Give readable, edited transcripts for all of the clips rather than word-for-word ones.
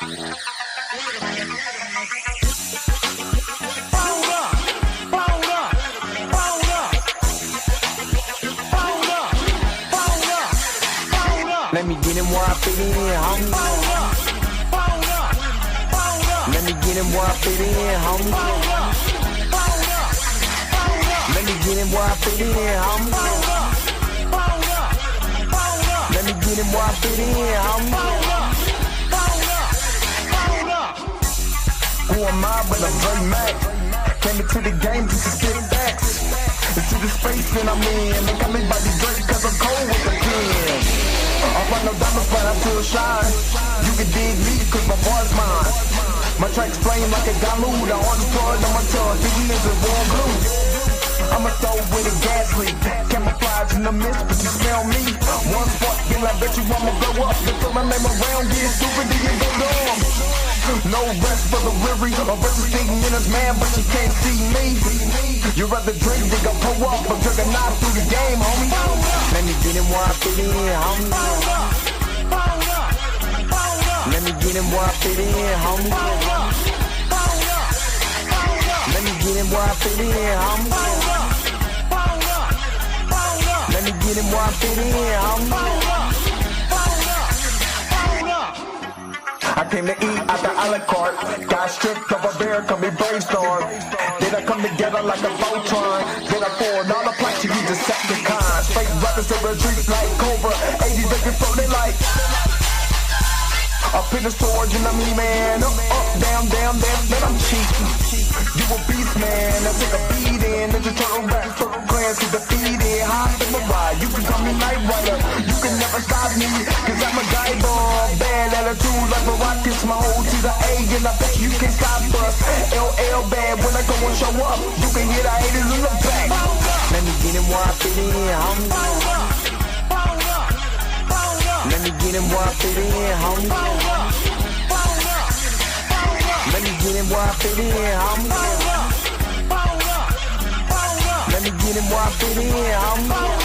Let me get him where I fit in, homie. Let me get him where I fit in, homie. Let me get him where I fit in, homie. Let me get him where I fit in, homie. Who am I but a Dre Mac? Came into the game just to spit facts. Into the space that I'm in. They got me by the Drake cause I'm cold with the pen. I run no diamonds but I still shine. You can dig me cause my bar's mine. My tracks flame like a dilute. I on the floor on my tongue, thinking it's a warm glue. I'ma throw with a gas leak. Camouflage in the mist, but you smell me. One spark, then I bet you I'ma blow up. Then throw my name around, get stupid, then you go dumb. No rest for the weary. A bunch of sitting in us, man, but you can't see me. You rather drink, they gon' pull up. I'm drinking knife through the game, homie. Let me get him where I fit in, homie. Let me get him where I fit in, homie. Let me get him where I fit in, homie. Let me get him where I fit in, homie. I came to eat at the a la carte. Got stripped of a bear, come be brainstorm. Then I come together like a Voltron. Then I poured all the plaques, you Decepticons. Fake rappers that retreat like Cobra. 80s they can float, they like up in the storage and I'm E-man. Up, down, then I'm cheap. You a beast, man. I take a beating. Ninja Turtle rap, Turtle clans get defeated. Hop in my ride, you can call me Night Rider. You can never stop me, cause I'm a guy bomb. Bad attitude like a rocket, my whole to the A, and I bet you can't stop us. LL bad, when I go and show up, you can hear the haters in the back. Let me get him where I fit in, homie. Let me get him where I fit in, homie. Let me get him where I fit in, homie. Let me get him where I fit in, homie.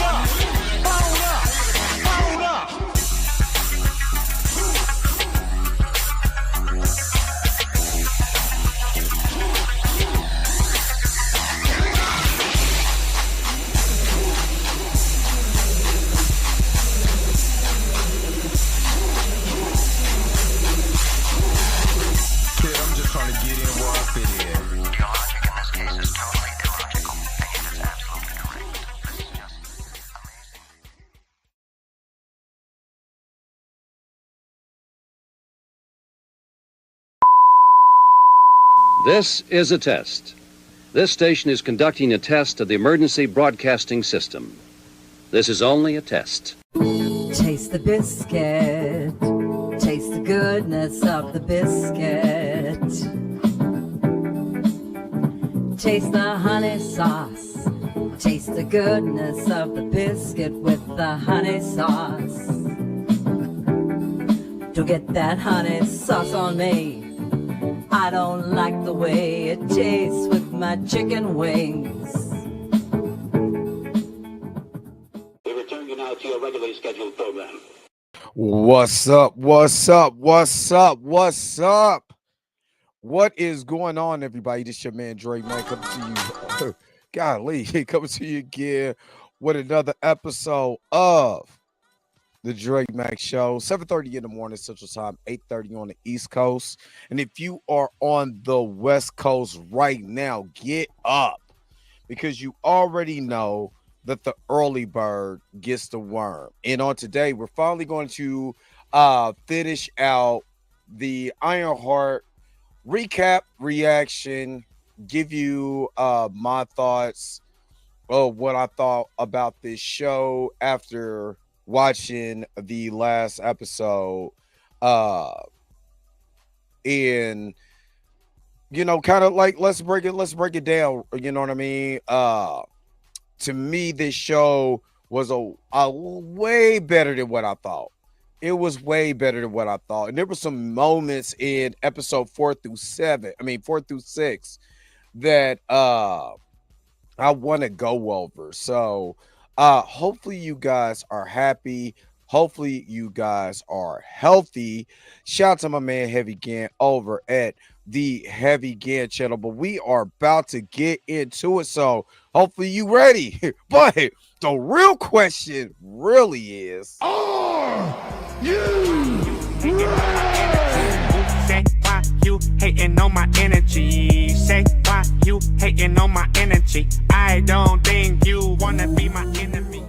This is a test. This station is conducting a test of the emergency broadcasting system. This is only a test. Taste the biscuit. Taste the goodness of the biscuit. Taste the honey sauce. Taste the goodness of the biscuit with the honey sauce. Don't get that honey sauce on me. I don't like the way it tastes with my chicken wings. We return you now to your regularly scheduled program. What's up? What's up? What's up? What's up? What is going on, everybody? This your man Dre, man, coming to you. Golly, coming to you again with another episode of the Drake Max Show, 7:30 in the morning Central Time, 8:30 on the East Coast. And if you are on the West Coast right now, get up because you already know that the early bird gets the worm. And on today, we're finally going to finish out the Ironheart recap reaction, give you my thoughts of what I thought about this show after watching the last episode, and you know, kind of like let's break it down. You know what I mean? To me, this show was a way better than what I thought. It was way better than what I thought, and there were some moments in episode 4 through 6 that I want to go over. So hopefully you guys are happy Hopefully, you guys are healthy. Shout out to my man Heavy Gan over at the Heavy Gan channel. But we are about to get into it. So hopefully you ready. But the real question really is, Say why you hating on my energy? Say why you hating on my energy? I don't think you wanna be my enemy.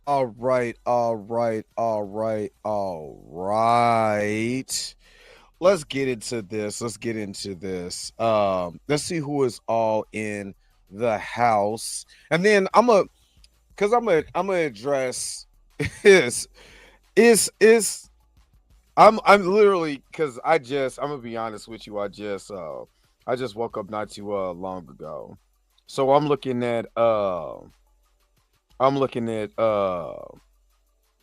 all right, all right, all right, all right. Let's get into this. Let's get into this. Let's see who is all in the house. And then I'm gonna address is I'm literally because I'm gonna be honest with you. I just woke up not too long ago. So I'm looking at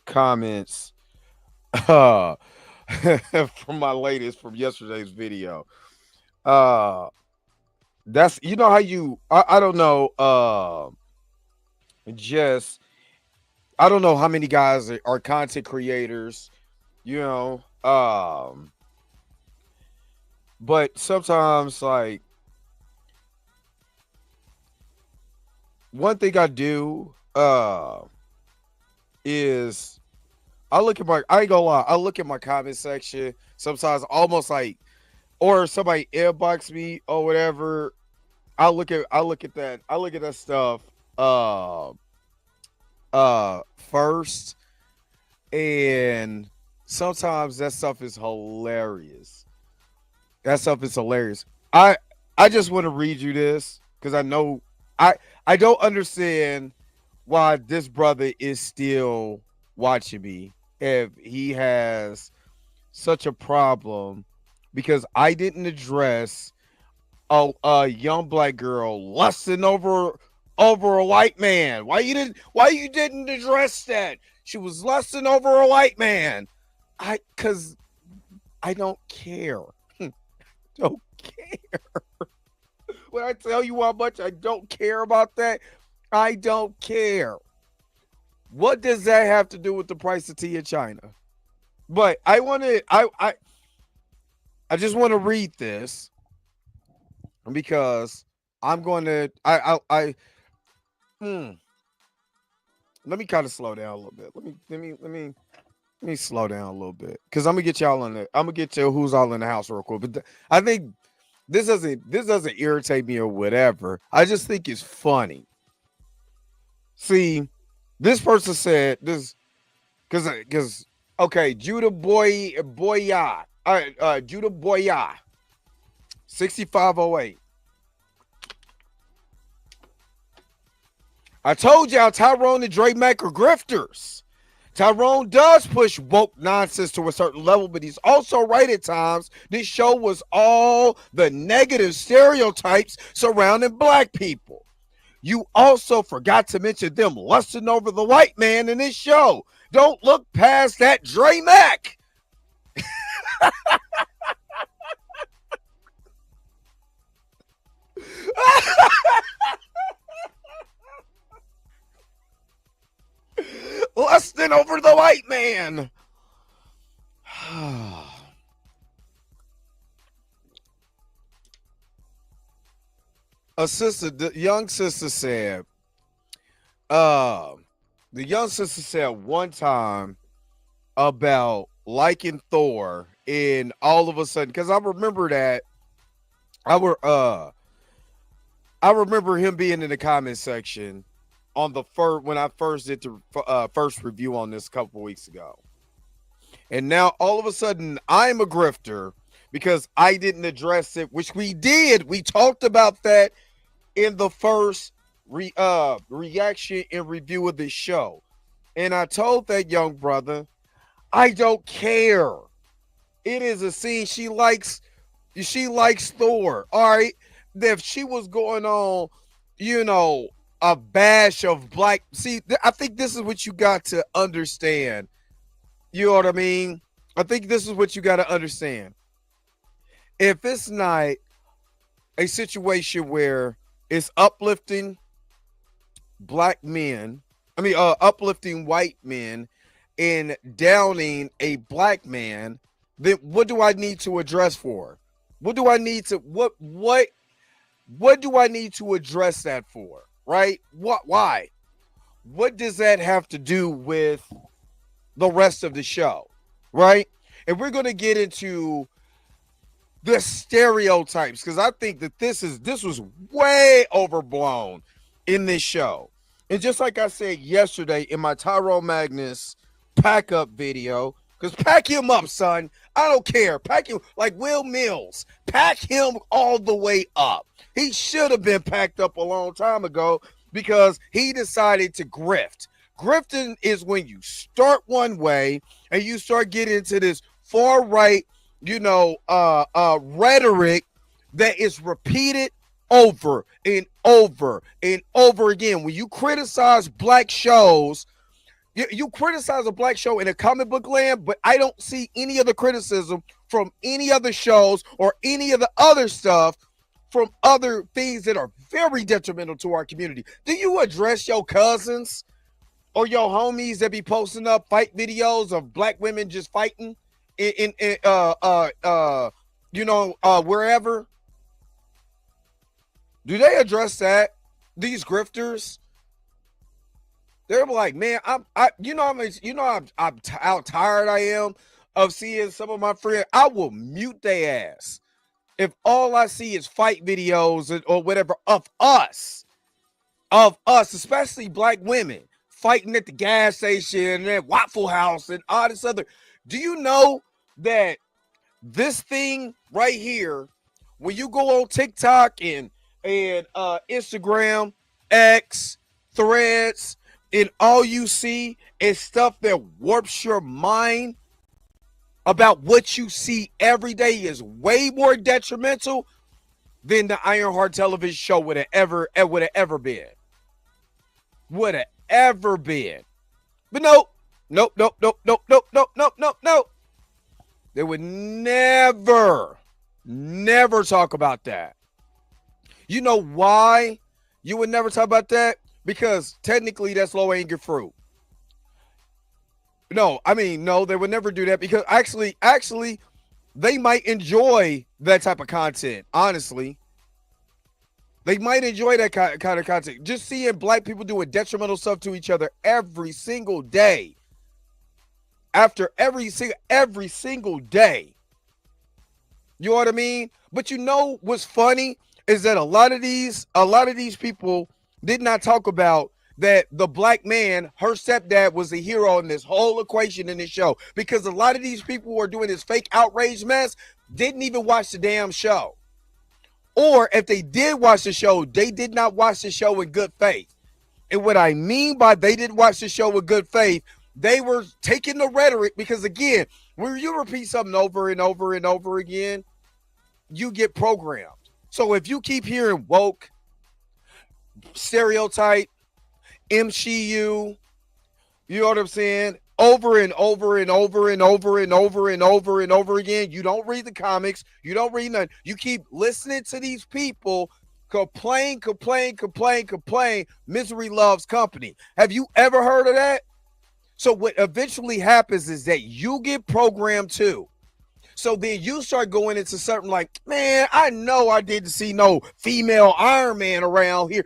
comments uh from yesterday's video. Uh that's you know how you I don't know just I don't know how many guys are content creators, you know. But sometimes like one thing I do is I ain't gonna lie, I look at my comment section sometimes almost like or somebody inbox me or whatever. I look at that stuff uh first, and sometimes that stuff is hilarious. That stuff is hilarious. I just want to read you this because I know I I don't understand why this brother is still watching me if he has such a problem because I didn't address a young black girl lusting over a white man. Why you didn't address that? She was lusting over a white man. Cause I don't care. Don't care. When I tell you how much I don't care about that, I don't care. What does that have to do with the price of tea in China? But I just want to read this because I'm going to hmm, let me kind of slow down a little bit. Let me slow down a little bit because I'm gonna get to who's all in the house real quick. But I think this doesn't irritate me or whatever. I just think it's funny. See, this person said this because okay, Judah Boya 6508. I told y'all Tyrone and Dre Mack are grifters. Tyrone does push woke nonsense to a certain level, but he's also right at times. This show was all the negative stereotypes surrounding black people. You also forgot to mention them lusting over the white man in this show. Don't look past that Dre Mack. Lusting over the white man. The young sister said, one time about liking Thor, and all of a sudden, because I remember that I remember him being in the comment section on the first when I first did the first review on this a couple weeks ago. And now all of a sudden I'm a grifter because I didn't address it, which we did. We talked about that in the first reaction and review of this show. And I told that young brother, I don't care. It is a scene. She likes Thor. All right. If she was going on, a bash of black. See, I think this is what you got to understand. You know what I mean? I think this is what you got to understand. If it's not a situation where it's uplifting black men, uplifting white men in downing a black man, then what do I need to address for? What do I need to what do I need to address that for? Right? Why? What does that have to do with the rest of the show? Right? And we're going to get into the stereotypes because I think that this was way overblown in this show. And just like I said yesterday in my Tyrone Magnus pack up video, because pack him up, son. I don't care. Pack him like Will Mills. Pack him all the way up. He should have been packed up a long time ago because he decided to grift. Grifting is when you start one way and you start getting into this far right, rhetoric that is repeated over and over and over again. When you criticize black shows, you criticize a black show in a comic book land, but I don't see any other criticism from any other shows or any of the other stuff from other things that are very detrimental to our community. Do you address your cousins or your homies that be posting up fight videos of black women just fighting wherever? Do they address that? These grifters? They're like, man, I'm how tired I am of seeing some of my friends. I will mute their ass if all I see is fight videos or whatever of us, especially black women fighting at the gas station and Waffle House and all this other. Do you know that this thing right here, when you go on TikTok and Instagram, X, Threads, and all you see is stuff that warps your mind about what you see every day is way more detrimental than the Ironheart television show would have ever been. Would have ever been. But nope. They would never talk about that. You know why you would never talk about that? Because technically that's low hanging fruit. No, they would never do that because actually, they might enjoy that type of content, honestly. They might enjoy that kind of content. Just seeing black people doing detrimental stuff to each other every single day. After every single day. You know what I mean? But you know what's funny is that a lot of these people did not talk about that the black man, her stepdad, was the hero in this whole equation in this show. Because a lot of these people who are doing this fake outrage mess didn't even watch the damn show. Or if they did watch the show, they did not watch the show in good faith. And what I mean by they didn't watch the show with good faith, they were taking the rhetoric because, again, when you repeat something over and over and over again, you get programmed. So if you keep hearing woke, stereotype, MCU, you know what I'm saying, over and over and over and over and over and over and over again, you don't read the comics, you don't read nothing, you keep listening to these people complain, misery loves company. Have you ever heard of that? So what eventually happens is that you get programmed too. So then you start going into something like, man, I know I didn't see no female Iron Man around here.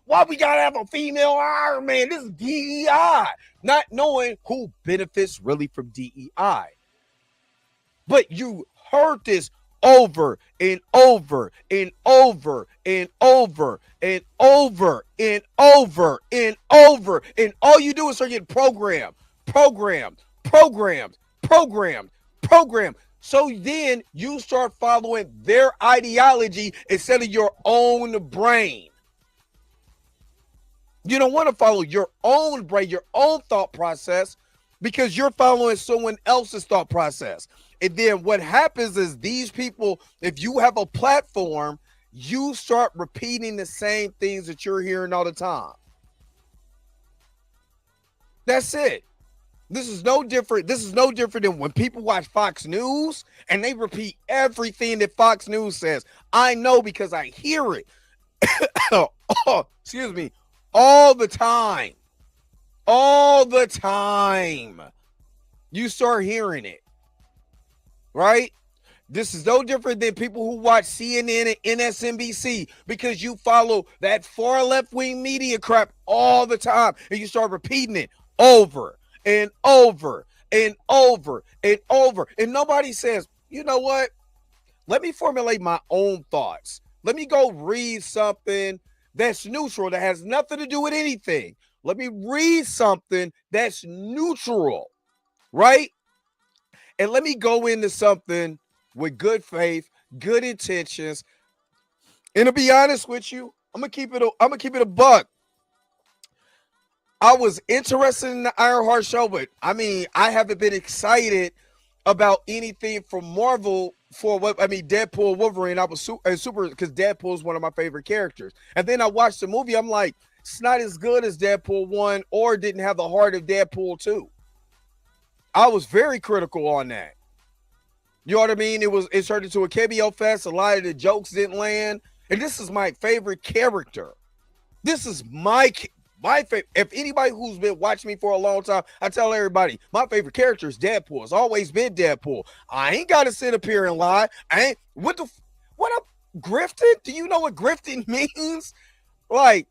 Why we gotta have a female Iron Man? This is DEI. Not knowing who benefits really from DEI. But you heard this over and over and over and over and over and over and over. And all you do is start getting programmed. So then you start following their ideology instead of your own brain. You don't want to follow your own brain, your own thought process, because you're following someone else's thought process. And then what happens is these people, if you have a platform, you start repeating the same things that you're hearing all the time. That's it. This is no different. This is no different than when people watch Fox News and they repeat everything that Fox News says. I know because I hear it. Excuse me. All the time. all the time. You start hearing it, right? This is no different than people who watch CNN and MSNBC because you follow that far left-wing media crap all the time and you start repeating it over and over and over and over. And nobody says, you know what? Let me formulate my own thoughts. Let me go read something that's neutral, that has nothing to do with anything. Let me read something that's neutral, right? And let me go into something with good faith, good intentions. And to be honest with you, I'm gonna keep it a buck. I was interested in the Ironheart show, but I mean, I haven't been excited about anything from Marvel for Deadpool, Wolverine. I was super because Deadpool is one of my favorite characters. And then I watched the movie. I'm like, it's not as good as Deadpool 1 or didn't have the heart of Deadpool 2. I was very critical on that. You know what I mean? It turned into a cameo fest. A lot of the jokes didn't land. And this is my favorite character. This is my favorite. If anybody who's been watching me for a long time, I tell everybody, my favorite character is Deadpool. It's always been Deadpool. I ain't got to sit up here and lie. What up, grifting? Do you know what grifting means? Like,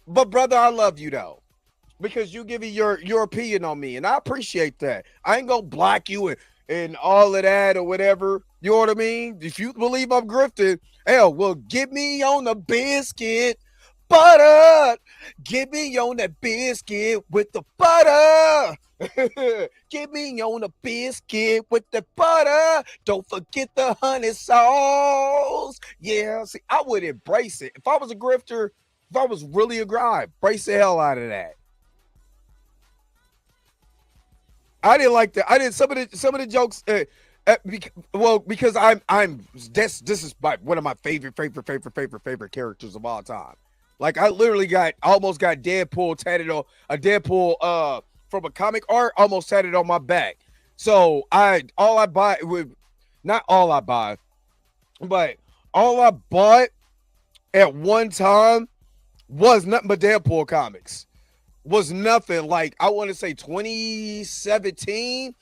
but brother, I love you though. Because you give me your opinion on me. And I appreciate that. I ain't gonna block you and all of that or whatever. You know what I mean? If you believe I'm grifting, hell, well, get me on the biscuit butter. Get me on that biscuit with the butter. Get me on the biscuit with the butter. Don't forget the honey sauce. Yeah, see, I would embrace it. If I was a grifter, if I was really a grind, embrace the hell out of that. I didn't like that. I didn't some of the jokes. Because this is one of my favorite characters of all time. Like I literally almost got Deadpool tatted on a Deadpool from a comic art, almost tatted on my back. So but all I bought at one time was nothing but Deadpool comics. Was nothing like I want to say 2017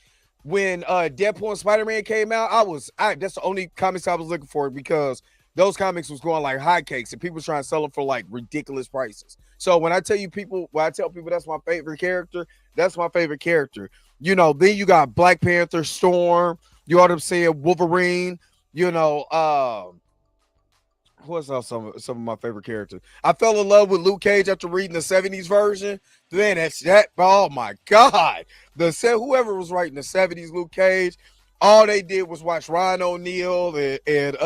when Deadpool and Spider-Man came out. That's the only comics I was looking for because those comics was going like hotcakes and people was trying to sell them for like ridiculous prices. So when I tell people that's my favorite character, that's my favorite character. You know, then you got Black Panther, Storm, you know what I'm saying, Wolverine, you know, what's else some of my favorite characters? I fell in love with Luke Cage after reading the 70s version. Then oh my God. Whoever was writing the 70s Luke Cage, all they did was watch Ryan O'Neal and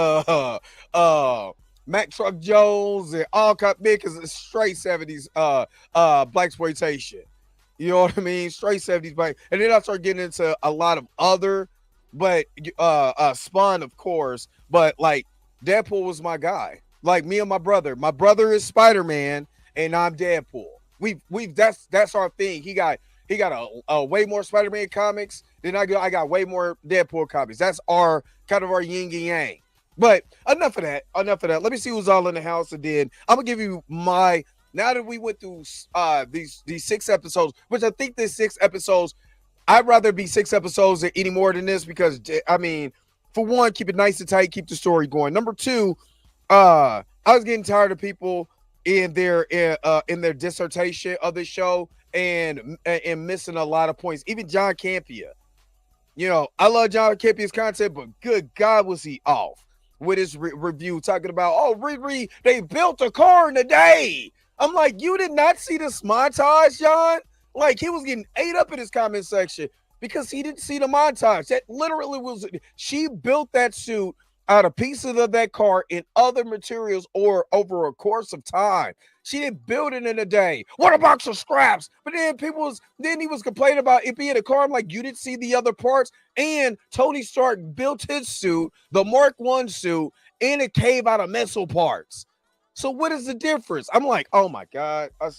Mac Truck Jones and all because it's straight 70s blaxploitation. You know what I mean? Straight 70s black. And then I started getting into a lot of other, but Spawn, of course, but like Deadpool was my guy. Like me and my brother. My brother is Spider-Man and I'm Deadpool. That's our thing. He got a way more Spider-Man comics than I got way more Deadpool comics. That's our kind of our yin and yang. But enough of that. Let me see who's all in the house, and then I'm gonna give you now that we went through these 6 episodes, which I think this 6 episodes, I'd rather be 6 episodes than any more than this because I mean, for one, keep it nice and tight, keep the story going. Number 2, I was getting tired of people in their dissertation of the show and missing a lot of points. Even John Campea. You know, I love John Campea's content, but good God, was he off with his review talking about, Riri, they built a car in a day. I'm like, you did not see this montage, John? Like, he was getting ate up in his comment section because he didn't see the montage. That literally was, she built that suit out of pieces of that car in other materials or over a course of time. She didn't build it in a day. What a box of scraps. But then he was complaining about it being a car. I'm like, you didn't see the other parts. And Tony Stark built his suit, the Mark I suit, in a cave out of missile parts. So what is the difference? I'm like, oh my God. I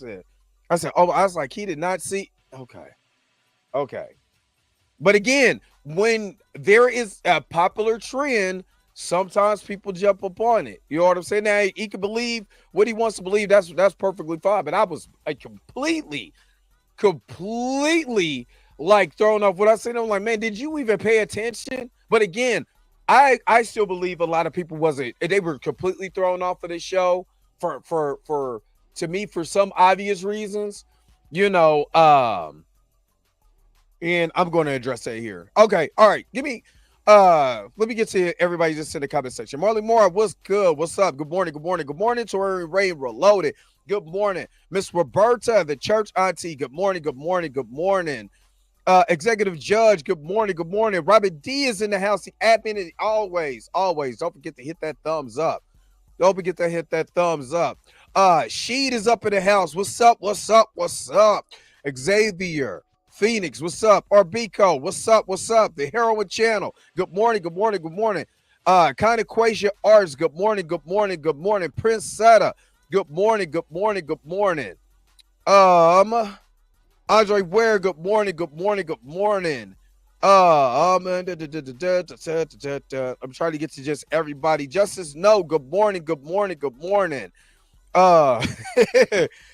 was like, he did not see. Okay. But again, when there is a popular trend, sometimes people jump up on it. You know what I'm saying? Now, he can believe what he wants to believe. That's perfectly fine. But I was completely completely like thrown off what I said. I'm like, man, did you even pay attention? But again, I still believe a lot of people wasn't. They were completely thrown off of the show for to me for some obvious reasons, you know. And I'm going to address that here. Okay, all right. Let me get to everybody just in the comment section. Marley Moore, what's good? What's up? Good morning, good morning, good morning. Tori Ray Reloaded. Good morning. Miss Roberta, the church auntie. Good morning, good morning, good morning. Executive Judge, good morning, good morning. Robert D is in the house. The admin, and always. Don't forget to hit that thumbs up. Don't forget to hit that thumbs up. Sheed is up in the house. What's up? What's up? What's up? Xavier, Phoenix, what's up? Arbico, what's up? What's up? The Heroin Channel. Good morning, good morning, good morning. Kind of Quasia Arts, good morning, good morning, good morning. Prince Setta, good morning, good morning, good morning. Andre Ware, good morning, good morning, good morning. I'm trying to get to just everybody. Justice, no, good morning, good morning, good morning.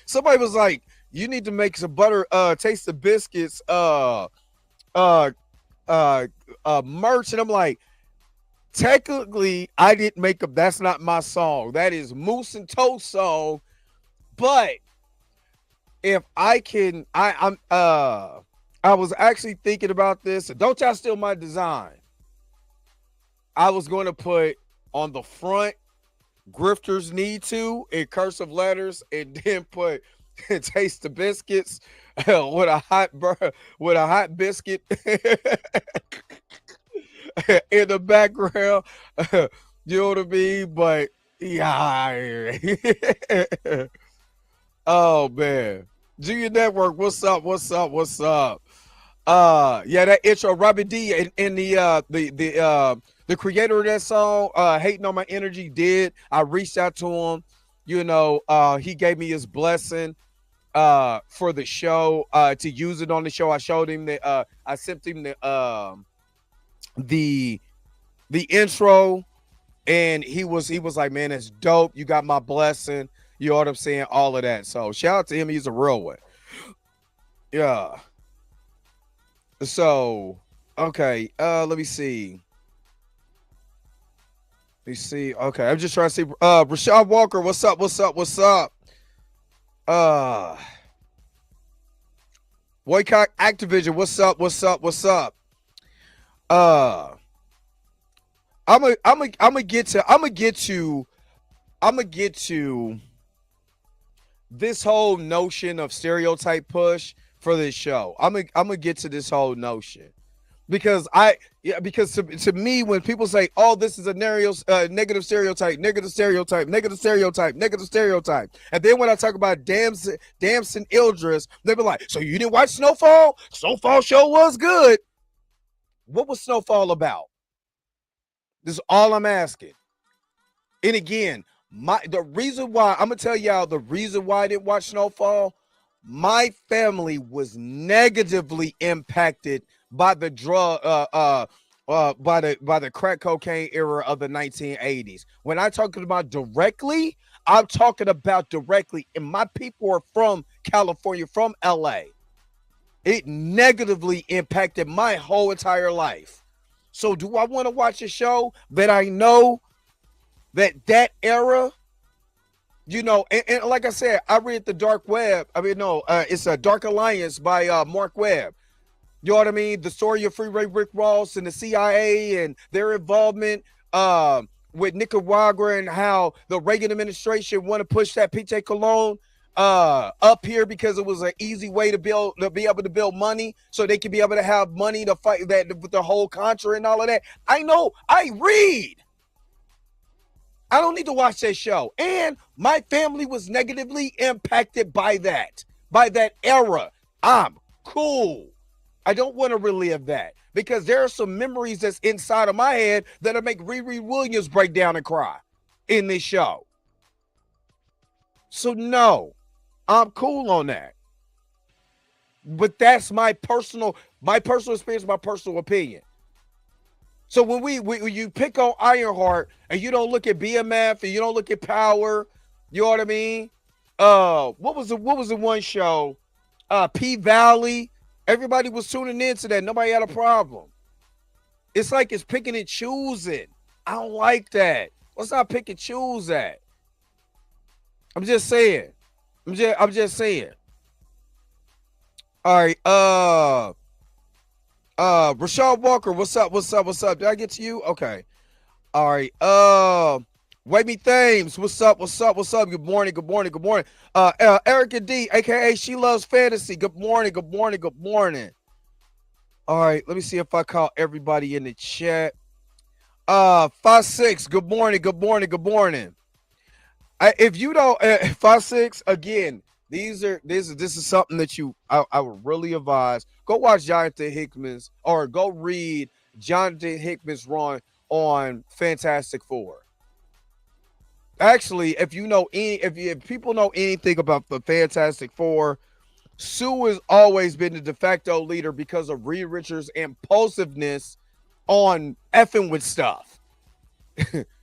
Somebody was like, you need to make some butter, taste the biscuits, merch. And I'm like, technically, I didn't make up. That's not my song. That is Moose and Toast song. But if I can, I was actually thinking about this. Don't y'all steal my design. I was going to put on the front grifters need to in cursive letters, and then put taste the biscuits with a hot biscuit in the background. You know what I mean? But yeah. Oh man. Junior Network, what's up? What's up? What's up? Yeah, that intro, Robbie D and the creator of that song, Hating on My Energy, did. I reached out to him, you know, he gave me his blessing for the show, to use it on the show. I showed him that I sent him the intro, and he was like, man, it's dope. You got my blessing. You know what I'm saying? All of that. So shout out to him. He's a real one. Yeah. So, okay. Let me see. Okay. I'm just trying to see. Rashad Walker, what's up? What's up? What's up? Boycott Activision, what's up? What's up? What's up? I'm gonna get to this whole notion of stereotype push for this show. I'm gonna get to this whole notion because to me, when people say, "Oh, this is a negative stereotype," and then when I talk about Damson Idris, they be like, "So you didn't watch Snowfall? Snowfall show was good." What was Snowfall about? This is all I'm asking. And again, the reason why I'm gonna tell y'all the reason why I didn't watch Snowfall. My family was negatively impacted by the by the crack cocaine era of the 1980s. When I talking about directly, I'm talking about directly, and my people are from California, from LA. It negatively impacted my whole entire life. So do I want to watch a show that I know that era, you know, and like I said, I read The Dark Web. It's a Dark Alliance by Mark Webb. You know what I mean? The story of Freeway Rick Ross and the CIA and their involvement with Nicaragua, and how the Reagan administration want to push that PJ Cologne up here because it was an easy way to be able to build money, so they could be able to have money to fight that with the whole Contra and all of that. I know. I read. I don't need to watch that show. And my family was negatively impacted by that era. I'm cool. I don't want to relive that because there are some memories that's inside of my head that'll make Riri Williams break down and cry in this show. So no, I'm cool on that. But that's my personal experience, my personal opinion. So when you pick on Ironheart and you don't look at BMF and you don't look at Power, you know what I mean? What was the one show? P Valley. Everybody was tuning into that. Nobody had a problem. It's like it's picking and choosing. I don't like that. Let's not pick and choose that. I'm just saying. I'm just saying. All right. Rashad Walker, what's up? What's up? What's up? Did I get to you? Okay. All right. Wavy Thames, what's up? What's up? What's up? Good morning. Good morning. Good morning. Erica D, aka She Loves Fantasy. Good morning. Good morning. Good morning. All right. Let me see if I call everybody in the chat. 5-6. Good morning. Good morning. Good morning. If you don't 5-6 again, this is something that I would really advise. Go watch Jonathan Hickman's or go read Jonathan Hickman's run on Fantastic Four. Actually, if people know anything about the Fantastic Four, Sue has always been the de facto leader because of Reed Richards' impulsiveness on effing with stuff.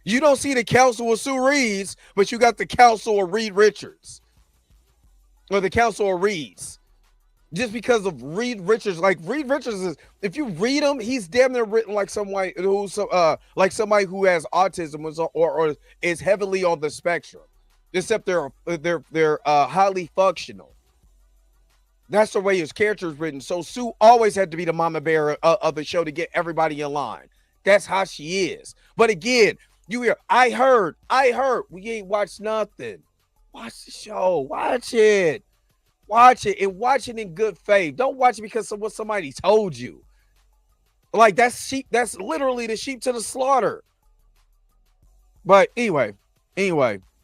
You don't see the council of Sue Reeds, but you got the council of Reed Richards. Or the council of Reeds. Just because of Reed Richards. Like Reed Richards is, if you read him, he's damn near written like somebody who's like somebody who has autism or is heavily on the spectrum. Except they're highly functional. That's the way his character is written. So Sue always had to be the mama bear of the show to get everybody in line. That's how she is. But again, you hear, I heard. We ain't watched nothing. Watch the show. Watch it. Watch it and watch it in good faith. Don't watch it because of what somebody told you. Like that's sheep. That's literally the sheep to the slaughter. But anyway.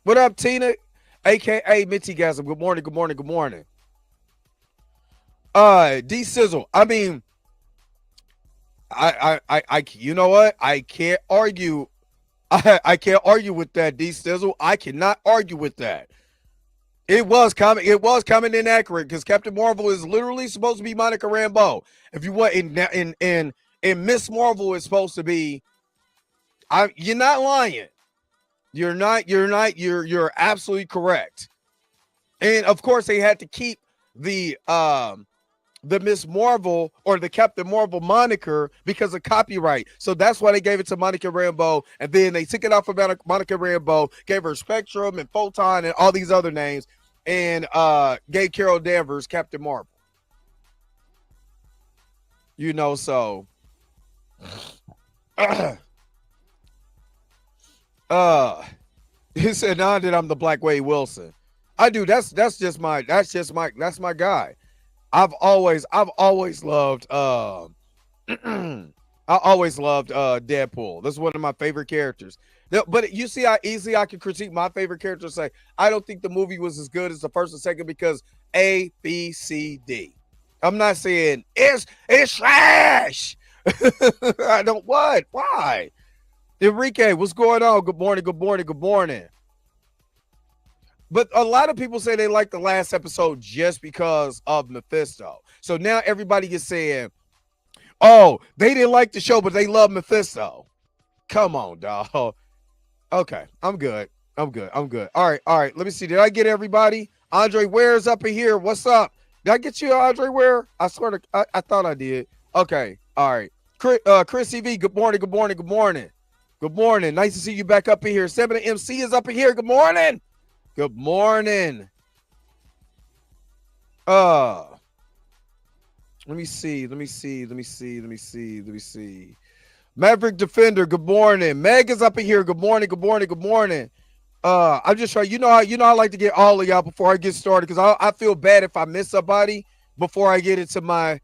What up, Tina? AKA Minty Gasm. Good morning. Good morning. Good morning. D Sizzle. I mean, I you know what? I can't argue. I can't argue with that, D Sizzle. I cannot argue with that. It was coming inaccurate because Captain Marvel is literally supposed to be Monica Rambeau. If you want in Miss Marvel is supposed to be, you're not lying. You're absolutely correct. And of course they had to keep the Miss Marvel or the Captain Marvel moniker because of copyright. So that's why they gave it to Monica Rambeau. And then they took it off of Monica Rambeau, gave her Spectrum and Photon and all these other names, and gave Carol Danvers Captain Marvel. You know, so he said, "Nah, that I'm the Black Wade Wilson." I do. That's my guy. I've always loved I always loved Deadpool. That's one of my favorite characters. But you see how easily I can critique my favorite character and say, I don't think the movie was as good as the first and second because A, B, C, D. I'm not saying it's trash. I don't what? Why? Enrique, what's going on? Good morning, good morning, good morning. But a lot of people say they like the last episode just because of Mephisto. So now everybody is saying, oh, they didn't like the show, but they love Mephisto. Come on, dog. Okay, I'm good. All right. Let me see. Did I get everybody? Andre Ware's up in here. What's up? Did I get you, Andre Ware? I swear to I thought I did. Okay. All right. Chris EV, good morning. Good morning. Nice to see you back up in here. 7 MC is up in here. Good morning. Good morning. Let me see. Maverick Defender, good morning. Meg is up in here. Good morning. I'm just trying. You know I like to get all of y'all before I get started because I feel bad if I miss somebody before I get into my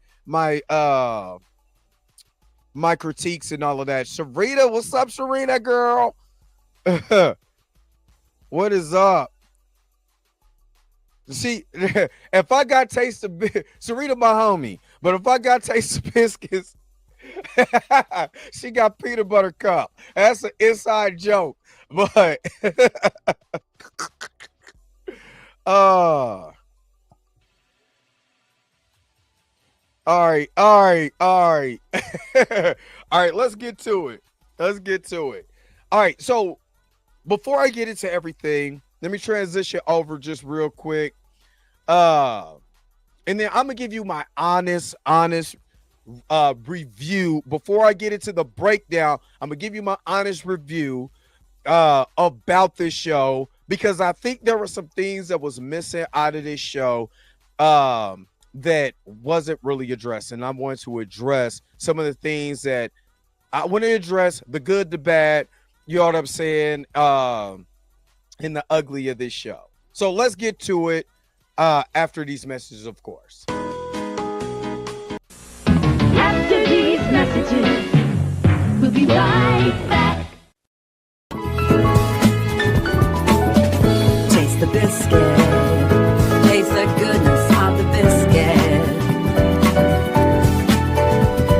critiques and all of that. Sharita, what's up, Sharita girl? What is up? See, if I got taste of Sarita, my homie, but if I got taste of biscuits, she got peanut butter cup. That's an inside joke, but all right. All right, let's get to it. All right, so before I get into everything, let me transition over just real quick. And then I'm gonna give you my honest review before I get into the breakdown. I'm gonna give you my honest review about this show because I think there were some things that was missing out of this show that wasn't really addressed, and I'm going to address some of the things that I want to address: the good, the bad. You know what I'm saying? And the ugly of this show. So let's get to it after these messages, of course. After these messages, we'll be right back. Taste the biscuit. Taste the goodness of the biscuit.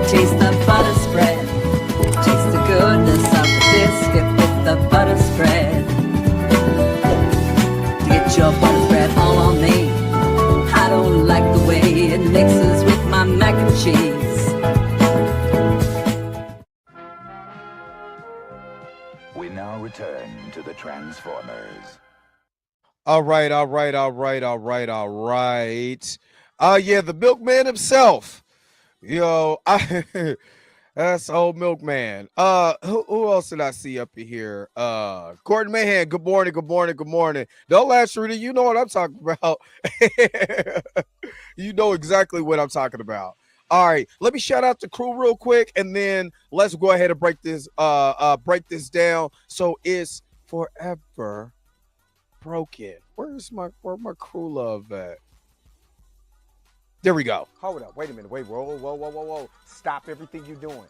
Taste the butter spread. Taste the goodness of the biscuit with the butter spread. Get your butter spread all on me. I don't like the way it mixes with my mac and cheese. We now return to the Transformers. All right. Yeah, the milkman himself. Yo, that's old milkman. Who else did I see up in here? Gordon Mahan. Good morning. Don't laugh, Rudy. You know what I'm talking about. You know exactly what I'm talking about. All right, let me shout out the crew real quick, and then let's go ahead and break this down. So it's forever broken. Where my crew love at? There we go. Hold up. Wait a minute. Whoa. Stop everything you're doing.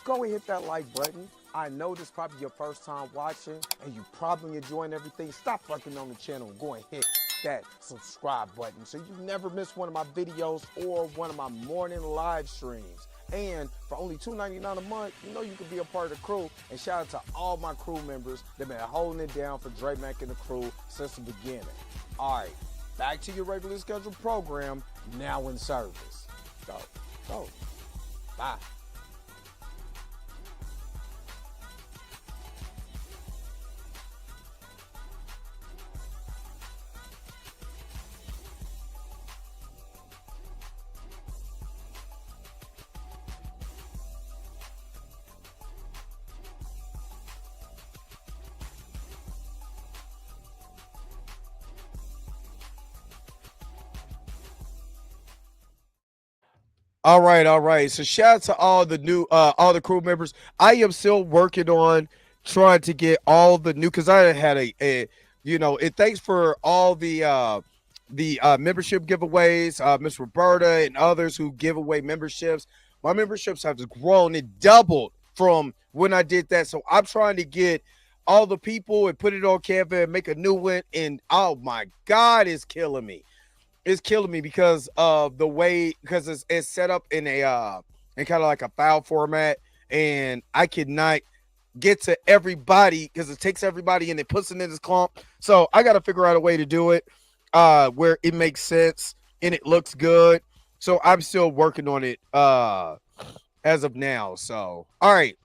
Go and hit that like button. I know this is probably your first time watching, and you probably enjoying everything. Stop fucking on the channel and go and hit that subscribe button so you never miss one of my videos or one of my morning live streams. And for only $2.99 a month, you know you can be a part of the crew. And shout out to all my crew members that been holding it down for Dre Mack and the crew since the beginning. All right, back to your regularly scheduled program, now in service. Go. Bye. All right. So shout out to all the crew members. I am still working on trying to get all the new, because I had it. Thanks for all the membership giveaways, Miss Roberta and others who give away memberships. My memberships have grown and doubled from when I did that. So I'm trying to get all the people and put it on Canva and make a new one. And oh my God, it's killing me. It's killing me because of the way, because it's set up in a in kind of like a file format, and I cannot get to everybody because it takes everybody and it puts it in this clump. So I got to figure out a way to do it where it makes sense and it looks good. So I'm still working on it as of now. So all right.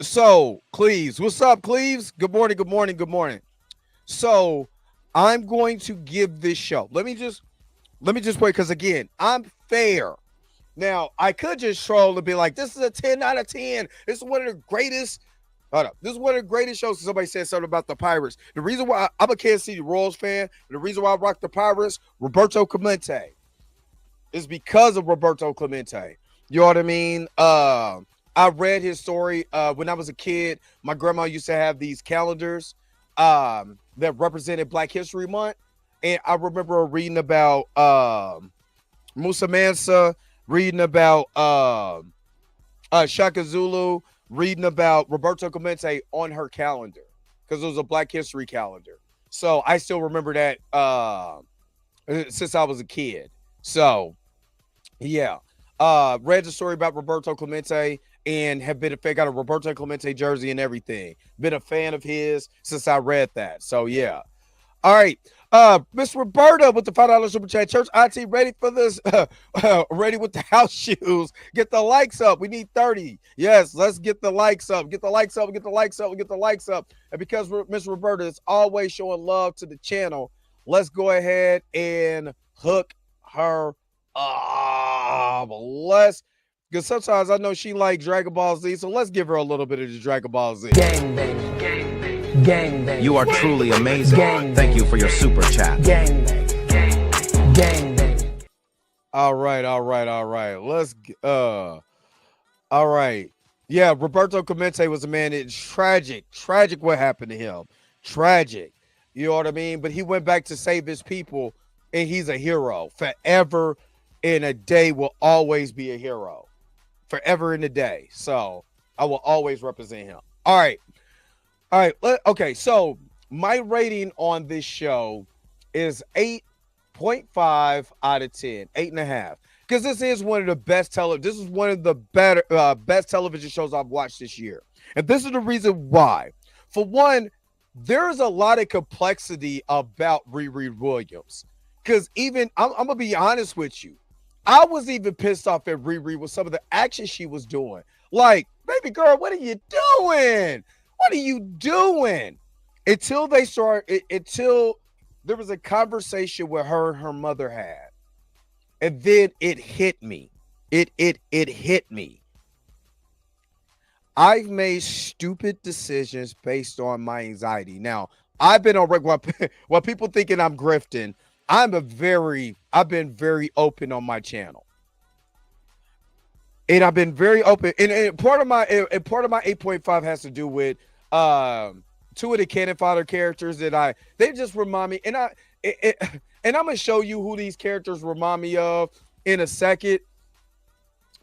So Cleves, what's up, Cleves? Good morning. So I'm going to give this show. Let me just wait, because again, I'm fair. Now I could just troll and be like, "This is a 10 out of 10. This is one of the greatest." Hold up, this is one of the greatest shows. Somebody said something about the Pirates. The reason why I'm a Kansas City Royals fan, the reason why I rock the Pirates, Roberto Clemente, is because of Roberto Clemente. You know what I mean? I read his story when I was a kid. My grandma used to have these calendars that represented Black History Month, and I remember reading about Musa Mansa, reading about Shaka Zulu, reading about Roberto Clemente on her calendar because it was a Black History calendar. So I still remember that since I was a kid. So yeah, read the story about Roberto Clemente and have been a fan, got a Roberto Clemente jersey and everything. Been a fan of his since I read that. So yeah. All right. Miss Roberta with the $5 super chat. Church IT ready for this? Ready with the house shoes. Get the likes up. We need 30. Yes, let's get the likes up. Get the likes up. And because Miss Roberta is always showing love to the channel, let's go ahead and hook her up. Let's, because sometimes I know she like Dragon Ball Z, so let's give her a little bit of the Dragon Ball Z. Gang bang, gang bang, gang bang. You are truly amazing. Gang Thank you bang. for your super chat. Gang bang, gang bang, gang bang. All right. Let's all right. Yeah, Roberto Clemente was a man. It's tragic what happened to him. Tragic. You know what I mean? But he went back to save his people, and he's a hero. Forever in a day will always be a hero. Forever in a day. So I will always represent him. All right. Okay. So my rating on this show is 8.5 out of 10, 8.5. Because this is one of the best this is one of the better best television shows I've watched this year. And this is the reason why. For one, there's a lot of complexity about Riri Williams. Because even I'm gonna be honest with you, I was even pissed off at Riri with some of the action she was doing. Like, baby girl, what are you doing? What are you doing? Until there was a conversation with her and her mother had. And then it hit me. It hit me. I've made stupid decisions based on my anxiety. Now, I've been on while people thinking I'm grifting, I've been very open on my channel. And I've been very open. And part of my 8.5 has to do with two of the Cannon Fodder characters that they just remind me, and and I'm gonna show you who these characters remind me of in a second.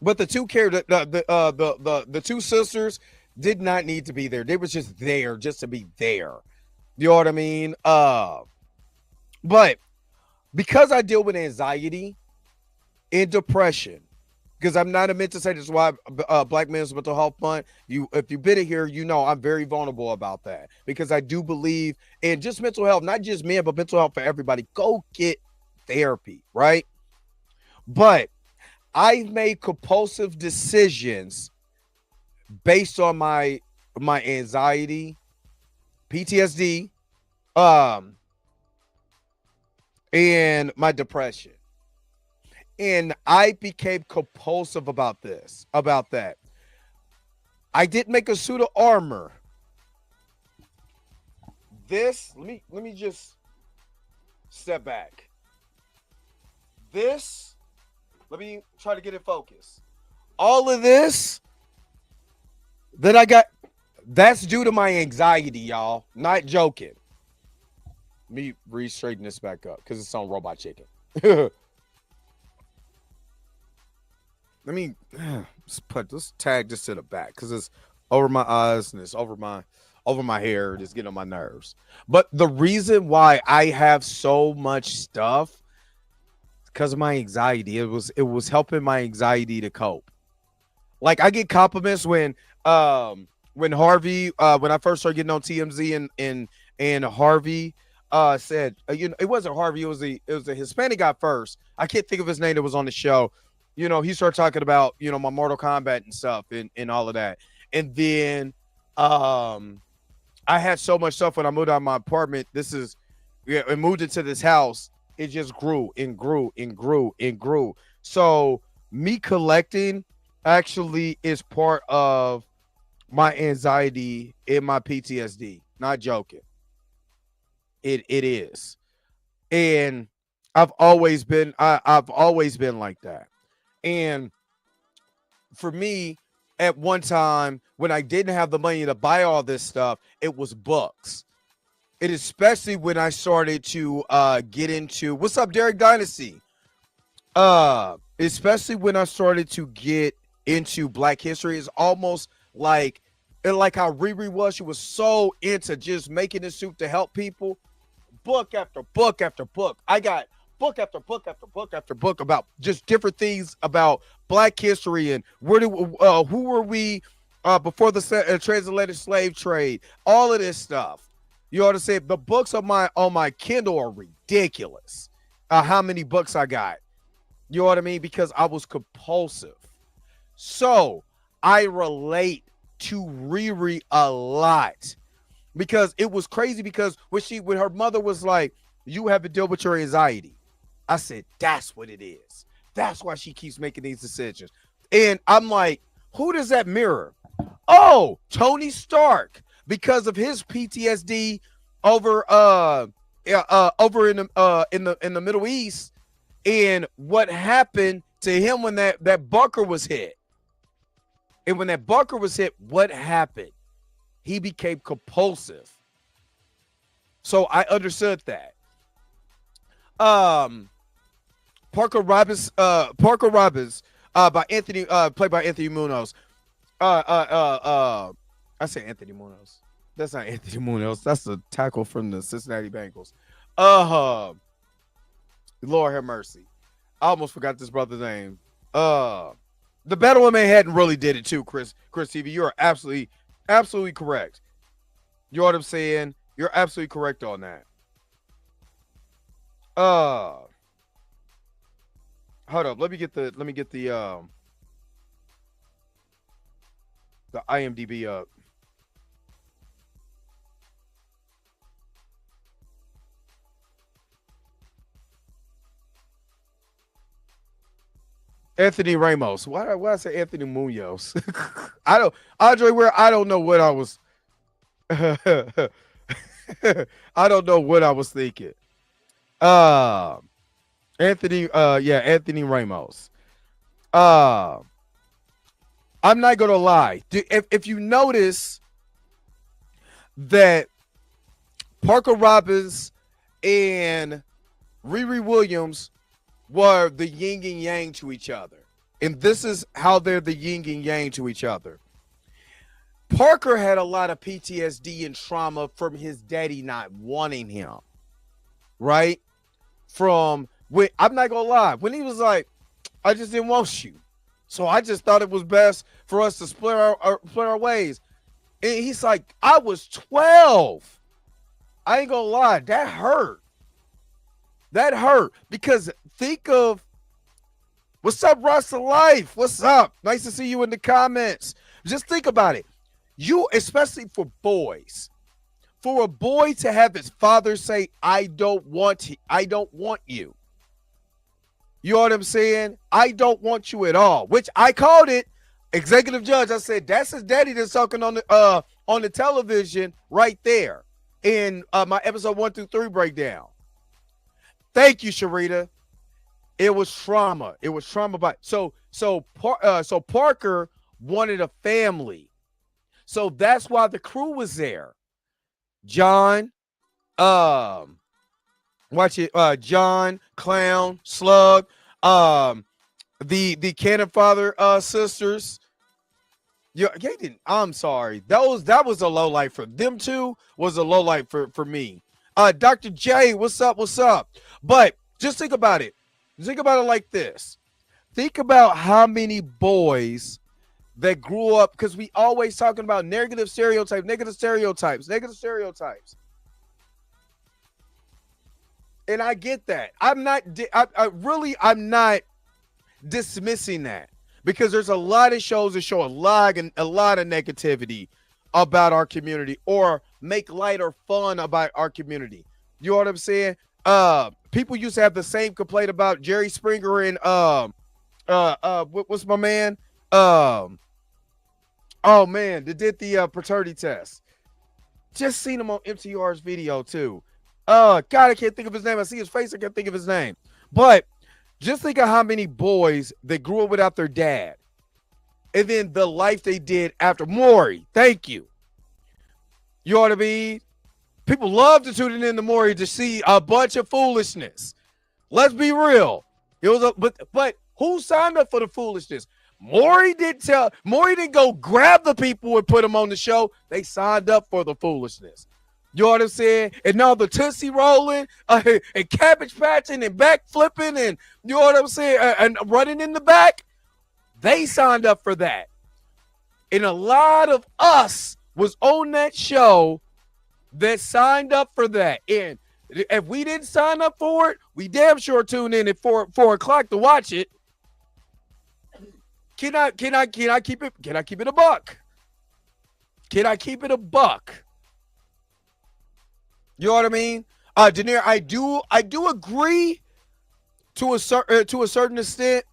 But the two characters, the two sisters, did not need to be there. They was just there just to be there. You know what I mean? But because I deal with anxiety and depression, because I'm not meant to say this is why Black Men's Mental Health Fund. If you've been in here, you know I'm very vulnerable about that, because I do believe in just mental health, not just men, but mental health for everybody. Go get therapy, right? But I've made compulsive decisions based on my anxiety, PTSD, and my depression. And I became compulsive about that. I did make a suit of armor. Let me just step back. Let me try to get it focused. All of this that I got, that's due to my anxiety, y'all. Not joking. Let me re-straighten this back up because it's on Robot Chicken. Let's tag this to the back because it's over my eyes and it's over my hair. It's getting on my nerves. But the reason why I have so much stuff is because of my anxiety. It was helping my anxiety to cope. Like, I get compliments when Harvey, when I first started getting on TMZ and Harvey said, it wasn't Harvey, it was a Hispanic guy first. I can't think of his name that was on the show. He started talking about, my Mortal Kombat and stuff and all of that. And then I had so much stuff when I moved out of my apartment. And moved into this house. It just grew and grew and grew and grew. So me collecting actually is part of my anxiety and my PTSD. Not joking. It is. And I've always been like that. And for me, at one time, when I didn't have the money to buy all this stuff, it was books. It especially when I started to get into what's up, Derek Dynasty. Especially when I started to get into Black history, it's almost like how Riri was. She was so into just making this suit to help people. Book after book after book. I got book after book after book after book about just different things about Black history and who were we before the transatlantic slave trade. All of this stuff. You ought to say the books on my Kindle are ridiculous. How many books I got? You know what I mean? Because I was compulsive. So I relate to Riri a lot because it was crazy because when her mother was like, You haven't dealt with your anxiety. I said, that's what it is. That's why she keeps making these decisions. And I'm like, who does that mirror? Oh, Tony Stark, because of his PTSD over over in the Middle East, and what happened to him when that bunker was hit. And when that bunker was hit, what happened? He became compulsive. So I understood that. Parker Robbins by Anthony played by Anthony Munoz. I say Anthony Munoz. That's not Anthony Munoz. That's the tackle from the Cincinnati Bengals. Lord have mercy. I almost forgot this brother's name. The Battle of Manhattan really did it too, Chris TV. You are absolutely correct. You know what I'm saying? You're absolutely correct on that. Hold up. Let me get the IMDb up. Anthony Ramos. Why I say Anthony Munoz? I don't know what I was I don't know what I was thinking. Anthony Ramos. I'm not gonna lie. If you notice that Parker Robbins and Riri Williams were the yin and yang to each other. And this is how they're the yin and yang to each other. Parker had a lot of PTSD and trauma from his daddy not wanting him. Right? I'm not gonna lie, when he was like, I just didn't want you. So I just thought it was best for us to split our ways. And he's like, I was 12. I ain't gonna lie, that hurt. That hurt. Because think of, what's up, Rasta Life? What's up? Nice to see you in the comments. Just think about it. You, especially for boys, for a boy to have his father say, I don't want you. You know what I'm saying? I don't want you at all, which I called it. Executive judge, I said, that's his daddy that's talking on the television right there in my episode 1 through 3 breakdown. Thank you, Sharita. It was trauma. It was trauma. So Parker wanted a family. So that's why the crew was there. John, watch it. John, Clown, Slug, the Cannon Father sisters. Yeah, they didn't. I'm sorry. That was a low light for them two. Was a low light for me. Dr. J, what's up? What's up? But just think about it. Think about it like this. Think about how many boys that grew up, because we always talking about negative stereotypes. And I get that. I'm not dismissing that, because there's a lot of shows that show a lot of negativity about our community or make light or fun about our community. You know what I'm saying? People used to have the same complaint about Jerry Springer and what's my man? Oh man, they did the paternity test. Just seen him on MTR's video too. God, I can't think of his name. I see his face, I can't think of his name. But just think of how many boys that grew up without their dad. And then the life they did after. Maury, thank you. You know what I mean? People love to tune in to Maury to see a bunch of foolishness. Let's be real. It was but who signed up for the foolishness? Maury didn't go grab the people and put them on the show. They signed up for the foolishness. You know what I'm saying? And now the Tootsie rolling and cabbage patching and back flipping and you know what I'm saying? And running in the back. They signed up for that. And a lot of us was on that show that signed up for that. And if we didn't sign up for it, we damn sure tune in at 4 o'clock to watch it. Can I keep it a buck? Can I keep it a buck? You know what I mean? Daenerys, I do agree to a certain extent.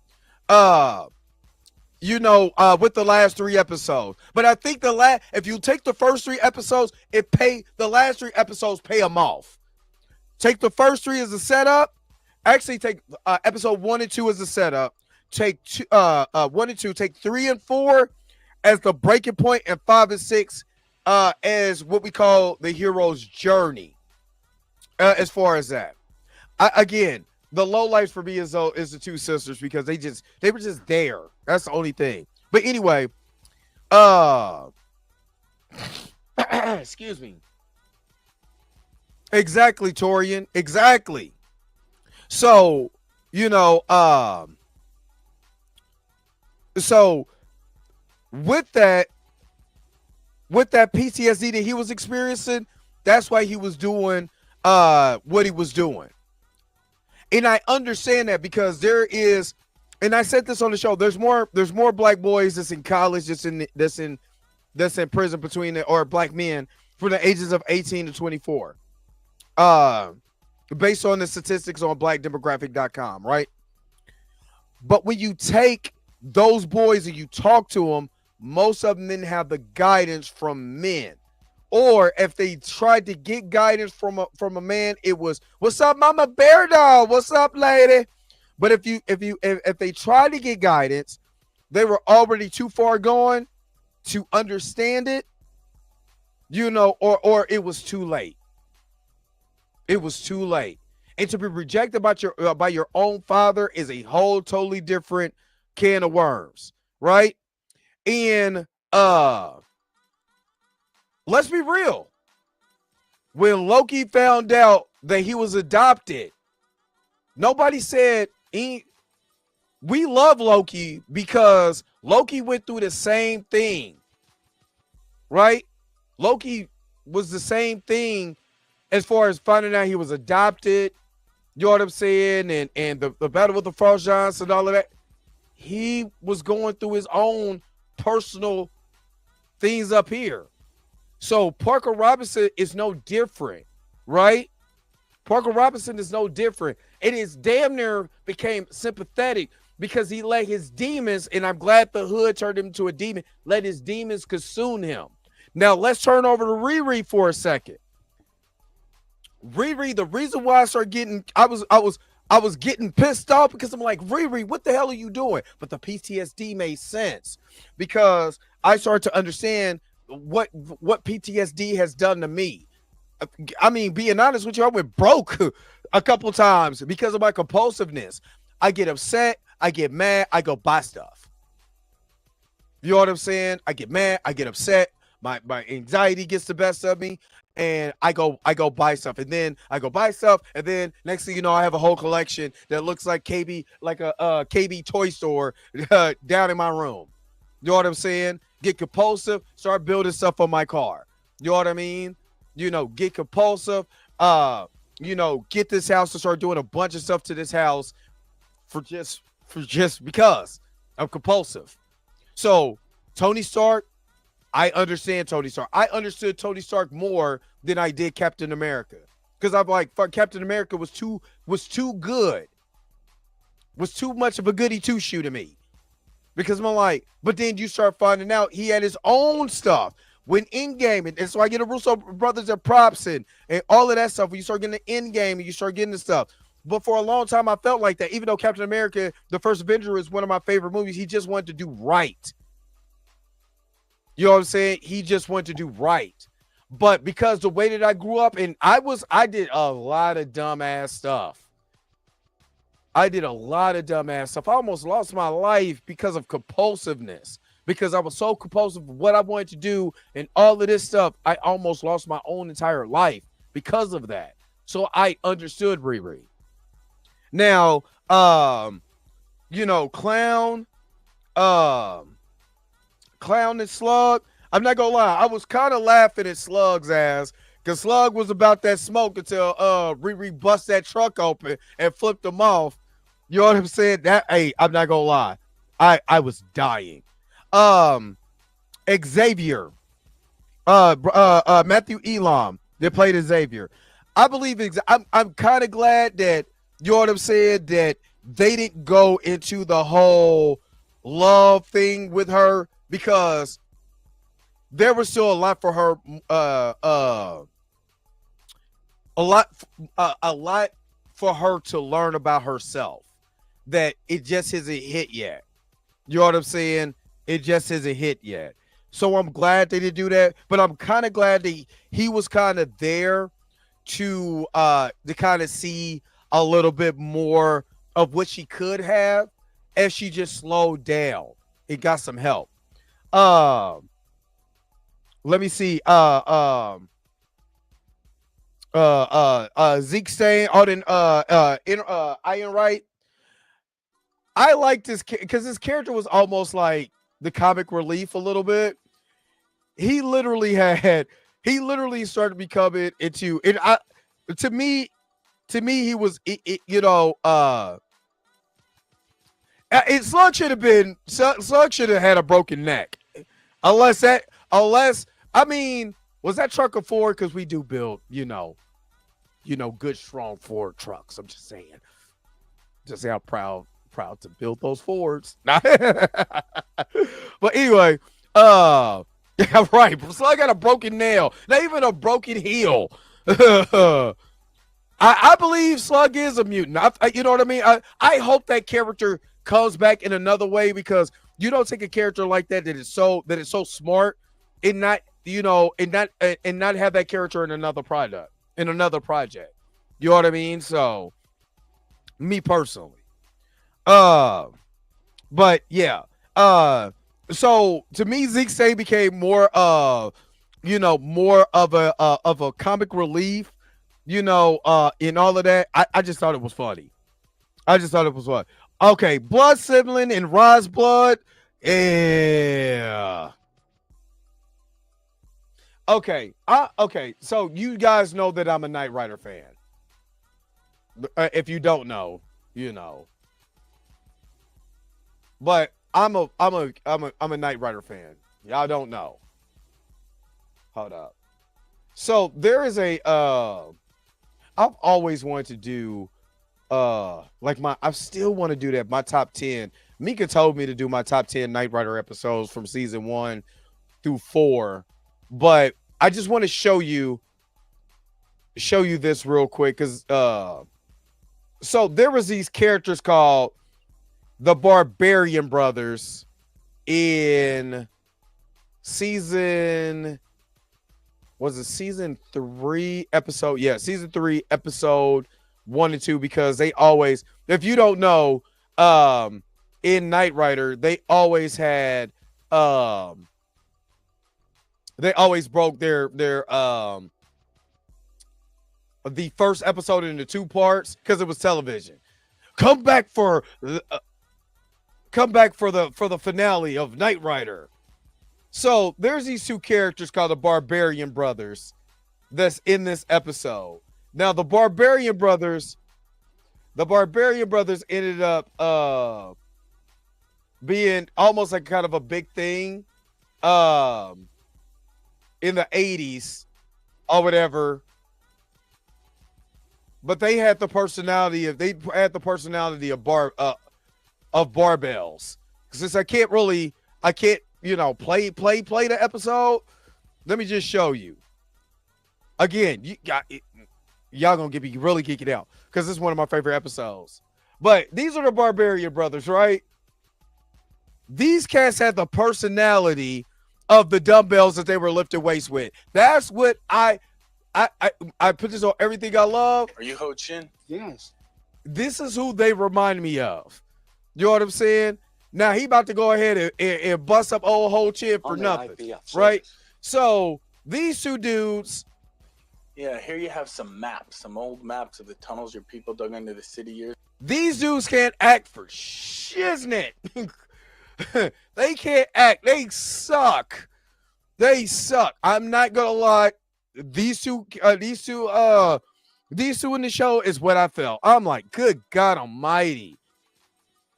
With the last 3 episodes, but I think if you take the first 3 episodes, the last 3 episodes pay them off. Take the first 3 as a setup. Actually, take episode 1 and 2 as a setup. Take 1 and 2. Take 3 and 4 as the breaking point, and 5 and 6 as what we call the hero's journey. As far as that, again, the low lights for me is the 2 sisters, because they were just there. That's the only thing. But anyway, excuse me. Exactly, Torian. Exactly. So, so with that PTSD that he was experiencing, that's why he was doing what he was doing. And I understand that, because there is, and I said this on the show, there's more black boys that's in college, that's in prison or black men from the ages of 18 to 24. Based on the statistics on blackdemographic.com, right? But when you take those boys and you talk to them, most of them didn't have the guidance from men. Or if they tried to get guidance from a man, it was, "What's up, Mama Bear Doll? What's up, lady?" But if they tried to get guidance, they were already too far gone to understand it, or it was too late. It was too late. And to be rejected by your own father is a whole totally different can of worms, right? And let's be real. When Loki found out that he was adopted, nobody said we love Loki, because Loki went through the same thing, right? Loki was the same thing as far as finding out he was adopted, you know what I'm saying, and the battle with the Frost Giants and all of that. He was going through his own personal things up here. So Parker Robinson is no different, right? Parker Robinson is no different. It is damn near became sympathetic, because he let his demons, and I'm glad the hood turned him into a demon, let his demons consume him. Now let's turn over to Riri for a second. Riri, the reason why I was getting pissed off, because I'm like, Riri, what the hell are you doing? But the PTSD made sense, because I started to understand what PTSD has done to me. I mean, being honest with you, I went broke a couple times because of my compulsiveness. I get upset, I get mad, I go buy stuff. You know what I'm saying? I get mad, I get upset, my anxiety gets the best of me, and I go buy stuff, and then I go buy stuff, and then next thing you know, I have a whole collection that looks like KB, like a KB toy store down in my room. You know what I'm saying? Get compulsive, start building stuff on my car. You know what I mean? Get compulsive, get this house to start doing a bunch of stuff to this house for just because I'm compulsive. So Tony Stark, I understand Tony Stark. I understood Tony Stark more than I did Captain America, because I'm like, fuck, Captain America was too good, was too much of a goody two shoe to me, because I'm like, but then you start finding out he had his own stuff. When Endgame, and so I get a Russo brothers and props and all of that stuff. When you start getting the Endgame and you start getting the stuff. But for a long time, I felt like that. Even though Captain America, the First Avenger, is one of my favorite movies, he just wanted to do right. You know what I'm saying? He just wanted to do right. But because the way that I grew up, and I did a lot of dumbass stuff. I almost lost my life because of compulsiveness. Because I was so compulsive of what I wanted to do and all of this stuff, I almost lost my own entire life because of that. So I understood Riri. Now, Clown and Slug, I'm not gonna lie, I was kind of laughing at Slug's ass, because Slug was about that smoke until Riri bust that truck open and flipped him off. You know what I'm saying? I'm not gonna lie, I was dying. Xavier, Matthew Elam, that played Xavier. I believe I'm kind of glad that, you know what I'm saying, that they didn't go into the whole love thing with her, because there was still a lot for her, a lot for her to learn about herself, that it just hasn't hit yet. You know what I'm saying? It just hasn't hit yet. So I'm glad they didn't do that, but I'm kind of glad that he was kind of there to kind of see a little bit more of what she could have, as she just slowed down. It got some help. Let me see. Zeke Stain, Auden, Ironheart. I like this because this character was almost like the comic relief a little bit. He literally started becoming into it. To me, he was, Slug should have had a broken neck, unless I mean, was that truck a Ford? Because we do build, good strong Ford trucks. I'm just saying, how proud to build those Fords. But anyway, yeah, right. So I got a broken nail, not even a broken heel. I believe Slug is a mutant. You know what I mean? I hope that character comes back in another way, because you don't take a character like that is so smart and not not have that character in another project. You know what I mean? So, me personally. But yeah. So to me, Zeke Say became more more of a comic relief, in all of that. I just thought it was funny. Okay, Blood Sibling and Rod's Blood. Yeah. Okay. Okay. So you guys know that I'm a Knight Rider fan. If you don't know, you know. But I'm a Knight Rider fan. Y'all don't know. Hold up. So there is I've always wanted to do I still want to do that, my top 10. Mika told me to do my top 10 Knight Rider episodes from season 1 through 4, but I just want to show you this real quick, because so there was these characters called the Barbarian Brothers in season 3 episode? Yeah, season 3 episode 1 and 2, because they always, if you don't know, in Knight Rider, they always had they always broke their the first episode into 2 parts, because it was television. Come back for the finale of Knight Rider. So there's these 2 characters called the Barbarian Brothers that's in this episode. Now the Barbarian Brothers ended up being almost like kind of a big thing in the 80s or whatever. But they had the personality of barbells. Since I can't play the episode, let me just show you. Again, y'all gonna be really geeking out, because this is one of my favorite episodes. But these are the Barbarian Brothers, right? These cats had the personality of the dumbbells that they were lifting weights with. That's what I put this on Everything I Love. Are you Ho Chin? Yes. This is who they remind me of. You know what I'm saying? Now he about to go ahead and bust up old Ho Chin for nothing, right? So these 2 dudes. Yeah, here you have some old maps of the tunnels your people dug into the city years. These dudes can't act for shiznit. They can't act. They suck. I'm not gonna lie. These two in the show is what I felt. I'm like, good God Almighty,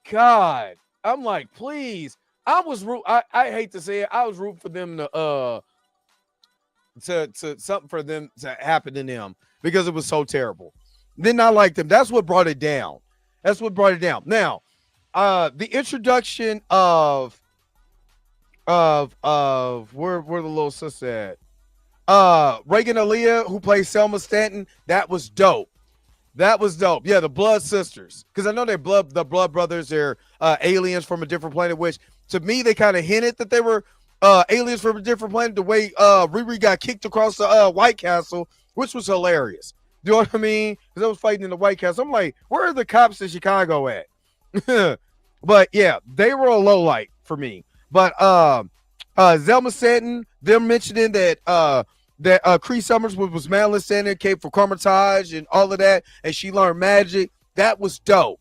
God. I'm like, please. I hate to say it. I was rooting for them to something for them to happen to them. because it was so terrible. Did not like them. That's what brought it down. That's what brought it down. Now, the introduction of where the little sister at? Reagan Aaliyah, who plays Selma Stanton, that was dope. That was dope. Yeah, the Blood Sisters. Because I know the Blood Brothers, they're aliens from a different planet, which to me, they kind of hinted that they were aliens from a different planet, the way Riri got kicked across the White Castle, which was hilarious. You know what I mean? Because I was fighting in the White Castle. I'm like, where are the cops in Chicago at? But yeah, they were a low light for me. But Zelma Stanton, them mentioning that Cree Summers was Madeline Stanton, came for Carmitage and all of that, and she learned magic. That was dope.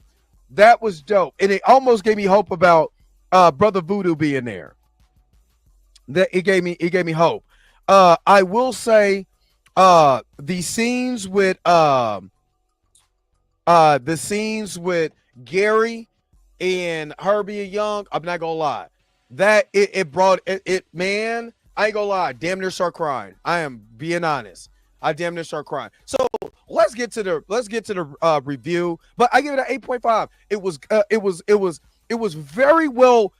That was dope. And it almost gave me hope about Brother Voodoo being there. That it gave me hope. I will say the scenes with Gary and Herbie and Young, I'm not gonna lie. That it brought it, man. I ain't gonna lie, damn near start crying. I am being honest. I damn near start crying. So let's get to the review. But I give it an 8.5. It was very well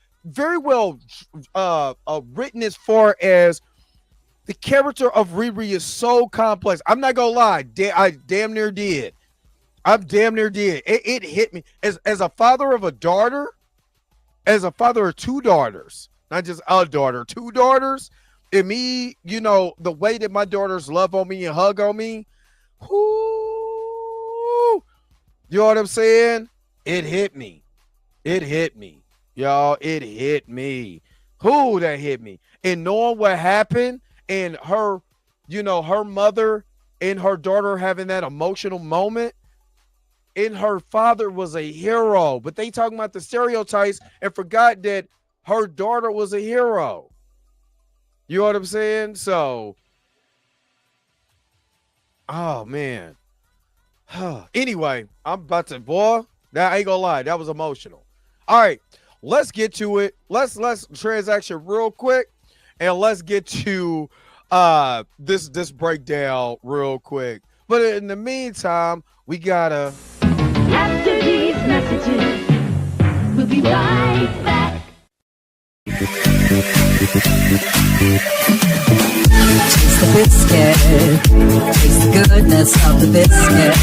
written as far as the character of Riri is so complex. I'm not gonna lie, I damn near did. It hit me as a father of a daughter, as a father of two daughters, not just a daughter, two daughters. And me, you know, the way that my daughters love on me and hug on me, whoo, you know what I'm saying? It hit me. Y'all. It hit me. Who that hit me? And knowing what happened and her, you know, her mother and her daughter having that emotional moment, and her father was a hero, but they talking about the stereotypes and forgot that her daughter was a hero. You know what I'm saying? So, oh man. Anyway, I'm about to, boy, that I ain't gonna lie, that was emotional. All right, let's get to it. Let's transaction real quick, and let's get to this breakdown real quick. But in the meantime, we gotta. After these messages, we'll be right back. Taste the biscuit. Taste the goodness of the biscuit.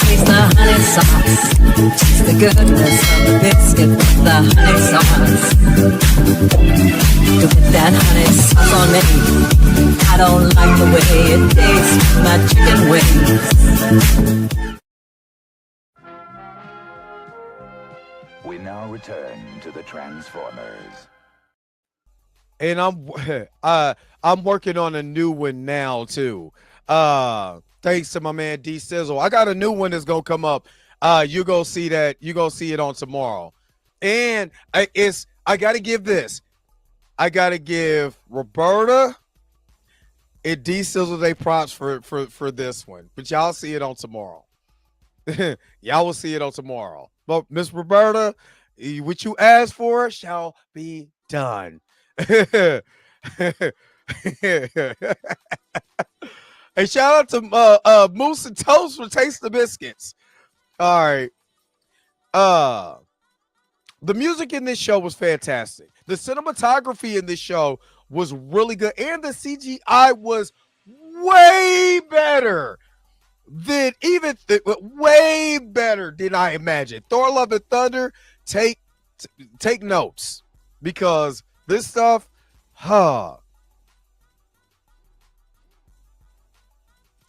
Taste the honey sauce. Taste the goodness of the biscuit with the honey sauce. To put that honey sauce on me. I don't like the way it tastes with my chicken wings. We now return to the Transformers. And I'm working on a new one now too. Thanks to my man D Sizzle. I got a new one that's gonna come up. You go see that. You go see it on tomorrow. And I gotta give this. I gotta give Roberta and D Sizzle they props for this one. But y'all see it on tomorrow. Y'all will see it on tomorrow. But Miss Roberta, what you asked for shall be done. And shout out to Moose and Toast for Taste the Biscuits. All right. The music in this show was fantastic. The cinematography in this show was really good, and the CGI was way better than way better than I imagined. Thor: Love and Thunder, take notes, because this stuff,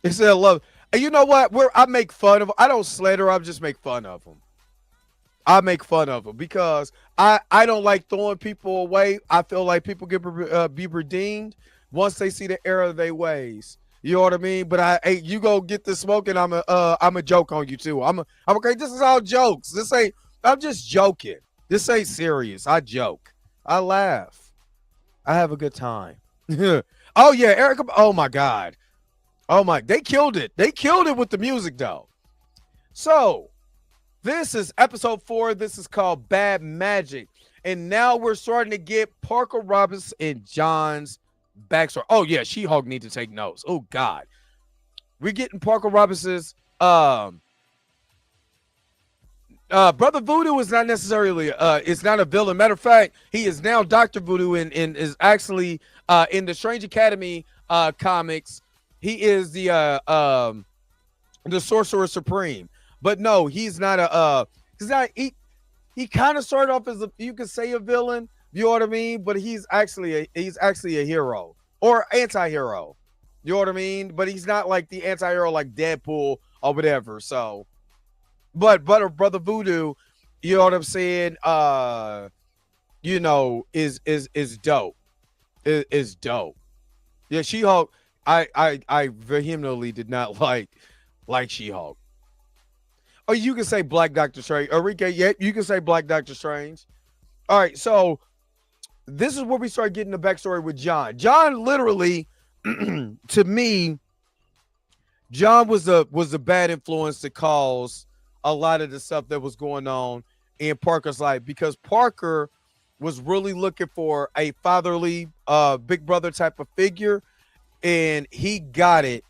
it's a love. And you know what? I make fun of. I don't slander. I just make fun of them. I make fun of them because I don't like throwing people away. I feel like people can be redeemed once they see the error of their ways. You know what I mean? But hey, you go get the smoke, and I'm a joke on you too. I'm okay. This is all jokes. I'm just joking. This ain't serious. I joke. I laugh. I have a good time. Oh yeah, Erica. Oh my God. Oh my. They killed it. They killed it with the music though. So this is episode 4. This is called Bad Magic, and now we're starting to get Parker Robbins and John's backstory. Oh yeah, She-Hulk need to take notes. Oh God, we're getting Parker Robinson's Brother Voodoo is not necessarily is not a villain. Matter of fact, he is now Dr. Voodoo and is actually in the Strange Academy comics. He is the Sorcerer Supreme. But no, he's not he kind of started off as you could say a villain, you know what I mean? But he's actually a hero or anti-hero. You know what I mean? But he's not like the anti-hero like Deadpool or whatever. So but Brother Voodoo, you know what I'm saying? You know, is dope. Is dope. Yeah, She-Hulk. I vehemently did not like She-Hulk. Or you can say Black Doctor Strange. Enrique, yeah, you can say Black Doctor Strange. All right, so this is where we start getting the backstory with John. John literally, to me, John was a bad influence to cause a lot of the stuff that was going on in Parker's life because Parker was really looking for a fatherly big brother type of figure, and he got it,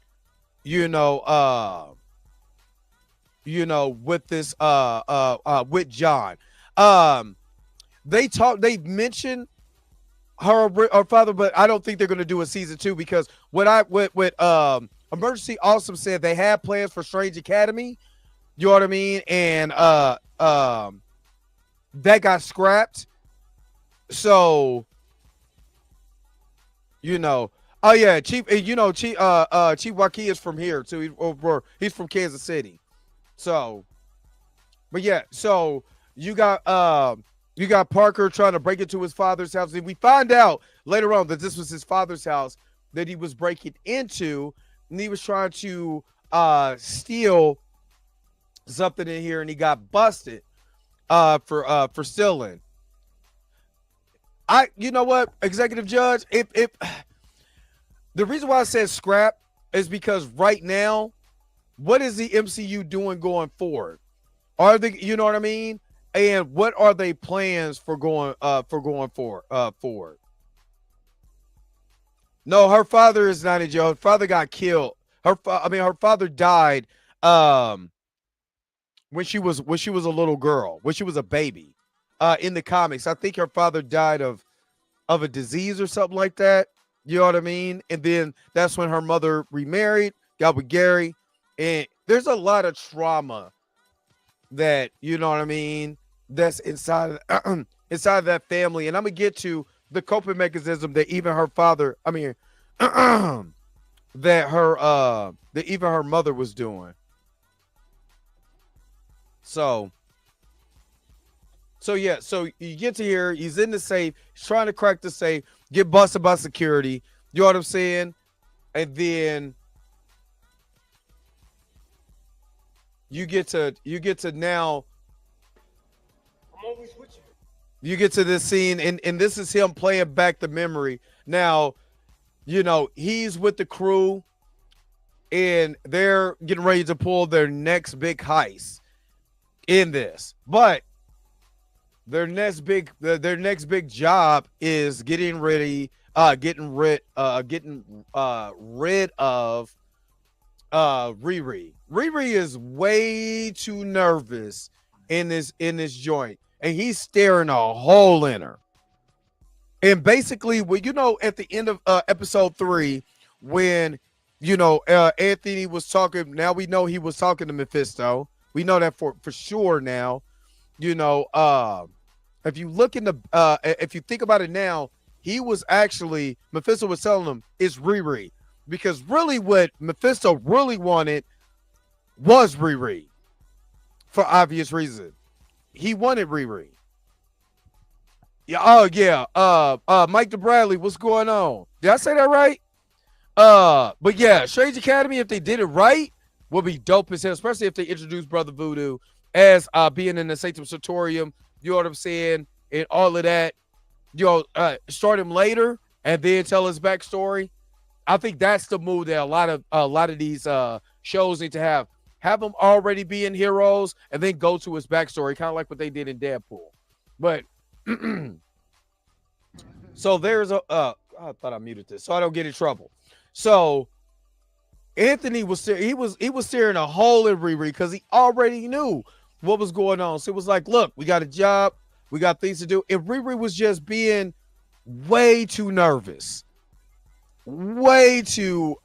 you know, with this with John. They mentioned her father, but I don't think they're gonna do a season 2 because what Emergency Awesome said they had plans for Strange Academy. You know what I mean? And that got scrapped. So, you know, oh yeah, Chief Waukee is from here too. He's from Kansas City. So, but yeah, so you got Parker trying to break into his father's house, and we find out later on that this was his father's house that he was breaking into, and he was trying to steal something in here, and he got busted for stealing. You know what, Executive Judge, if the reason why I said scrap is because right now, what is the MCU doing going forward? Are they, you know what I mean? And what are they plans for going forward? No, her father is not in jail. Her father got killed. Her father died when she was a little girl, when she was a baby. In the comics, I think her father died of a disease or something like that. You know what I mean? And then that's when her mother remarried, got with Gary. And there's a lot of trauma that, you know what I mean, that's inside inside of that family. And I'm gonna get to the coping mechanism that even her father, that even her mother was doing. So yeah, so you get to here, he's in the safe, he's trying to crack the safe, get busted by security. You know what I'm saying? And then you get to now. I'm always with you. You get to this scene, and this is him playing back the memory. Now, you know, he's with the crew, and they're getting ready to pull their next big heist in this. But their next big job is getting rid of Riri. Riri is way too nervous in this joint, and he's staring a hole in her. And basically, well, you know, at the end of episode 3, when Anthony was talking, now we know he was talking to Mephisto. We know that for sure now. You know, if you look in if you think about it now, Mephisto was telling him it's Riri. Because really what Mephisto really wanted was Riri. For obvious reason. He wanted Riri. Yeah, oh yeah. Mike DeBradley, what's going on? Did I say that right? But yeah, Strange Academy, if they did it right, would be dope as hell, especially if they introduced Brother Voodoo as being in the Sanctum Sanctorum, you know what I'm saying? And all of that. Start him later and then tell his backstory. I think that's the move that a lot of these shows need to have. Have them already being heroes and then go to his backstory, kind of like what they did in Deadpool. But so there's I thought I muted this so I don't get in trouble. So Anthony was he was staring a hole in Riri because he already knew what was going on. So it was like, look, we got a job, we got things to do. And Riri was just being way too nervous, way too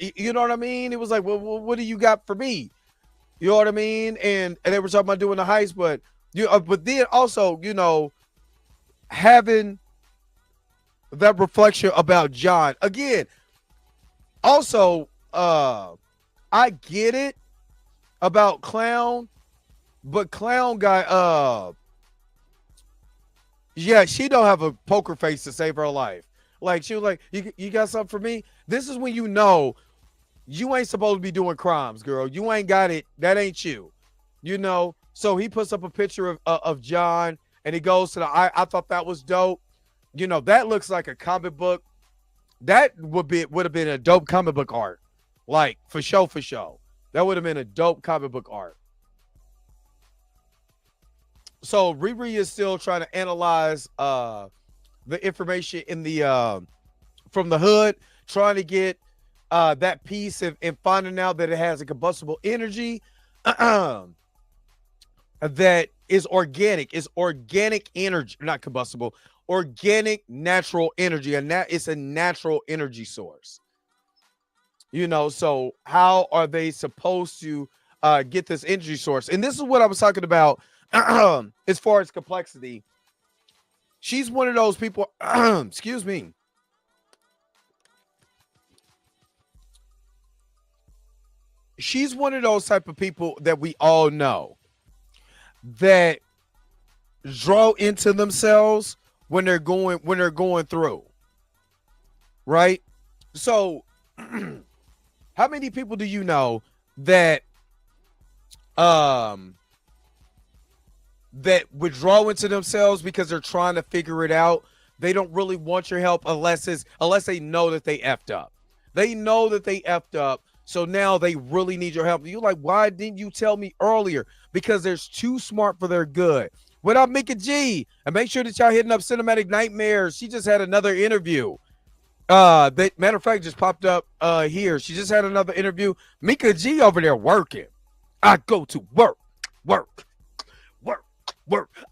you know what I mean? It was like, well, what do you got for me? You know what I mean? And they were talking about doing the heist, but but then also, you know, having that reflection about John again. Also, I get it about Clown, but Clown guy, yeah, she don't have a poker face to save her life. Like she was like, you got something for me? This is when you know you ain't supposed to be doing crimes, girl. You ain't got it. That ain't you. You know. So he puts up a picture of John, and he goes to the. I thought that was dope. You know, that looks like a comic book. That would have been a dope comic book art, like for show. That would have been a dope comic book art. So Riri is still trying to analyze the information in the from the hood, trying to get that piece and finding out that it has a combustible energy that is organic. It's organic energy, not combustible, organic natural energy. And that it's a natural energy source. You know, so how are they supposed to get this energy source? And this is what I was talking about as far as complexity. She's one of those people, excuse me. She's one of those type of people that we all know that draw into themselves when they're going through. Right? So how many people do you know that that withdraw into themselves because they're trying to figure it out? They don't really want your help unless they know that they effed up. They know that they effed up. So now they really need your help. You're like, why didn't you tell me earlier? Because they're too smart for their good. What up, Mika G? And make sure that y'all hitting up Cinematic Nightmares. She just had another interview. Matter of fact, just popped up here. She just had another interview. Mika G over there working. I go to work.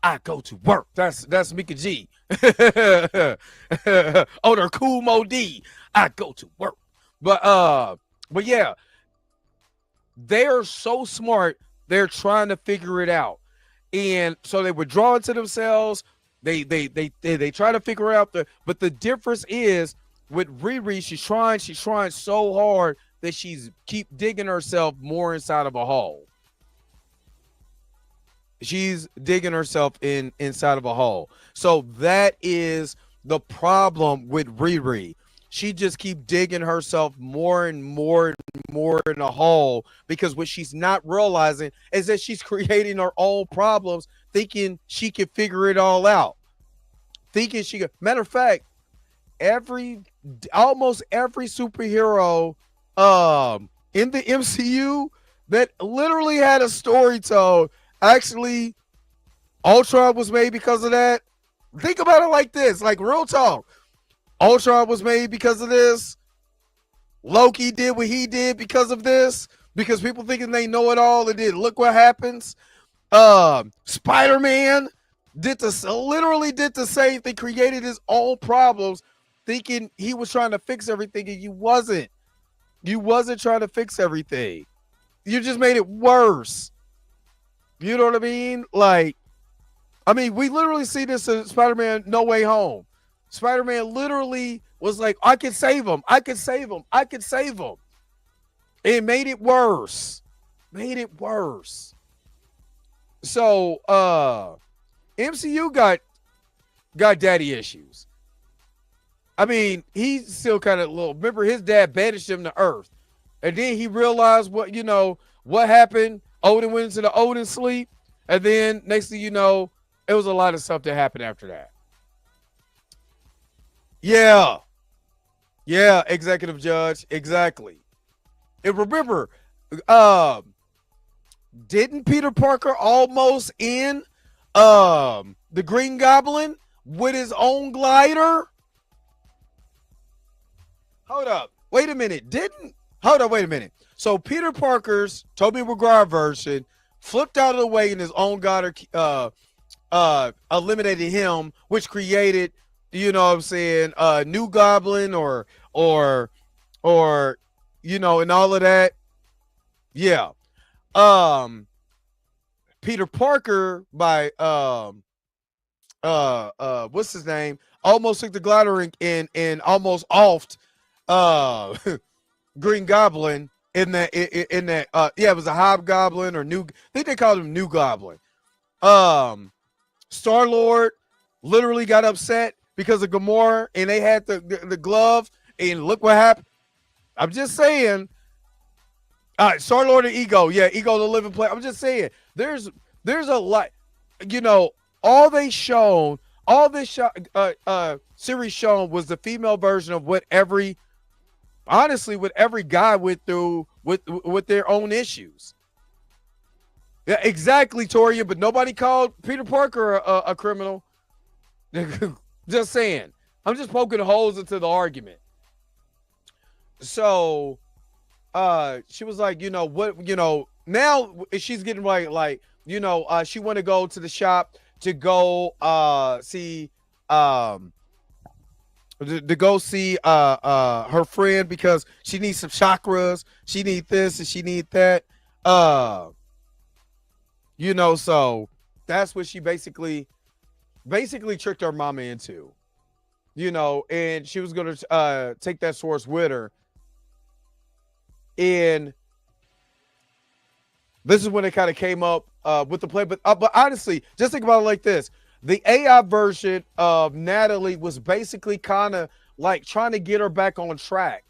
I go to work. That's Mika G. Oh, they're cool Mo D. I go to work. But yeah, they're so smart. They're trying to figure it out, and so they withdraw into themselves. They try to figure out but the difference is with Riri, she's trying so hard that she's keep digging herself more inside of a hole. She's digging herself inside of a hole. So that is the problem with Riri. She just keep digging herself more and more and more in a hole because what she's not realizing is that she's creating her own problems, thinking she can figure it all out. Thinking she can. Matter of fact, almost every superhero in the MCU that literally had a story told, actually, Ultron was made because of that. Think about it like this, like real talk. Ultron was made because of this. Loki did what he did because of this. Because people thinking they know it all, and then look what happens. Spider-Man literally did the same thing, created his own problems, thinking he was trying to fix everything, and you wasn't. You wasn't trying to fix everything. You just made it worse. You know what I mean? Like, we literally see this in Spider-Man No Way Home. Spider-Man literally was like, I can save him. I can save him. I can save him. It made it worse. Made it worse. So, MCU got daddy issues. He's still kind of little. Remember, his dad banished him to Earth. And then he realized what happened. Odin went into the Odin sleep. And then next thing you know, it was a lot of stuff that happened after that. Yeah, executive judge, exactly. And remember, didn't Peter Parker almost end the Green Goblin with his own glider? Hold up. Wait a minute. Hold up. Wait a minute. So Peter Parker's Tobey Maguire version flipped out of the way and his own God eliminated him, which created, you know what I'm saying, New Goblin or and all of that. Yeah. Peter Parker by what's his name? Almost took the glider and almost offed Green Goblin in that it was a Hobgoblin or I think they called him New Goblin. Star-Lord literally got upset because of Gamora and they had the glove and look what happened. I'm just saying. All right, Star-Lord and Ego. Yeah, Ego the living play. I'm just saying there's a lot, all they shown, all this series shown was the female version of what every guy went through with their own issues. Yeah, exactly, Toria, but nobody called Peter Parker a criminal. Just saying. I'm just poking holes into the argument. So she was like, now she's getting she want to go to the shop to go see to go see her friend because she needs some chakras, she needs this and she needs that. So that's what she basically tricked her mama into. And she was gonna take that source with her. And this is when it kind of came up with the play. But honestly, just think about it like this. The AI version of Natalie was basically kind of like trying to get her back on track,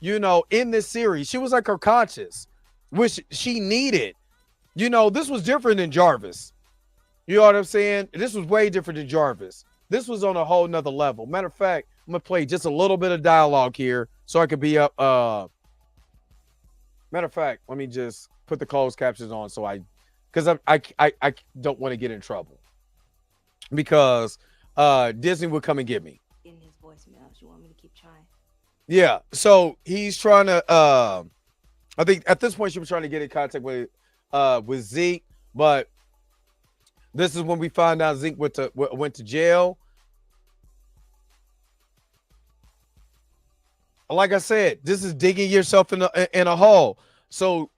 in this series. She was like her conscience, which she needed. This was different than Jarvis. You know what I'm saying? This was way different than Jarvis. This was on a whole nother level. Matter of fact, I'm going to play just a little bit of dialogue here so I could be up. Matter of fact, let me just put the closed captions on because I don't want to get in trouble because Disney would come and get me. In his voicemails, you want me to keep trying? Yeah, so he's trying to. I think at this point she was trying to get in contact with Zeke, but this is when we find out Zeke went to jail. Like I said, this is digging yourself in a hole. So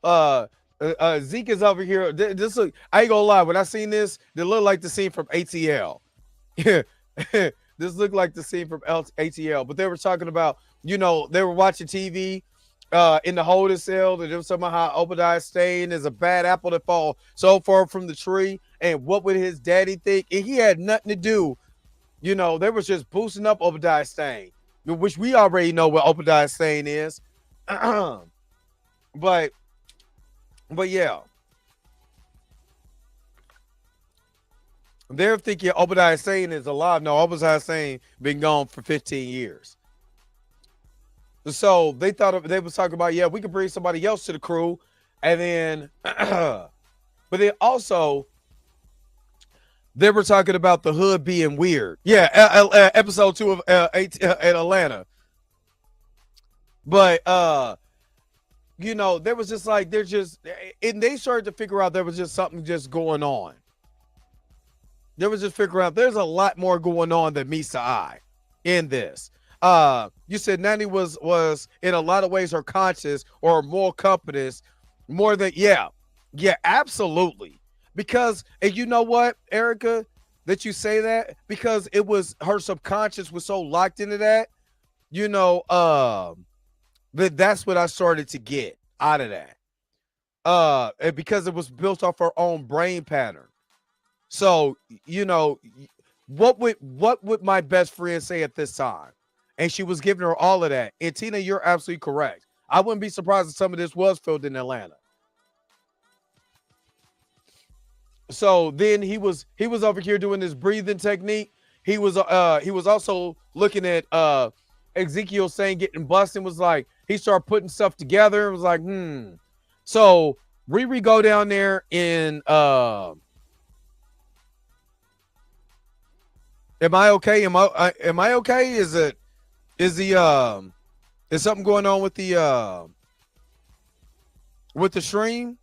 Zeke is over here. This look, I ain't gonna lie. When I seen this, it looked like the scene from ATL. Yeah, this looked like the scene from ATL. But they were talking about, they were watching TV in the holding cell. That there was something how Obadiah Stane is a bad apple that fall so far from the tree. And what would his daddy think? And he had nothing to do. They was just boosting up Obadiah Stane, which we already know what Obadiah Stane is. But yeah. They're thinking Obadiah Stane is alive. No, Obadiah Stane been gone for 15 years. So they thought they was talking about, we could bring somebody else to the crew. And then, but then also, they were talking about the hood being weird. Yeah, episode 2 of at Atlanta. But, there was just like, and they started to figure out there was just something just going on. There was just figuring out there's a lot more going on than meets the eye in this. You said Nanny was in a lot of ways her conscious or more compass, more than, yeah, absolutely. Because, and you know what, Erica, that you say that, because it was her subconscious was so locked into that, that's what I started to get out of that. And because it was built off her own brain pattern. So, what would my best friend say at this time? And she was giving her all of that. And Tina, you're absolutely correct. I wouldn't be surprised if some of this was filmed in Atlanta. So then he was over here doing this breathing technique. He was also looking at Ezekiel saying getting busted, was like, he started putting stuff together. It was like, So Riri go down there in am I okay? Am I okay? Is he Is something going on with the stream?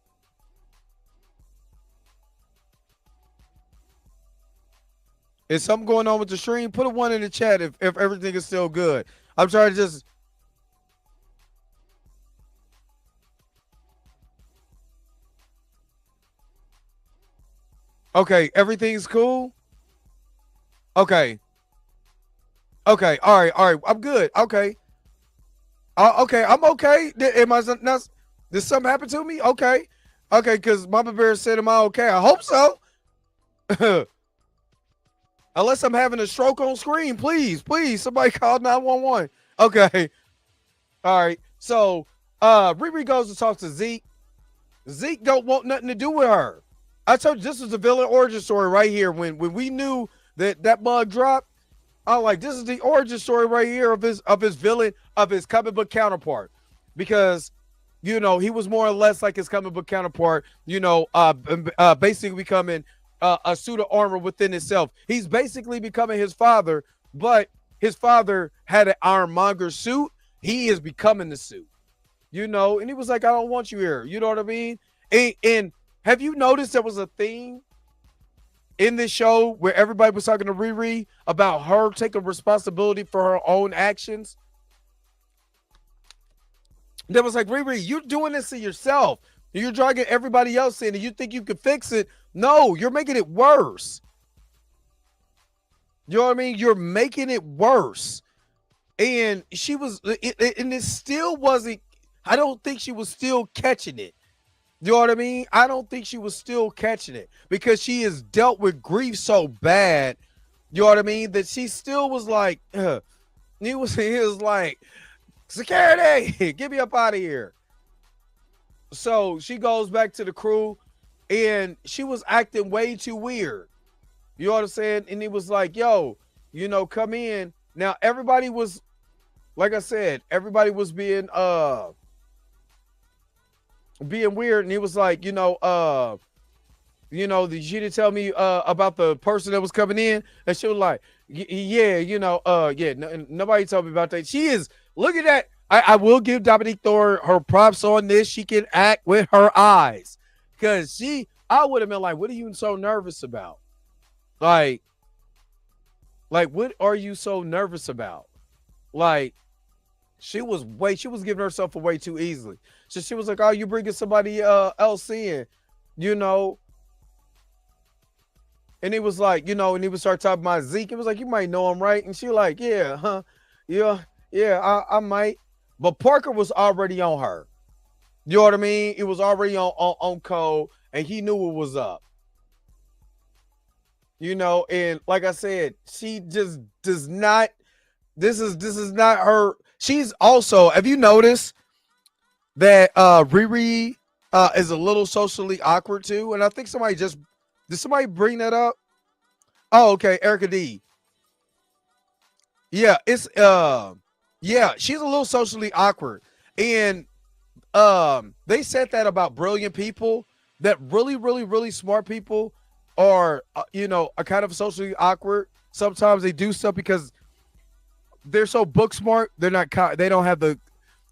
Is something going on with the stream? Put a 1 in the chat if everything is still good. I'm trying to just. Okay, everything's cool. Okay. Okay. All right. All right. I'm good. Okay. Okay. I'm okay. Am I not? Did something happen to me? Okay. Okay. Because Mama Bear said, "Am I okay?" I hope so. Unless I'm having a stroke on screen, please, somebody call 911. Okay. All right. So, Riri goes to talk to Zeke. Zeke don't want nothing to do with her. I told you this was the villain origin story right here. When we knew that bug dropped, I was like, this is the origin story right here of his villain, of his comic book counterpart, because he was more or less like his comic book counterpart. Basically becoming a suit of armor within itself. He's basically becoming his father, but his father had an ironmonger suit. He is becoming the suit. And he was like, I don't want you here. You know what I mean? And have you noticed there was a theme in this show where everybody was talking to Riri about her taking responsibility for her own actions? That was like, Riri, you're doing this to yourself. You're dragging everybody else in and you think you can fix it. No, you're making it worse. You know what I mean? You're making it worse. And she was, and it still wasn't, I don't think she was still catching it. You know what I mean? I don't think she was still catching it because she has dealt with grief so bad. You know what I mean? That she still was like, he was like, security, get me up out of here. So she goes back to the crew and she was acting way too weird. You know what I'm saying? And he was like, yo, come in. Now everybody was, like I said, everybody was being weird, and he was like, did you didn't tell me about the person that was coming in? And she was like, yeah, nobody told me about that. She is, look at that. I will give Dominique Thor her props on this. She can act with her eyes, because I would have been like, what are you so nervous about? Like, what are you so nervous about? Like, she was giving herself away too easily. So she was like, oh, you bringing somebody else in, And he was like, and he would start talking about Zeke. It was like, you might know him, right? And she like, yeah, huh? Yeah, I might. But Parker was already on her. You know what I mean? It was already on Cole, and he knew what was up. And like I said, she just does not, this is not her. She's also, have you noticed that Riri is a little socially awkward too? And I think did somebody bring that up? Oh, okay, Erica D. Yeah, it's she's a little socially awkward. And they said that about brilliant people, that really, really, really smart people are are kind of socially awkward. Sometimes they do stuff because they're so book smart. They don't have the.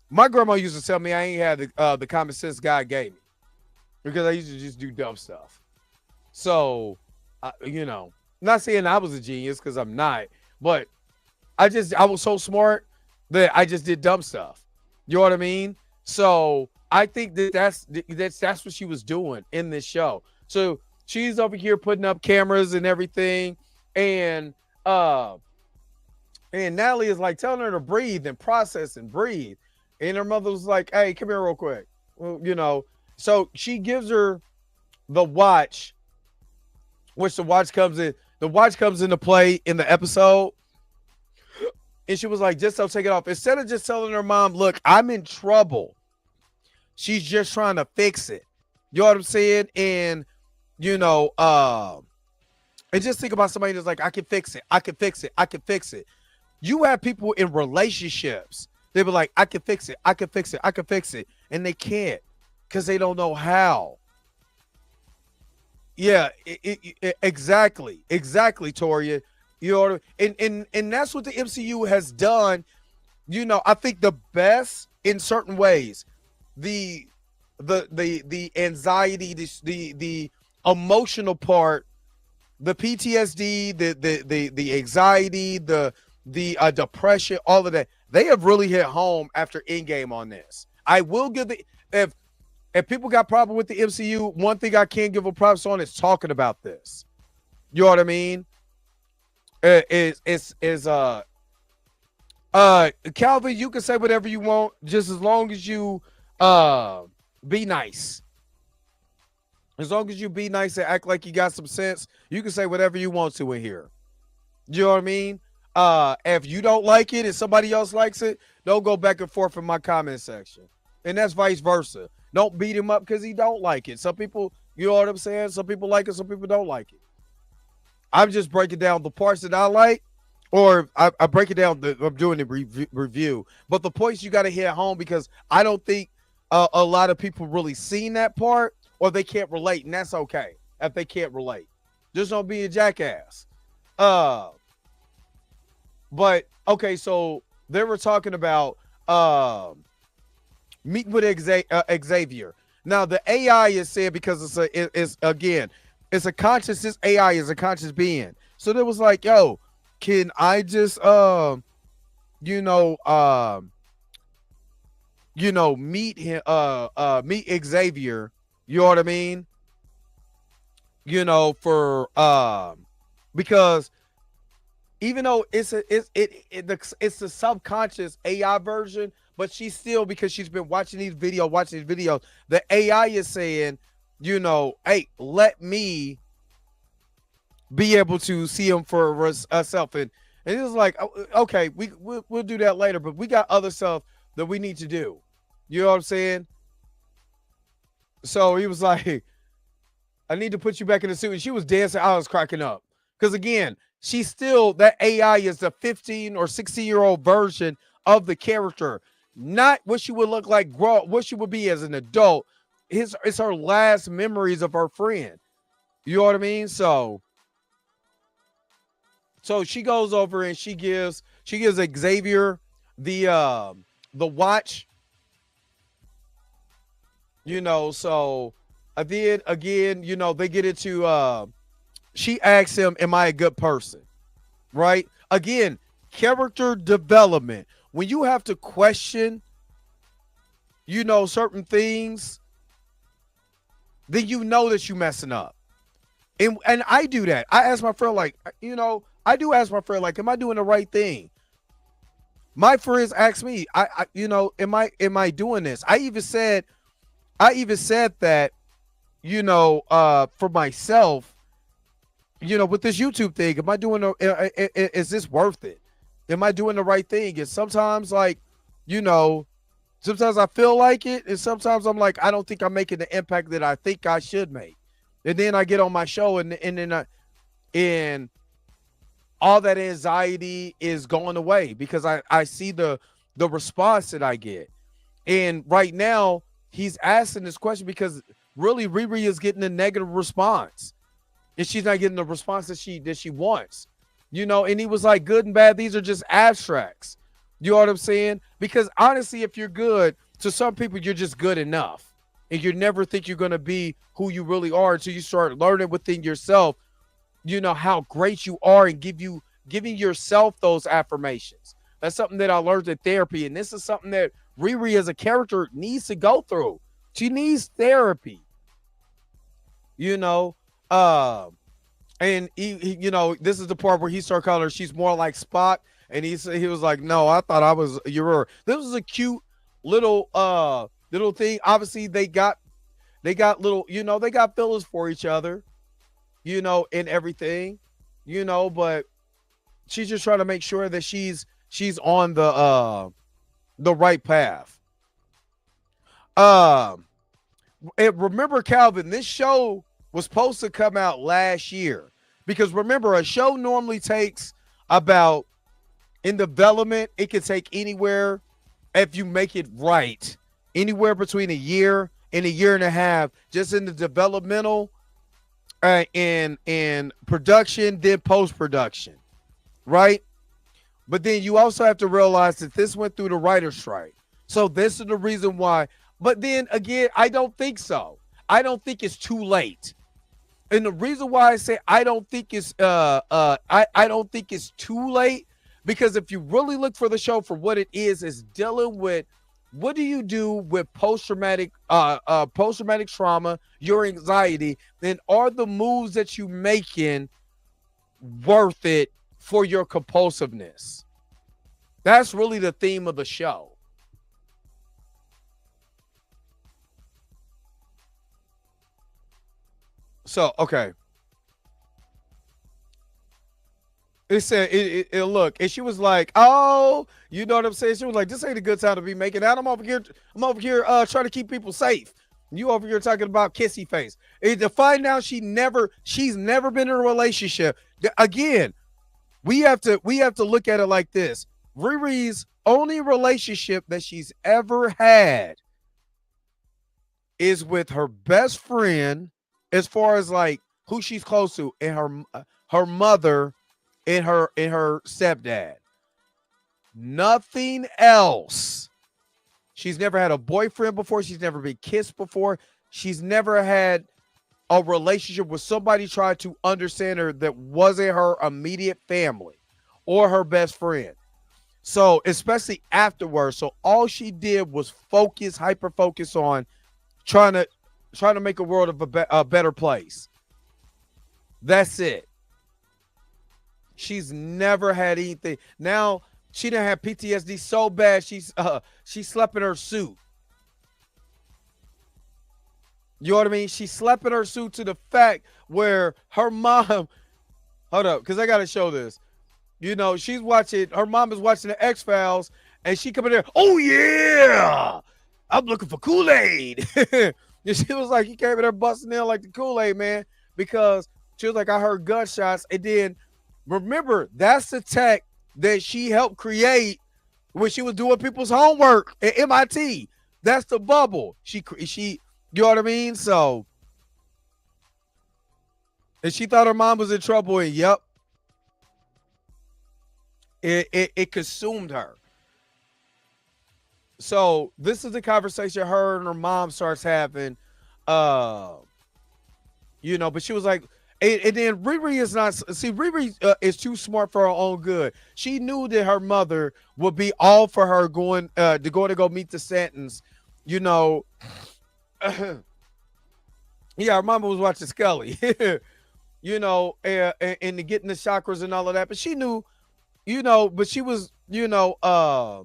My grandma used to tell me I ain't had the common sense God gave me, because I used to just do dumb stuff. So, not saying I was a genius, because I'm not, but I was so smart that I just did dumb stuff. You know what I mean? So I think that's what she was doing in this show. So she's over here putting up cameras and everything, and Natalie is like telling her to breathe and process and breathe. And her mother was like, hey, come here real quick. Well, so she gives her the watch, which the watch comes into play in the episode. And she was like, just so take it off. Instead of just telling her mom, look, I'm in trouble, she's just trying to fix it. You know what I'm saying? And, and just think about somebody that's like, I can fix it. I can fix it. I can fix it. You have people in relationships. They be like, I can fix it. I can fix it. I can fix it. And they can't, because they don't know how. Yeah, exactly, Toria. You know what I mean? And that's what the MCU has done I think the best in certain ways, the the anxiety, the emotional part, the PTSD, the anxiety, the depression, all of that, they have really hit home after Endgame on this. I will give the if people got problem with the MCU, one thing I can't give a props on is talking about this. You know what I mean? Calvin, you can say whatever you want, just as long as you be nice. As long as you be nice and act like you got some sense, you can say whatever you want to in here. You know what I mean? If you don't like it and somebody else likes it, don't go back and forth in my comment section. And that's vice versa. Don't beat him up because he don't like it. Some people, you know what I'm saying? Some people like it, some people don't like it. I'm just breaking down the parts that I like, or I break it down. I'm doing the review, but the points you got to hit home because I don't think a lot of people really seen that part, or they can't relate, and that's okay if they can't relate. Just don't be a jackass. But okay, so they were talking about meeting with Xavier. Now the AI is said because it's again, it's a conscious. AI is a conscious being. So there was like, yo, can I just meet him meet Xavier, you know what I mean? For because even though it's the subconscious AI version, but she's still, because she's been watching these videos, the AI is saying, hey, let me be able to see him for herself. And it was like, okay, we'll do that later, but we got other stuff that we need to do. You know what I'm saying? So he was like, I need to put you back in the suit. And she was dancing. I was cracking up. Because again, she's still, that AI is the 15 or 16-year-old version of the character. Not what she would look like, what she would be as an adult. It's her last memories of her friend. You know what I mean? So she goes over and she gives Xavier the watch. So then again, they get into she asks him, am I a good person? Right? Again, character development. When you have to question, certain things, then you know that you're messing up. And I do that. I ask my friend, like, I do ask my friend, like, am I doing the right thing? My friends ask me, am I doing this? I even said that, for myself, with this YouTube thing, am I doing is this worth it? Am I doing the right thing? And sometimes, like, sometimes I feel like it, and sometimes I'm like, I don't think I'm making the impact that I think I should make. And then I get on my show, and then all that anxiety is going away because I see the response that I get. And right now, he's asking this question because really Riri is getting a negative response, and she's not getting the response that she wants. And he was like, good and bad, these are just abstracts. You know what I'm saying? Because honestly, if you're good, to some people, you're just good enough. And you never think you're going to be who you really are until you start learning within yourself, how great you are, and giving yourself those affirmations. That's something that I learned in therapy. And this is something that Riri as a character needs to go through. She needs therapy. And he this is the part where he started calling her, she's more like Spock. And he was like, no, I thought I was your. This was a cute little thing. Obviously, they got little, they got feelings for each other, and everything, but she's just trying to make sure that she's on the right path. And remember, Calvin, this show was supposed to come out last year, because remember, a show normally takes about, in development, it could take anywhere, if you make it right, anywhere between a year and a year and a half, just in the developmental and production, then post-production, right? But then you also have to realize that this went through the writer's strike. So this is the reason why. But then again, I don't think so. I don't think it's too late. And the reason why I say I don't think it's I don't think it's too late, because if you really look for the show for what it is dealing with what do you do with post-traumatic trauma, your anxiety, then are the moves that you making worth it for your compulsiveness? That's really the theme of the show. So, okay. It said, it look, and she was like, oh, you know what I'm saying? She was like, this ain't a good time to be making that. I'm over here trying to keep people safe. You over here talking about kissy face. And to find out she's never been in a relationship. Again, we have to look at it like this. Riri's only relationship that she's ever had is with her best friend, as far as like who she's close to, and her mother and her stepdad. Nothing else. She's never had a boyfriend before. She's never been kissed before. She's never had a relationship with somebody trying to understand her that wasn't her immediate family or her best friend. So, especially afterwards. So all she did was hyper focus on trying to make a world of a better place. That's it. She's never had anything. Now she didn't have PTSD so bad she slept in her suit. You know what I mean? She slept in her suit to the fact where her mom, hold up, because I gotta show this. You know, her mom is watching the X-Files, and she come in there, oh yeah, I'm looking for Kool-Aid. And she was like, he came in there busting in like the Kool-Aid man, because she was like, I heard gunshots. And then remember, that's the tech that she helped create when she was doing people's homework at MIT. That's the bubble. She, you know what I mean? So, and she thought her mom was in trouble, and yep, it consumed her. So this is the conversation her and her mom starts having, you know, but she was like, and then Riri is not, Riri is too smart for her own good. She knew that her mother would be all for her going to go meet the sentence, you know. Yeah, her mama was watching Scully, you know, and getting the chakras and all of that. But she knew, you know, but she was, you know,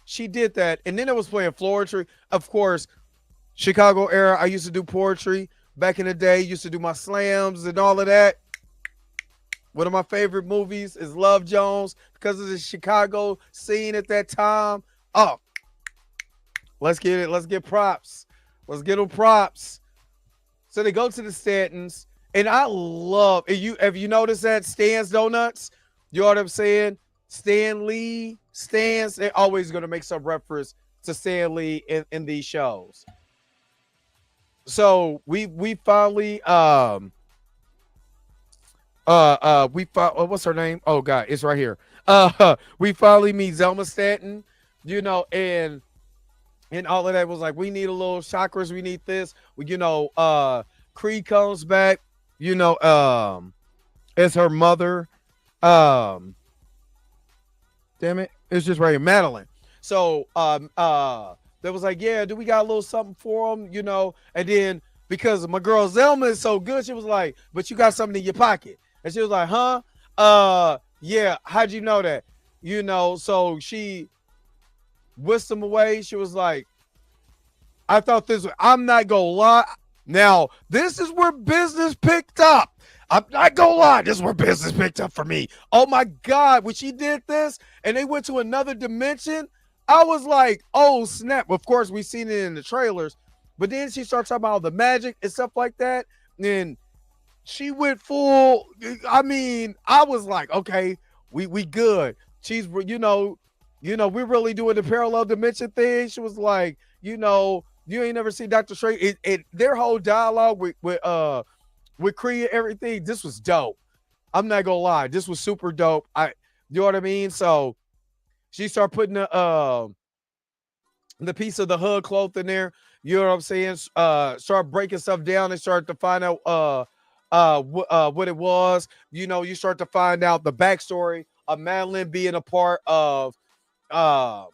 she did that. And then it was playing poetry. Of course, Chicago era, I used to do poetry back in the day. Used to do my slams and all of that. One of my favorite movies is Love Jones because of the Chicago scene at that time. Oh, let's get it. Let's get props. Let's get them props. So they go to the Stantons, and I love, have you noticed that Stan's Donuts? You know what I'm saying? Stan Lee, Stan's, they're always going to make some reference to Stan Lee in these shows. So we finally what's her name? Oh God, it's right here. We finally meet Zelma Stanton, you know, and all of that was like, we need a little chakras, we need this. You know, Creed comes back, you know, as her mother. Damn it, it's just right here, Madeline. So that was like, yeah, do we got a little something for him, you know? And then because my girl Zelma is so good, she was like, but you got something in your pocket. And she was like, huh? Yeah, how'd you know that? You know, so she whisked him away. She was like, I thought this was, I'm not gonna lie. Now, this is where business picked up. I'm not gonna lie, this is where business picked up for me. Oh my God, when she did this and they went to another dimension, I was like, oh snap. Of course, we seen it in the trailers, but then she started talking about all the magic and stuff like that. And she went full. I mean, I was like, okay, we good. She's, you know, we're really doing the parallel dimension thing. She was like, you know, you ain't never seen Dr. Strange. Their whole dialogue with Kree and everything, this was dope. I'm not gonna lie, this was super dope. You know what I mean? So she started putting the piece of the hood cloth in there. You know what I'm saying? Start breaking stuff down and start to find out what it was. You know, you start to find out the backstory of Madeline being a part of uh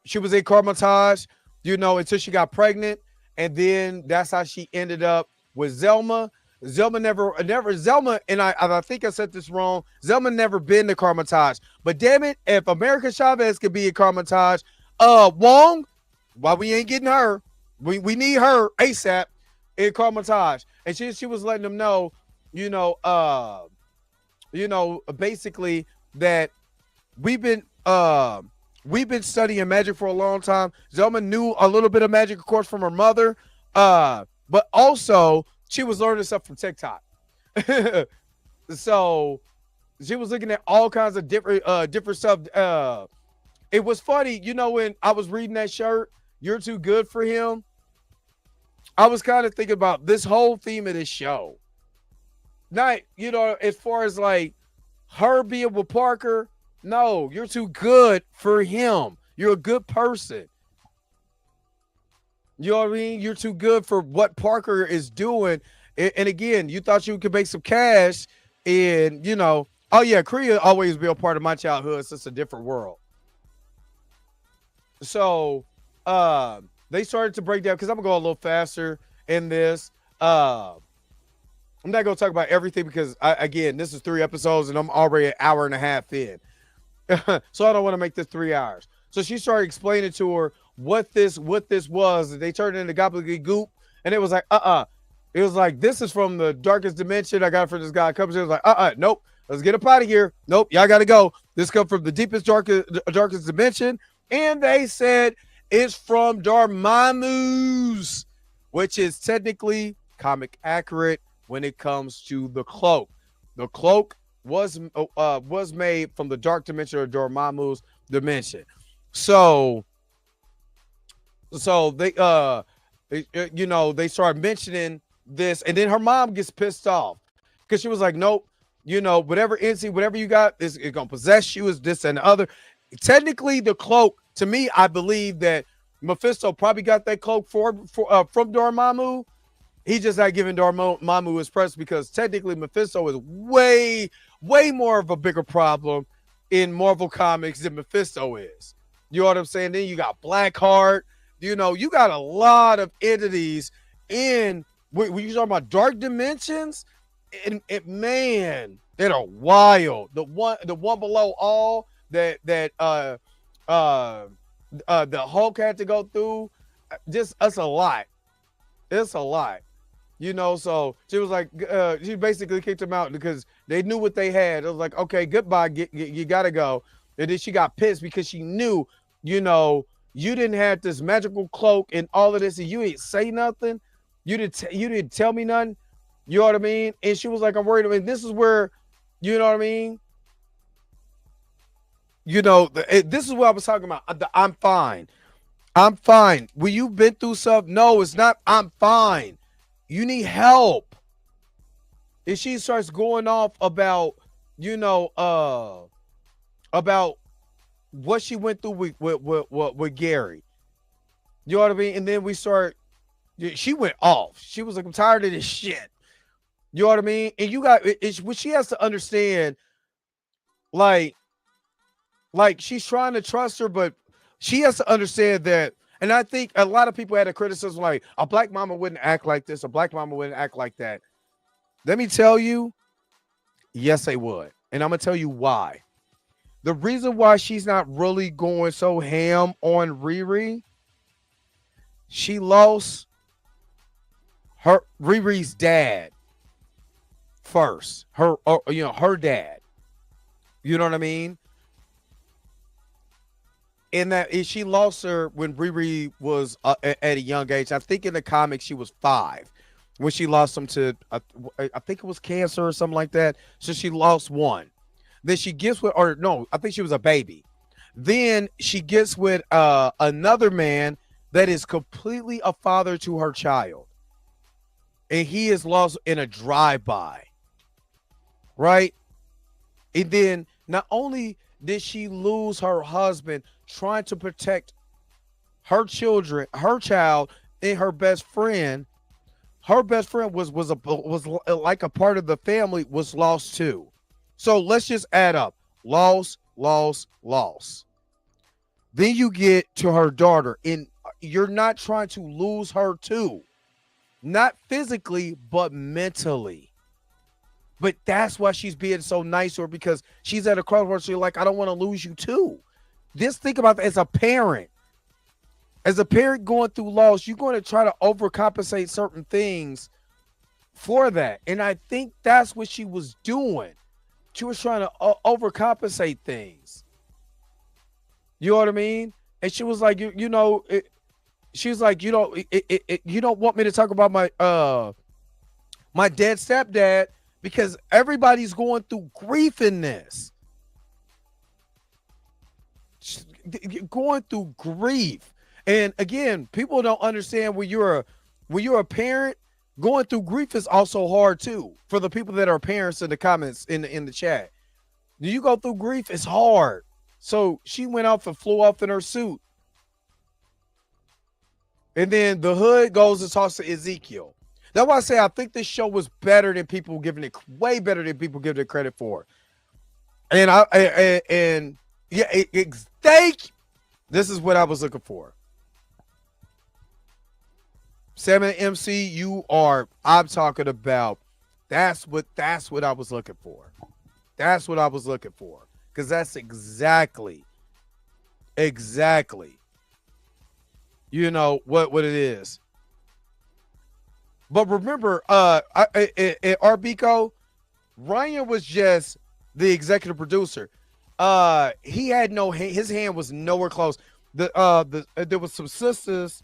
she was in Carmitage, you know, until she got pregnant, and then that's how she ended up with Zelma. Zelma never Zelma, and I think I said this wrong. Zelma never been to Carmitage, but damn it, if America Chavez could be in Carmitage, Wong, why we ain't getting her? We need her ASAP in Carmitage, and she was letting them know, you know, basically that we've been we've been studying magic for a long time. Zelma knew a little bit of magic, of course, from her mother, but also she was learning stuff from TikTok. So she was looking at all kinds of different stuff. It was funny, you know, when I was reading that shirt, "You're Too Good for Him," I was kind of thinking about this whole theme of this show. Not, you know, as far as like her being with Parker. No, you're too good for him. You're a good person. You know what I mean? You're too good for what Parker is doing. And again, you thought you could make some cash and, you know, oh yeah, Korea always been a part of my childhood. It's just a different world. So they started to break down, because I'm gonna go a little faster in this. I'm not gonna talk about everything because again, this is 3 episodes and I'm already an hour and a half in. So I don't want to make this 3 hours. So she started explaining to her what this was. They turned it into gobbledygook, and it was like, It was like, this is from the darkest dimension. I got it from this guy. Comes in, it was like, nope. Let's get up out of here. Nope, y'all got to go. This comes from the deepest, darkest dimension. And they said it's from Dormammu's, which is technically comic accurate when it comes to the cloak. The cloak was made from the dark dimension or Dormammu's dimension. So they they started mentioning this, and then her mom gets pissed off because she was like, nope, whatever NC, whatever you got is gonna possess you, is this and the other. Technically, the cloak, to me, I believe that Mephisto probably got that cloak from Dormammu. He just not giving Dormammu his press, because technically Mephisto is way more of a bigger problem in Marvel Comics than Mephisto is. You know what I'm saying? Then you got Blackheart. You got a lot of entities in. When you talking about dark dimensions, and man, they are wild. The one below all that the Hulk had to go through, just us a lot. It's a lot. So she was like, she basically kicked him out because they knew what they had. It was like, okay, goodbye, you gotta go. And then she got pissed because she knew, you didn't have this magical cloak and all of this, and you didn't say nothing. You didn't tell me nothing. You know what I mean? And she was like, I'm worried. And this is where, you know what I mean? This is what I was talking about. I'm fine. I'm fine. When you've been through stuff, no, it's not. I'm fine. You need help. And she starts going off about, about what she went through with Gary. You know what I mean? And then she went off. She was like, I'm tired of this shit. You know what I mean? And what she has to understand, like she's trying to trust her, but she has to understand that. And I think a lot of people had a criticism like, a black mama wouldn't act like this. A black mama wouldn't act like that. Let me tell you, yes, they would. And I'm going to tell you why. The reason why she's not really going so ham on Riri, she lost Riri's dad first. Her dad. You know what I mean? And that she lost her when Riri was at a young age. I think in the comics she was 5 when she lost him to, I think it was cancer or something like that. So she lost one. Then she gets with, or no, I think she was a baby. Then she gets with another man that is completely a father to her child. And he is lost in a drive-by. Right? And then Not only did she lose her husband trying to protect her children, her child, and her best friend. Her best friend was like a part of the family was lost too. So let's just add up: loss, loss, loss. Then you get to her daughter, and you're not trying to lose her too, not physically but mentally. But that's why she's being so nice to her, because she's at a crossroads. She's like, I don't want to lose you too. Just think about that as a parent. As a parent going through loss, you're going to try to overcompensate certain things for that. And I think that's what she was doing. She was trying to overcompensate things. You know what I mean? And she was like, she was like, you don't want me to talk about my dead stepdad because everybody's going through grief in this. Going through grief. And again, people don't understand when you're a parent, going through grief is also hard too. For the people that are parents in the comments in the chat. You go through grief, it's hard. So she went off and flew off in her suit. And then the hood goes and talks to Ezekiel. That's why I say I think this show was better than people giving it, way better than people giving it credit for. And this is what I was looking for. Sam and MC, I'm talking about. That's what I was looking for. That's what I was looking for. Because that's exactly, what it is. But remember, at Arbico, Ryan was just the executive producer. He had his hand was nowhere close. There was some sisters.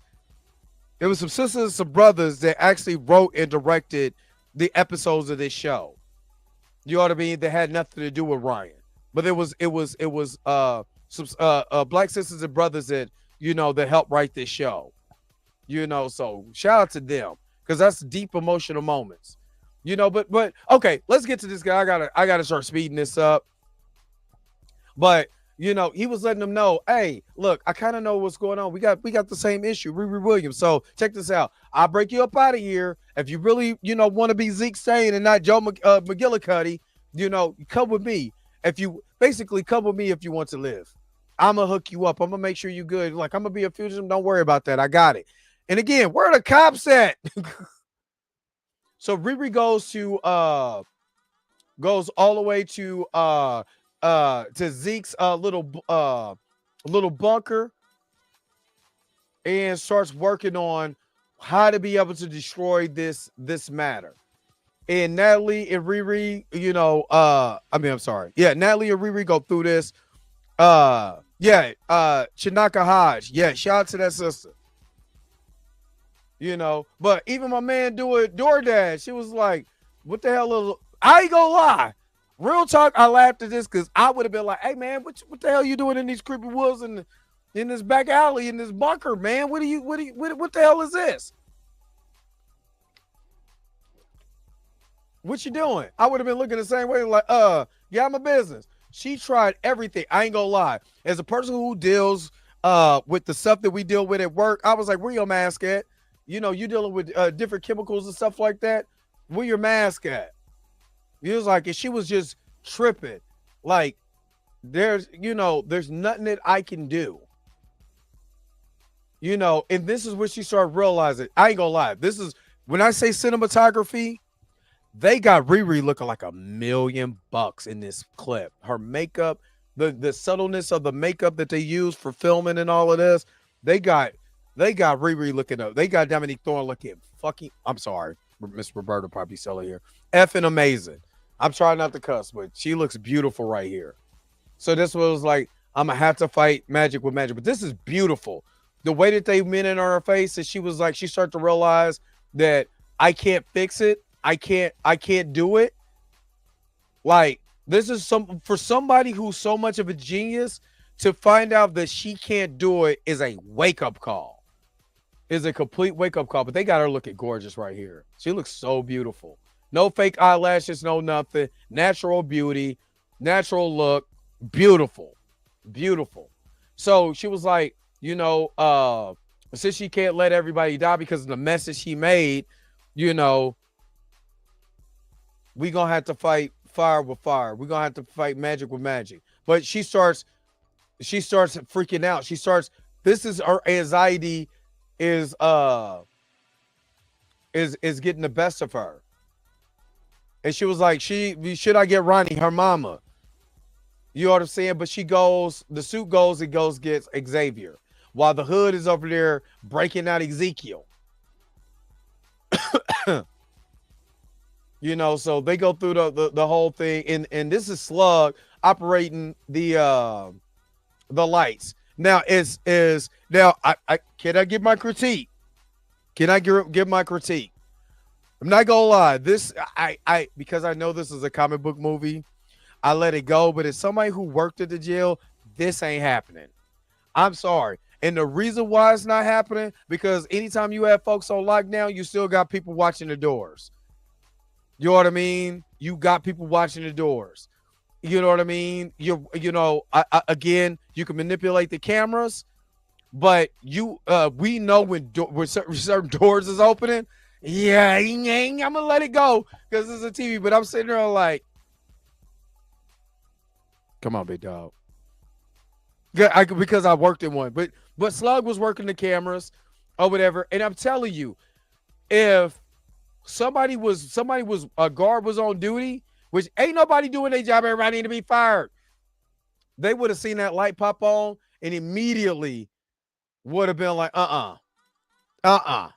There was some sisters and some brothers that actually wrote and directed the episodes of this show. You know what I mean? That had nothing to do with Ryan. But it was some black sisters and brothers that that helped write this show. So shout out to them, because that's deep emotional moments. But okay, let's get to this guy. I gotta start speeding this up. But he was letting them know, hey, look, I kind of know what's going on. We got the same issue, Riri Williams. So check this out. I'll break you up out of here. If you really, want to be Zeke Stain and not Joe McGillicuddy, come with me. If you basically come with me if you want to live. I'm going to hook you up. I'm going to make sure you're good. Like, I'm going to be a fugitive. Don't worry about that. I got it. And again, where are the cops at? So Riri goes all the way to Zeke's little bunker and starts working on how to be able to destroy this matter. And Natalie and Riri, I'm sorry. Yeah, Natalie and Riri go through this. Chinaka Hodge. Yeah, shout out to that sister. But even my man doing DoorDash, she was like, what the hell I ain't gonna lie. Real talk, I laughed at this because I would have been like, hey man, what the hell you doing in these creepy woods and in this back alley, in this bunker, man? What the hell is this? What you doing? I would have been looking the same way, like, yeah, I'm a business. She tried everything. I ain't gonna lie. As a person who deals with the stuff that we deal with at work, I was like, where your mask at? You dealing with different chemicals and stuff like that. Where your mask at? He was like, and she was just tripping. Like, there's nothing that I can do. And this is what she started realizing. I ain't gonna lie. This is when I say cinematography, they got Riri looking like $1 million in this clip. Her makeup, the subtleness of the makeup that they use for filming and all of this, they got Riri looking up. They got Dominique Thorne looking fucking. I'm sorry, Miss Roberta probably selling here. Effing amazing. I'm trying not to cuss, but she looks beautiful right here. So this was like, I'm gonna have to fight magic with magic, but this is beautiful. The way that they went in on her face, and she was like, she started to realize that I can't fix it. I can't do it. Like, this is for somebody who's so much of a genius, to find out that she can't do it is a wake-up call. Is a complete wake-up call. But they got her looking gorgeous right here. She looks so beautiful. No fake eyelashes, no nothing. Natural beauty, natural look. Beautiful. Beautiful. So she was like, since she can't let everybody die because of the message she made, you know, we gonna have to fight fire with fire. We're gonna have to fight magic with magic. But she starts freaking out. This is her anxiety is getting the best of her. And she was like, should I get Ronnie, her mama? You know what I'm saying? But the suit goes and gets Xavier. While the hood is over there breaking out Ezekiel. So they go through the whole thing. And this is Slug operating the lights. Now I can I give my critique? Can I give my critique? I'm not gonna lie. This because I know this is a comic book movie, I let it go. But as somebody who worked at the jail, this ain't happening. I'm sorry. And the reason why it's not happening, because anytime you have folks on lockdown, you still got people watching the doors. You know what I mean? You got people watching the doors. You know what I mean? Again, you can manipulate the cameras, but we know when certain doors is opening. Yeah, I'm gonna let it go because it's a TV. But I'm sitting there like, come on, big dog. Yeah, because I worked in one, but Slug was working the cameras or whatever. And I'm telling you, if somebody was a guard was on duty, which ain't nobody doing their job, everybody need to be fired. They would have seen that light pop on and immediately would have been like, I ain't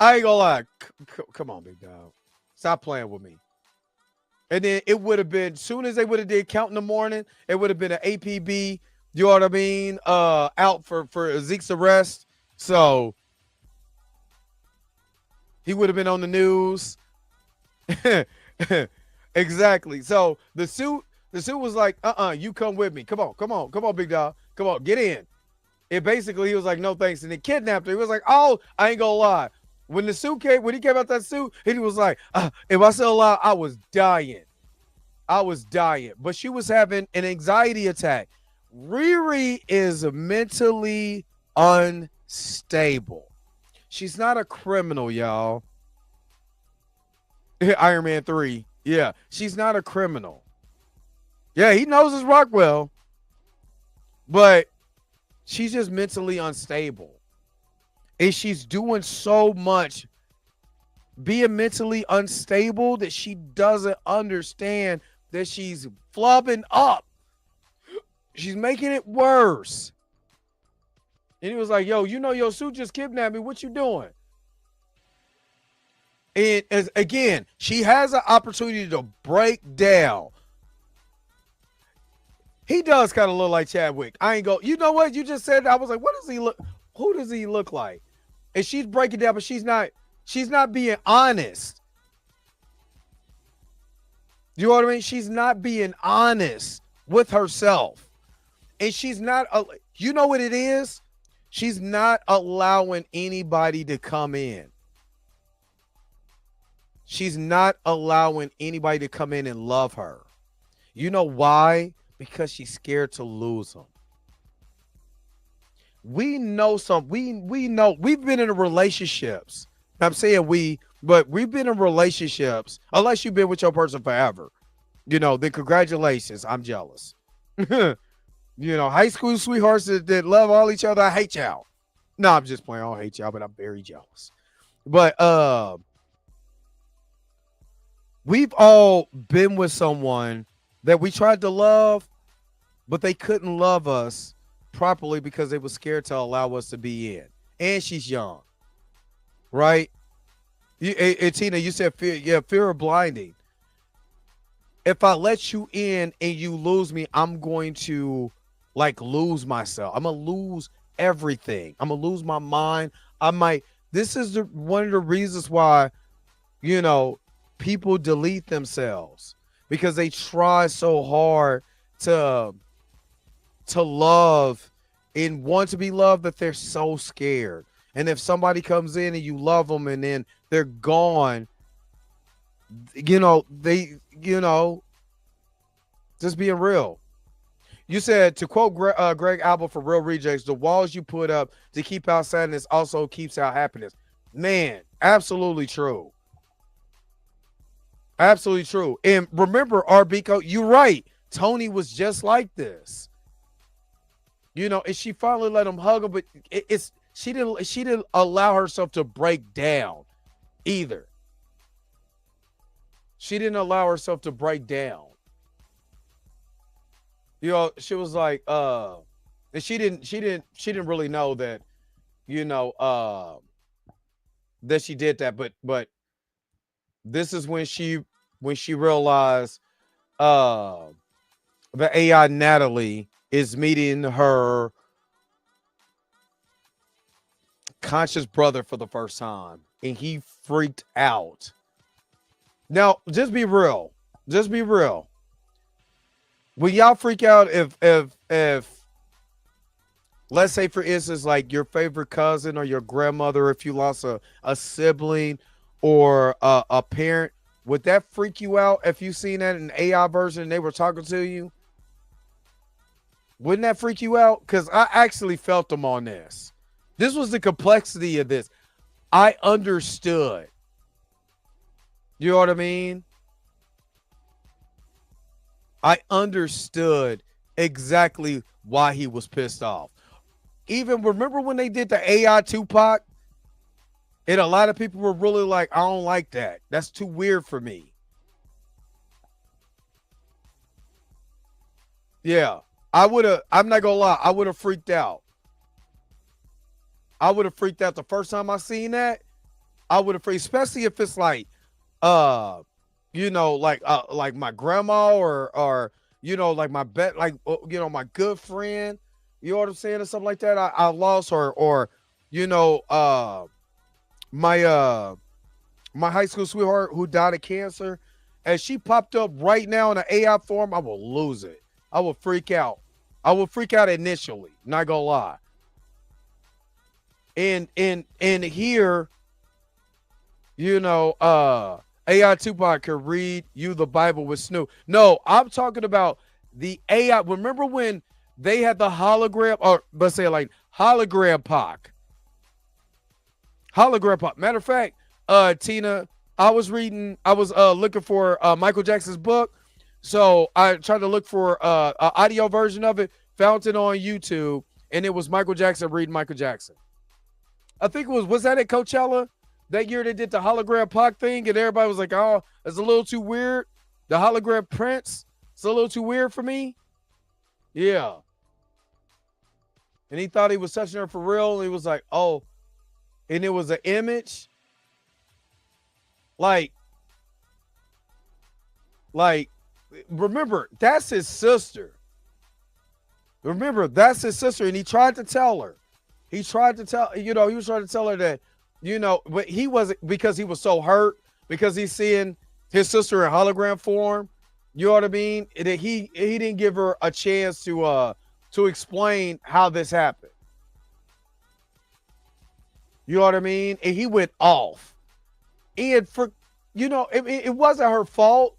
gonna lie. Come on, big dog. Stop playing with me. And then it would have been, soon as they would have did count in the morning, it would have been an APB, you know what I mean, out for Zeke's arrest. So he would have been on the news. Exactly. So the suit was like, you come with me. Come on, big dog. Come on, get in. And basically he was like, no thanks. And they kidnapped her. He was like, oh, I ain't gonna lie. When he came out that suit, he was like, if I still alive, I was dying. But she was having an anxiety attack. Riri is mentally unstable. She's not a criminal, y'all. Iron Man 3. Yeah, she's not a criminal. Yeah, he knows his Rockwell. But she's just mentally unstable. And she's doing so much being mentally unstable that she doesn't understand that she's flubbing up. She's making it worse. And he was like, yo, your suit just kidnapped me. What you doing? And again, she has an opportunity to break down. He does kind of look like Chadwick. I ain't go, you know what? You just said, I was like, what does he look? Who does he look like? And she's breaking down, but she's not being honest. You know what I mean? She's not being honest with herself. And she's not, you know what it is? She's not allowing anybody to come in. She's not allowing anybody to come in and love her. You know why? Because she's scared to lose them. We know we know we've been in relationships. I'm saying but we've been in relationships, unless you've been with your person forever. Then congratulations. I'm jealous. High school sweethearts that love all each other. I hate y'all. No, I'm just playing. I don't hate y'all, but I'm very jealous. But we've all been with someone that we tried to love, but they couldn't love us properly because they were scared to allow us to be in. And she's young, right? Tina, you said fear. Yeah, fear of blinding. If I let you in and you lose me, I'm going to lose myself. I'm gonna lose everything. I'm gonna lose my mind. This is one of the reasons why, people delete themselves, because they try so hard to love and want to be loved that they're so scared. And if somebody comes in and you love them and then they're gone, Just being real. You said, to quote Greg Albert for Real Rejects, the walls you put up to keep out sadness also keeps out happiness. Man, absolutely true. Absolutely true. And remember, RBco, you're right. Tony was just like this. And she finally let him hug her, but she didn't allow herself to break down either. She didn't allow herself to break down. She was like, and she didn't really know that, that she did that, but this is when she realized the AI Natalie is meeting her conscious brother for the first time, and he freaked out. Now, just be real. Just be real. Will y'all freak out if let's say, for instance, like your favorite cousin or your grandmother, if you lost a sibling or a parent, would that freak you out if you seen that in an AI version and they were talking to you? Wouldn't that freak you out? Because I actually felt them on this. This was the complexity of this. I understood. You know what I mean? I understood exactly why he was pissed off. Even remember when they did the AI Tupac? And a lot of people were really like, I don't like that. That's too weird for me. Yeah. I'm not gonna lie, I would have freaked out. I would have freaked out the first time I seen that. I would have freaked, especially if it's like like my grandma or like my my good friend, you know what I'm saying, or something like that. I lost her, or my high school sweetheart who died of cancer, and she popped up right now in an AI form, I will lose it. I will freak out. I will freak out initially, not gonna lie. And here, AI Tupac could read you the Bible with Snoop. No, I'm talking about the AI. Remember when they had the hologram, or let's say like hologram Pac? Hologram Pac. Matter of fact, Tina, I was looking for Michael Jackson's book. So I tried to look for an audio version of it, found it on YouTube, and it was Michael Jackson reading Michael Jackson. I think was that at Coachella? That year they did the hologram Pac thing, and everybody was like, oh, it's a little too weird. The hologram Prince, it's a little too weird for me. Yeah. And he thought he was touching her for real, and he was like, oh, and it was an image. Like, remember, that's his sister. Remember, that's his sister, and he tried to tell her. He was trying to tell her that, but he wasn't, because he was so hurt because he's seeing his sister in hologram form. You know what I mean? That he didn't give her a chance to explain how this happened. You know what I mean? And he went off. And it wasn't her fault.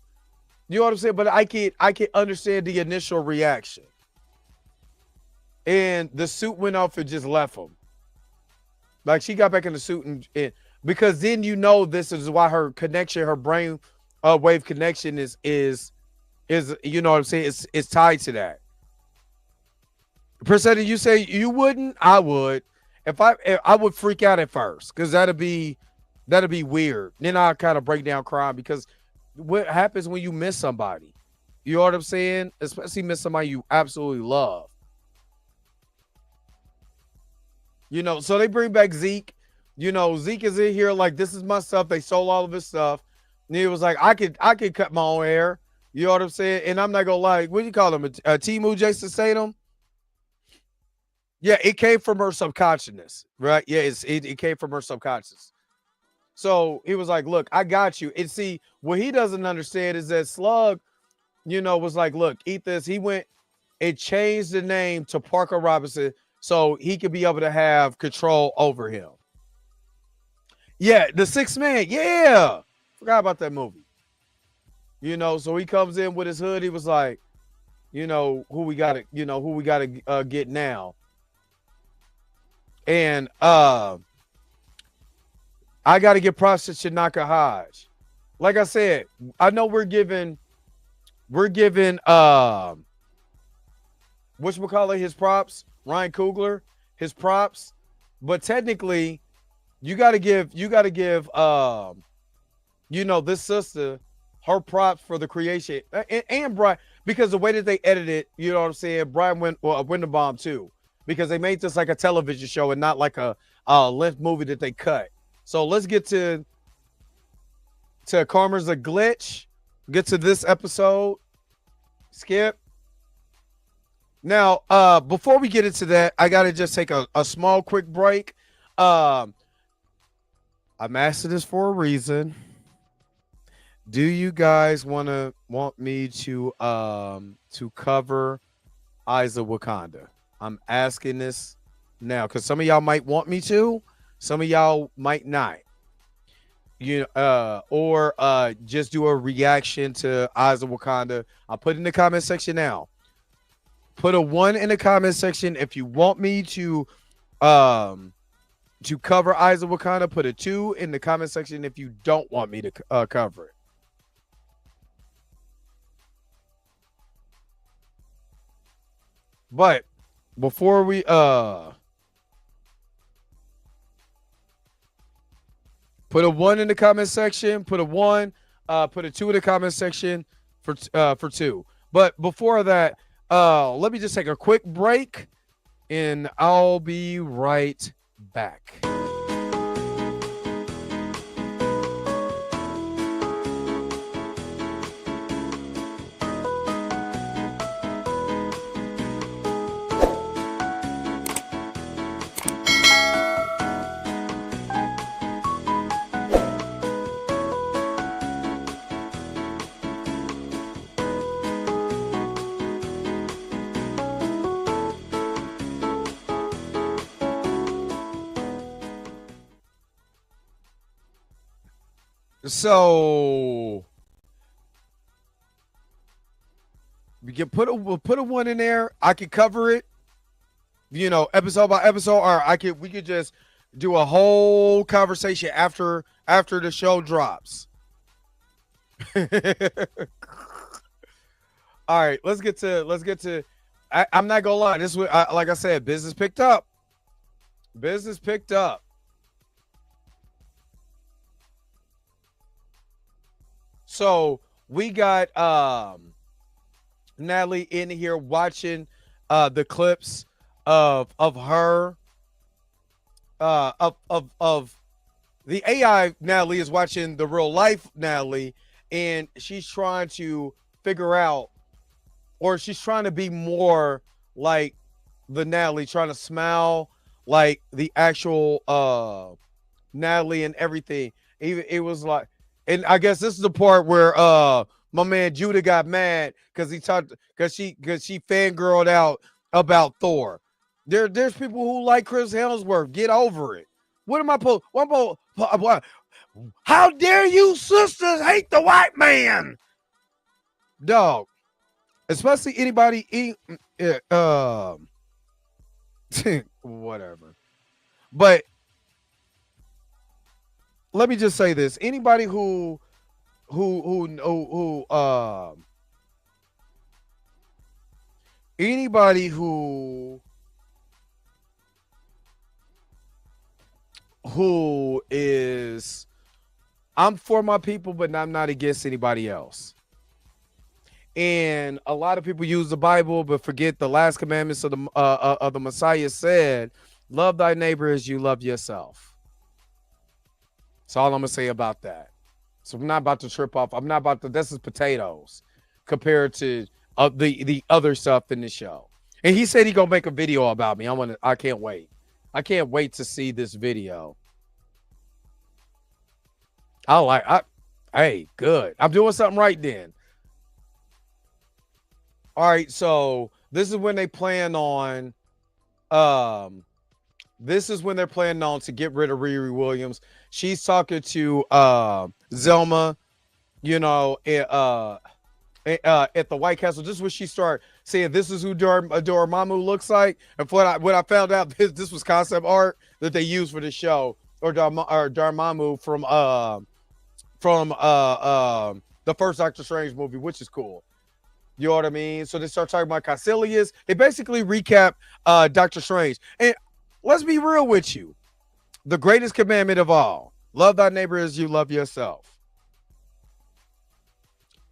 You know what I'm saying? But I can understand the initial reaction. And the suit went off and just left him. Like, she got back in the suit and because then this is why her connection, her brain wave connection is you know what I'm saying, it's tied to that. Percent, you say you wouldn't? I would. If I would freak out at first, because that'd be weird. Then I kind of break down crying, because what happens when you miss somebody? You know what I'm saying? Especially miss somebody you absolutely love. So they bring back Zeke. Zeke is in here like, this is my stuff. They stole all of his stuff. And he was like, I could cut my own hair. You know what I'm saying? And I'm not gonna lie. What do you call him? Timu Jason Statham? Yeah, it came from her subconsciousness, right? Yeah, it came from her subconscious. So he was like, look, I got you. And see, what he doesn't understand is that Slug, was like, look, eat this. He went and changed the name to Parker Robinson so he could be able to have control over him. Yeah, The Sixth Man. Yeah. Forgot about that movie. So he comes in with his hood. He was like, who we got to get now. And I got to give props to Shanaka Hodge. Like I said, I know we're giving whatchamacallit his props, Ryan Coogler, his props. But technically, you gotta give this sister her props for the creation. And Brian, because the way that they edited, you know what I'm saying, Brian Winterbaum too. Because they made this like a television show and not like a length movie that they cut. So let's get to Karma's a Glitch. Get to this episode. Skip. Now, before we get into that, I gotta just take a small quick break. I'm asking this for a reason. Do you guys want me to cover Eyes of Wakanda? I'm asking this now because some of y'all might want me to, some of y'all might not. Or just do a reaction to Eyes of Wakanda. I'll put it in the comment section now. Put a 1 in the comment section if you want me to cover Eyes of Wakanda. Put a 2 in the comment section if you don't want me to cover it. But before we put a 1 in the comment section, put a 1, put a 2 in the comment section for 2. But before that, let me just take a quick break and I'll be right back. So we can we'll put a 1 in there. I could cover it, episode by episode, or we could just do a whole conversation after the show drops. All right, let's get to. I'm not gonna lie. This was like I said, business picked up. Business picked up. So we got Natalie in here watching the clips of her of the AI. Natalie is watching the real life Natalie, and she's trying to figure out, or she's trying to be more like the Natalie, trying to smile like the actual Natalie and everything. Even it was like. And I guess this is the part where my man Judah got mad because she fangirled out about Thor. There's people who like Chris Hemsworth. Get over it. What am I how dare you sisters hate the white man? Dog. Especially anybody whatever. But let me just say this: anybody who is, I'm for my people, but I'm not against anybody else. And a lot of people use the Bible, but forget the last commandments of the Messiah said, "Love thy neighbor as you love yourself." That's all I'm gonna say about that. So I'm not about to trip off. I'm not about to. This is potatoes compared to the other stuff in the show. And he said he gonna make a video about me. I can't wait. I can't wait to see this video. Hey, good. I'm doing something right then. All right, so this is when they plan on. This is when they're planning on to get rid of Riri Williams. She's talking to Zelma, you know, at the White Castle. This is when she started saying, "This is who Dormammu looks like." And when I found out this was concept art that they used for the show, or Dormammu from the first Doctor Strange movie, which is cool. You know what I mean? So they start talking about Caecilius. They basically recap Doctor Strange. And let's be real with you. The greatest commandment of all: love thy neighbor as you love yourself.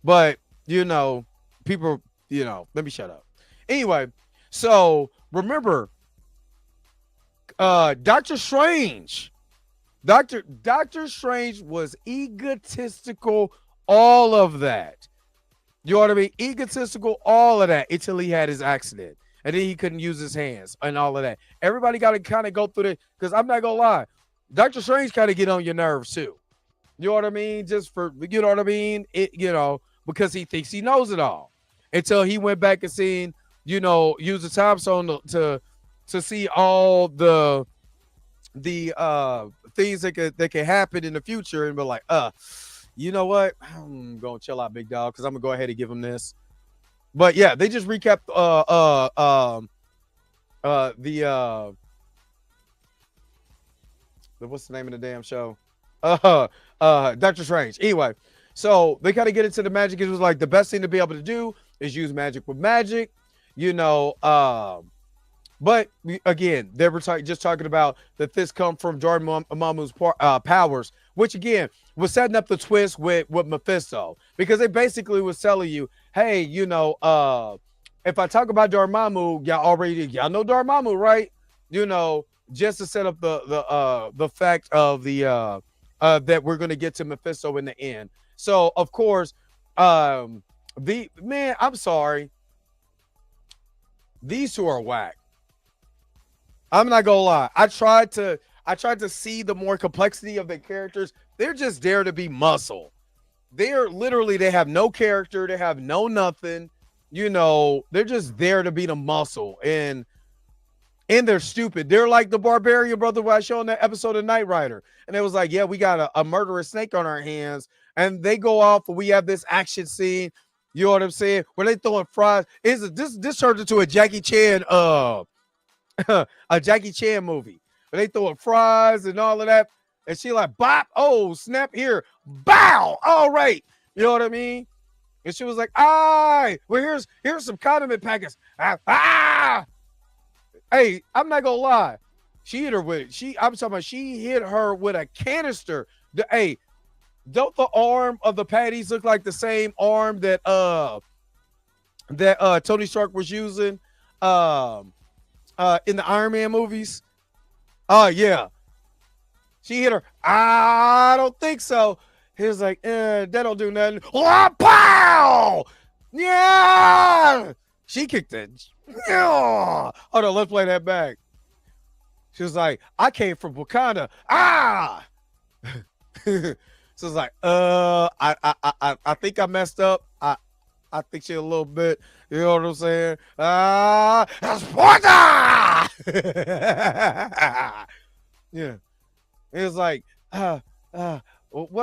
But, you know, people, let me shut up. Anyway, so remember, Doctor Strange. Doctor Strange was egotistical, all of that. You know what I mean? Egotistical, all of that, until he had his accident. And then he couldn't use his hands and all of that. Everybody got to kind of go through it, because I'm not going to lie. Doctor Strange kind of get on your nerves too. You know what I mean? Just for, you know what I mean? Because he thinks he knows it all. Until he went back and seen, use the time zone to see all the things that can happen in the future, and be like, you know what? I'm gonna chill out, big dog, because I'm gonna go ahead and give him this. But yeah, they just recapped what's the name of the damn show? Doctor Strange. Anyway, so they kind of get into the magic. It was like the best thing to be able to do is use magic with magic, but again, they were just talking about that this come from Dormammu's powers, which again was setting up the twist with Mephisto, because they basically was telling you, hey, if I talk about Dormammu, y'all know Dormammu, right? Just to set up the fact of the that we're gonna get to Mephisto in the end. So of course, I'm sorry, these two are whack. I'm not gonna lie. I tried to see the more complexity of the characters. They're just there to be muscle. They have no character. They have no nothing. They're just there to be the muscle. And they're stupid. They're like the Barbarian brother I showed in that episode of Knight Rider. And it was like, yeah, we got a murderous snake on our hands. And they go off and we have this action scene. You know what I'm saying? Where they throwing fries. This turned into a Jackie Chan a Jackie Chan movie. But they throwing fries and all of that. And she like, bop, oh, snap here. Bow. All right. You know what I mean? And she was like, well, here's some condiment packets. Hey, I'm not gonna lie. She hit her with it. I'm talking about she hit her with a canister. Hey, don't the arm of the patties look like the same arm that Tony Stark was using in the Iron Man movies? Yeah. She hit her. I don't think so. He was like, that don't do nothing. Oh, pow! Yeah! She kicked it. Yeah! Hold on, let's play that back. She was like, I came from Wakanda. So it's like, I think I messed up. I think she a little bit, you know what I'm saying? Sparta! Yeah. It was like, what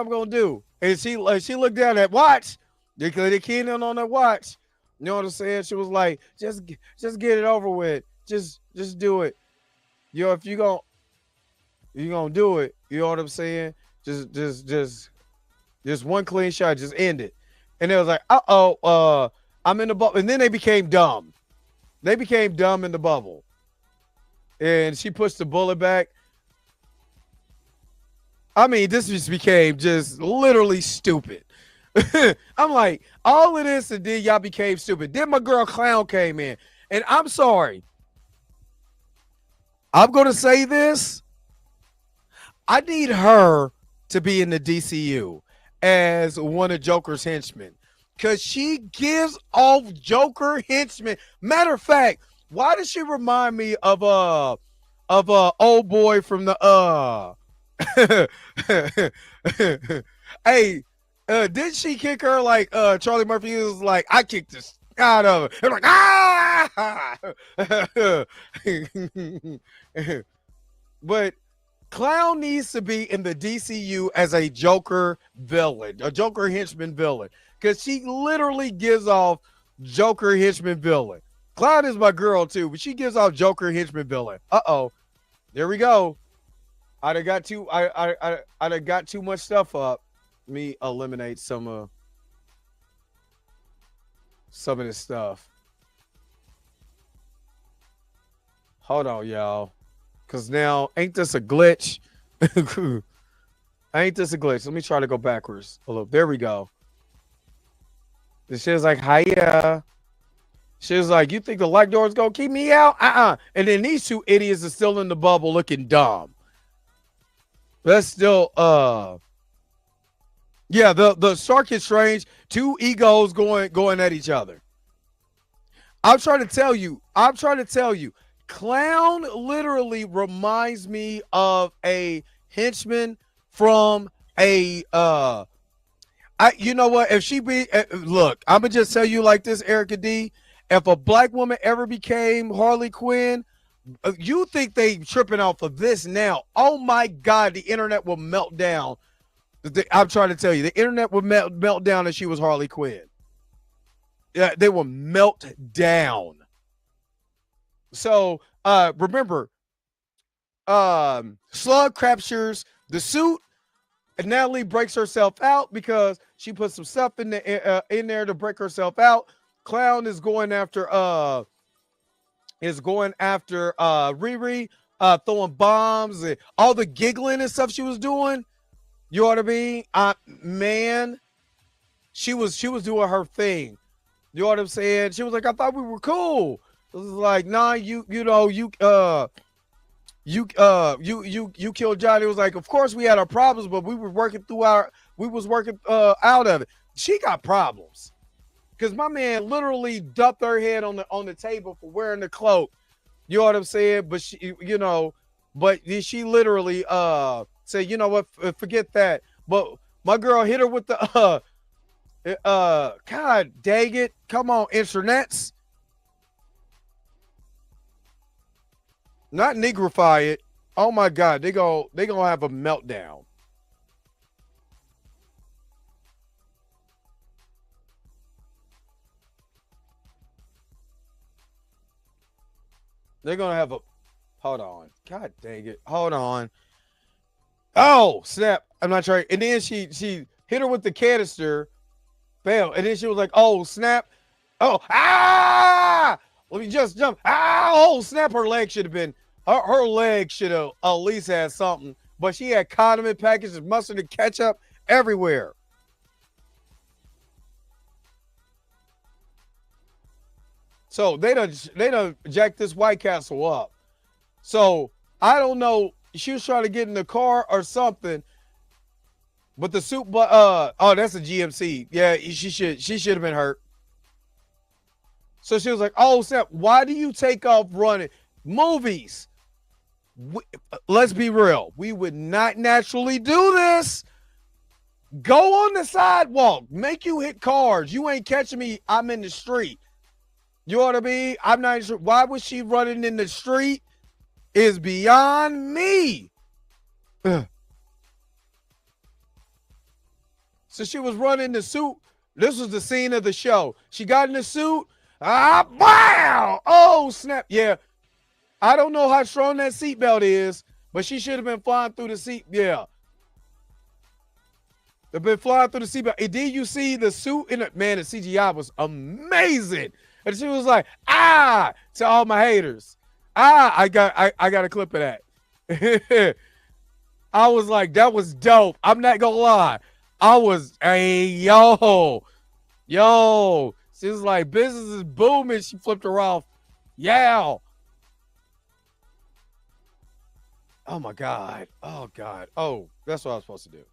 I'm gonna do? And she looked down at watch. They keyed in on that watch. You know what I'm saying? She was like, just get it over with. Just do it. If you gonna do it, you know what I'm saying? Just one clean shot, just end it. And it was like, I'm in the bubble. And then they became dumb. They became dumb in the bubble. And she pushed the bullet back. I mean, this just became just literally stupid. I'm like, all of this, and then y'all became stupid. Then my girl Clown came in. And I'm sorry. I'm going to say this. I need her to be in the DCU as one of Joker's henchmen, because she gives off Joker henchmen. Matter of fact, why does she remind me of old boy from the hey, didn't she kick her like Charlie Murphy was like, I kicked this out of her. And like, but Clown needs to be in the DCU as a Joker villain, a Joker henchman villain, because she literally gives off Joker henchman villain. Clown is my girl too, but she gives off Joker henchman villain. There we go. I got too much stuff up. Let me eliminate some of this stuff. Hold on, y'all. Cause now ain't this a glitch? Ain't this a glitch? Let me try to go backwards a little. There we go. The shit's like, hiya. She's like, you think the light door is gonna keep me out? And then these two idiots are still in the bubble looking dumb. That's still yeah, the Stark is Strange, two egos going at each other. I'm trying to tell you. Clown literally reminds me of a henchman from a you know what? If she be look, I'm gonna just tell you like this, Erica D. If a black woman ever became Harley Quinn, you think they tripping off of this now? Oh my God, the internet will melt down. I'm trying to tell you, the internet will melt down if she was Harley Quinn. Yeah, they will melt down. So remember, Slug captures the suit, and Natalie breaks herself out because she put some stuff in there to break herself out. Clown is going after Riri, throwing bombs and all the giggling and stuff she was doing. You know what I mean? Man, she was doing her thing. You know what I'm saying? She was like, I thought we were cool. It was like, nah, you killed Johnny. It was like, of course we had our problems, but we were working out of it. She got problems. Because my man literally dumped her head on the table for wearing the cloak. You know what I'm saying? But she literally said, you know what, forget that. But my girl hit her with the God dang it. Come on, internets. Not negrify it. Oh my God, they gonna have a meltdown. They're gonna have a hold on. God dang it. Hold on. Oh, snap. I'm not trying. And then she hit her with the canister. Fail. And then she was like, oh, snap. Oh, let me just jump. Oh, snap. Her leg should have been her leg should have at least had something. But she had condiment packages, mustard and ketchup everywhere. So they done jacked this White Castle up. So I don't know. She was trying to get in the car or something. But the suit, oh, that's a GMC. Yeah, she should have been hurt. So she was like, oh, snap, why do you take off running? Movies. Let's be real. We would not naturally do this. Go on the sidewalk. Make you hit cars. You ain't catching me. I'm in the street. You know what I mean? I'm not sure. Why was she running in the street is beyond me. So she was running the suit. This was the scene of the show. She got in the suit. Wow! Oh, snap. Yeah. I don't know how strong that seatbelt is, but she should have been flying through the seat. Yeah. They've been flying through the seatbelt. And did you see the suit in it? Man, the CGI was amazing. And she was like, to all my haters. I got a clip of that. I was like, that was dope. I'm not gonna lie. I was, hey, yo. She was like, business is booming. She flipped her off. Yeah. Oh my God. Oh God. Oh, that's what I was supposed to do.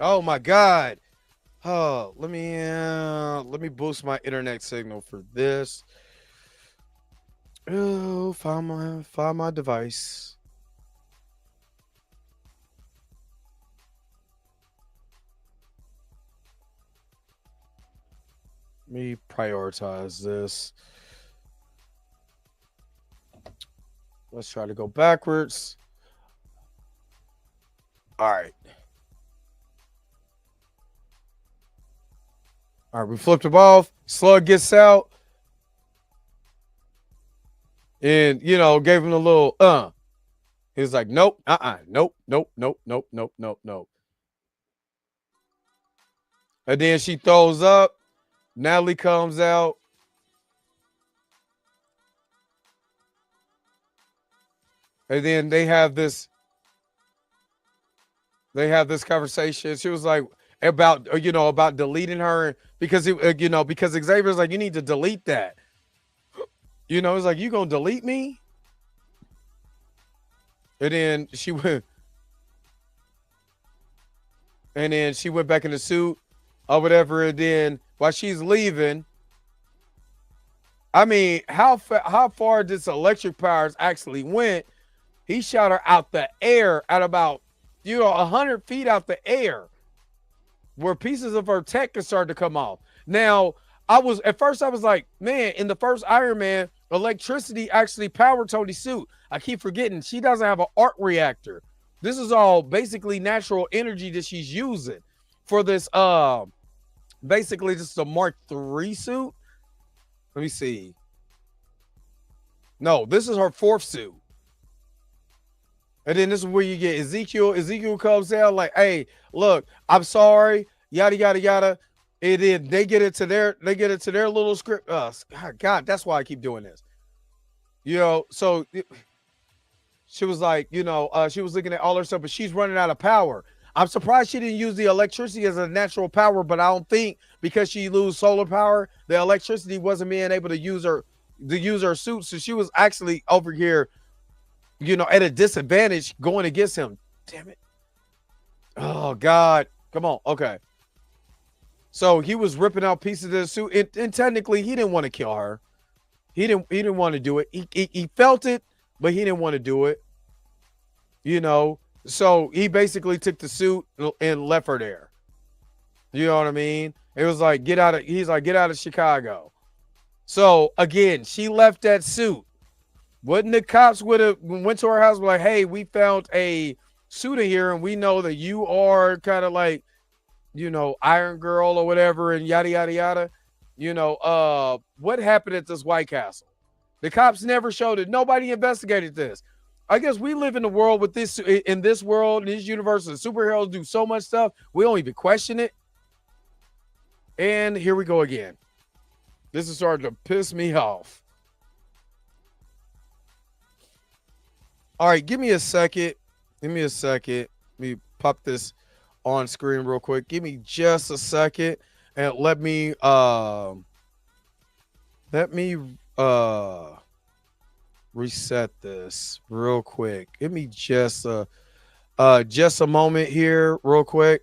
Oh my God. Oh, let me boost my internet signal for this. Oh, find my device. me prioritize this. Let's try to go backwards. All right. All right, we flipped him off. Slug gets out. And, gave him a little, He was like, nope, nope, nope, nope, nope, nope, nope, nope. And then she throws up. Natalie comes out. And then they have this conversation. She was like about about deleting her because because Xavier's like, you need to delete that. It's like, you gonna delete me? And then she went back in the suit or whatever. And then while she's leaving, I mean, how far this electric powers actually went? He shot her out the air at about 100 feet out the air, where pieces of her tech could start to come off. Now, at first I was like, man, in the first Iron Man, electricity actually powered Tony's suit. I keep forgetting she doesn't have an arc reactor. This is all basically natural energy that she's using for this. Basically, this is a Mark III suit. Let me see. No, this is her fourth suit. And then this is where you get Ezekiel. Ezekiel comes out like, hey, look, I'm sorry, yada, yada, yada. And then they get it to their little script. God, that's why I keep doing this. So she was like, she was looking at all her stuff, but she's running out of power. I'm surprised she didn't use the electricity as a natural power, but I don't think because she lose solar power, the electricity wasn't being able to use her suit. So she was actually over here, at a disadvantage going against him. Damn it. Oh, God. Come on. Okay. So he was ripping out pieces of the suit. And technically, he didn't want to kill her. He didn't want to do it. He felt it, but he didn't want to do it. So he basically took the suit and left her there. You know what I mean? It was like, he's like, get out of Chicago. So again, she left that suit. Wouldn't the cops would have went to her house and like, hey, we found a suit in here and we know that you are kind of like, Iron Girl or whatever and yada, yada, yada. What happened at this White Castle? The cops never showed it. Nobody investigated this. I guess we live in the world with this, in this world, in this universe, the superheroes do so much stuff, we don't even question it. And here we go again. This is starting to piss me off. All right, give me a second. Let me pop this on screen real quick. Give me just a second and let me reset this real quick. Give me just a moment here real quick.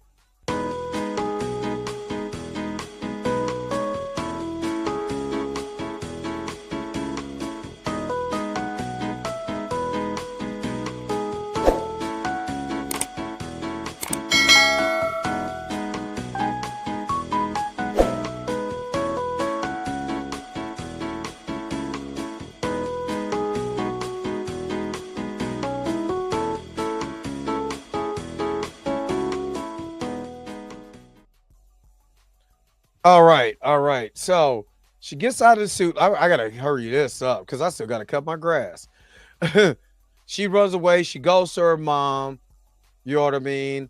All right. So she gets out of the suit. I gotta hurry this up because I still gotta cut my grass. She runs away. She goes to her mom. You know what I mean?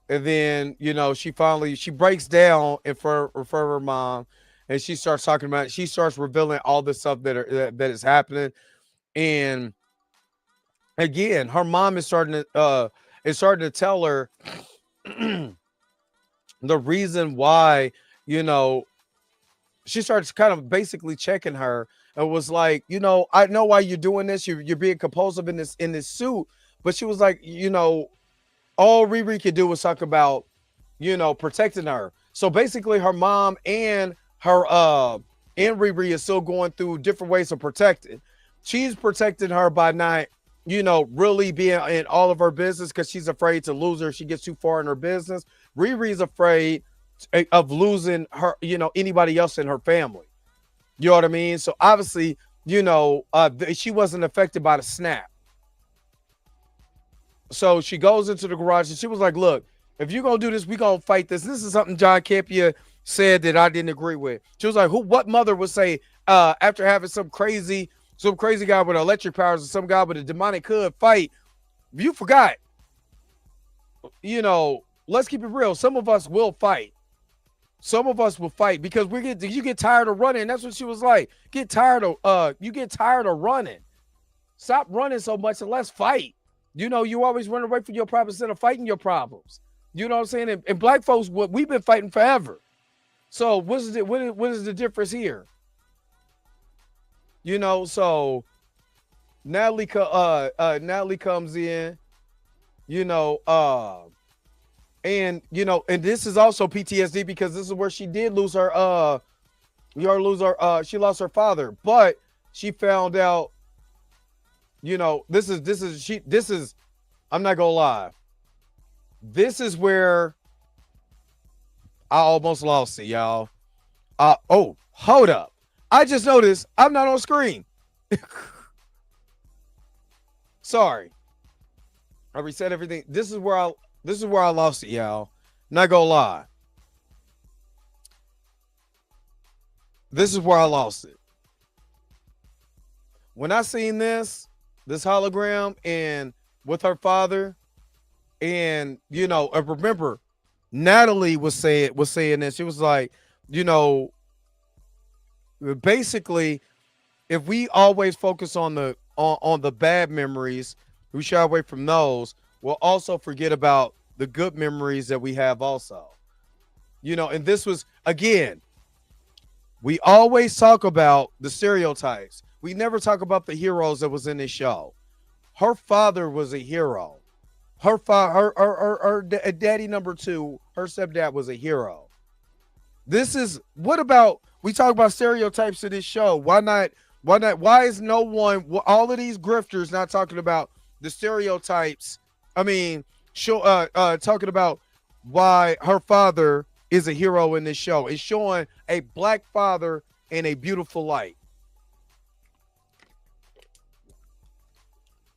And then she breaks down in front of her mom, and she starts talking about. She starts revealing all the stuff that is happening, and again, her mom is starting to tell her the reason why, she starts kind of basically checking her and was like, I know why you're doing this. You're being compulsive in this suit. But she was like, all Riri could do was talk about, protecting her. So basically her mom and Riri is still going through different ways of protecting. She's protecting her by not, really being in all of her business because she's afraid to lose her if she gets too far in her business. Riri's afraid of losing her, anybody else in her family. You know what I mean? So obviously, she wasn't affected by the snap. So she goes into the garage and she was like, look, if you're going to do this, we're going to fight this. This is something John Campia said that I didn't agree with. She was like, what mother would say after having some crazy guy with electric powers or some guy with a demonic hood fight? You forgot. Let's keep it real. Some of us will fight. Some of us will fight because you get tired of running. That's what she was like. You get tired of running. Stop running so much and let's fight. You always run away from your problems instead of fighting your problems. You know what I'm saying? And black folks, we've been fighting forever. So what is the difference here? So Natalie comes in, and and this is also PTSD because this is where she did lose her she lost her father, but she found out, this is I'm not gonna lie. This is where I almost lost it, y'all. Oh, hold up. I just noticed I'm not on screen. Sorry. I reset everything. This is where I lost it, y'all. Not gonna lie. This is where I lost it. When I seen this hologram and with her father, and I remember Natalie was saying this. She was like, basically, if we always focus on the bad memories, we shy away from those, we'll also forget about the good memories that we have also. And this was, again, we always talk about the stereotypes. We never talk about the heroes that was in this show. Her father was a hero. Her daddy number 2, her stepdad was a hero. What about, we talk about stereotypes in this show. Why is no one, all of these grifters not talking about the stereotypes? I mean, talking about why her father is a hero in this show. It's showing a black father in a beautiful light.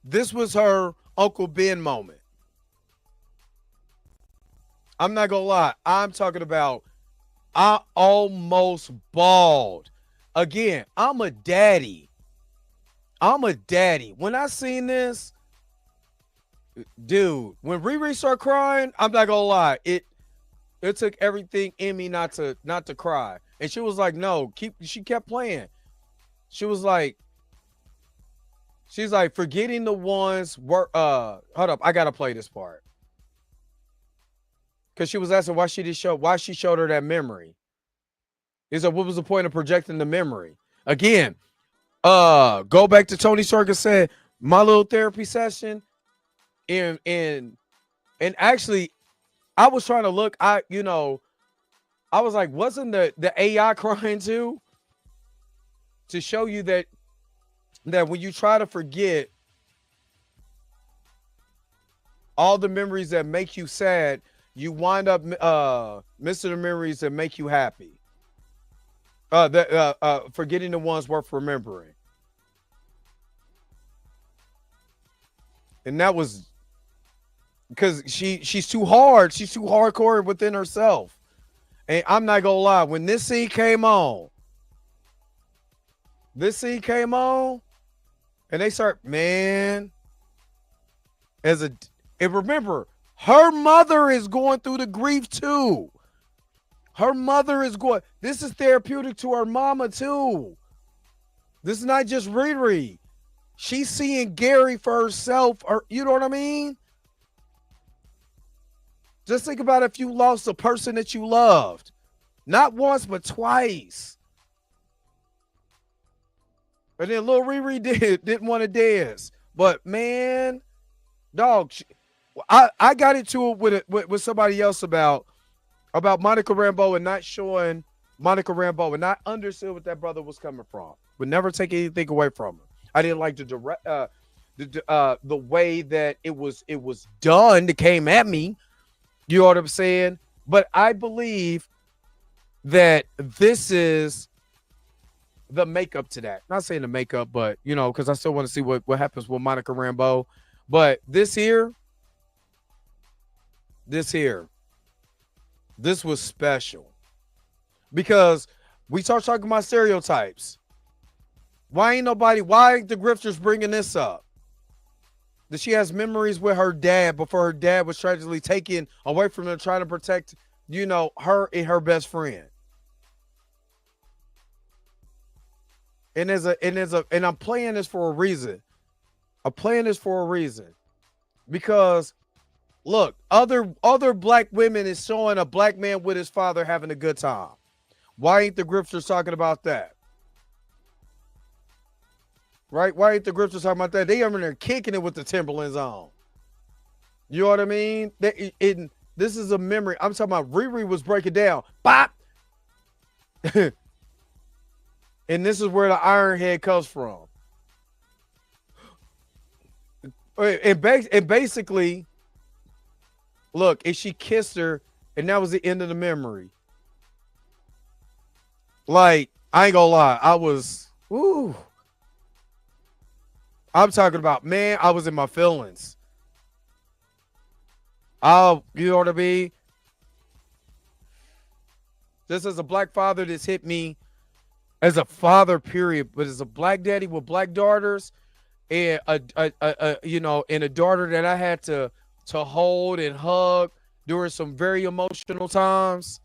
This was her Uncle Ben moment. I'm not gonna lie. I'm talking about, I almost bawled. Again, I'm a daddy. When I seen this, dude, when Riri started crying, I'm not gonna lie. It took everything in me not to cry. And she was like, no, she kept playing. She's like, forgetting the ones hold up, I gotta play this part. Because she was asking why she showed her that memory. He said, what was the point of projecting the memory? Again, go back to Tony Stark said, my little therapy session. And actually, I was trying to look, I was like, wasn't the AI crying too? To show you that when you try to forget all the memories that make you sad, you wind up missing the memories that make you happy. Forgetting the ones worth remembering. And that was because she's too hard. She's too hardcore within herself. And I'm not gonna lie, when this scene came on, and they start, man, and remember, her mother is going through the grief too. This is therapeutic to her mama too. This is not just Riri. She's seeing Gary for herself, or you know what I mean? Just think about if you lost a person that you loved. Not once, but twice. And then little Riri didn't want to dance. But man, dog, I got into it with somebody else about Monica Rambeau and not showing Monica Rambeau, and I understood what that brother was coming from. Would never take anything away from her. I didn't like the way that it was done that came at me. You know what I'm saying? But I believe that this is the makeup to that. Not saying the makeup, but because I still want to see what happens with Monica Rambeau. But this was special because we start talking about stereotypes. Why ain't the grifters bringing this up? That she has memories with her dad before her dad was tragically taken away from her, trying to protect, her and her best friend. And I'm playing this for a reason. I'm playing this for a reason. Because look, other black women is showing a black man with his father having a good time. Why ain't the grifters talking about that? Right? Why ain't the grifters talking about that? They over there kicking it with the Timberlands on. You know what I mean? This is a memory. I'm talking about Riri was breaking down. Bop! And this is where the Ironhead comes from. And basically, look, and she kissed her, and that was the end of the memory. Like, I ain't gonna lie, I was, woo. I'm talking about, man, I was in my feelings. You know what I mean? This is a black father that's hit me as a father, period. But as a black daddy with black daughters, and and a daughter that I had to hold and hug during some very emotional times.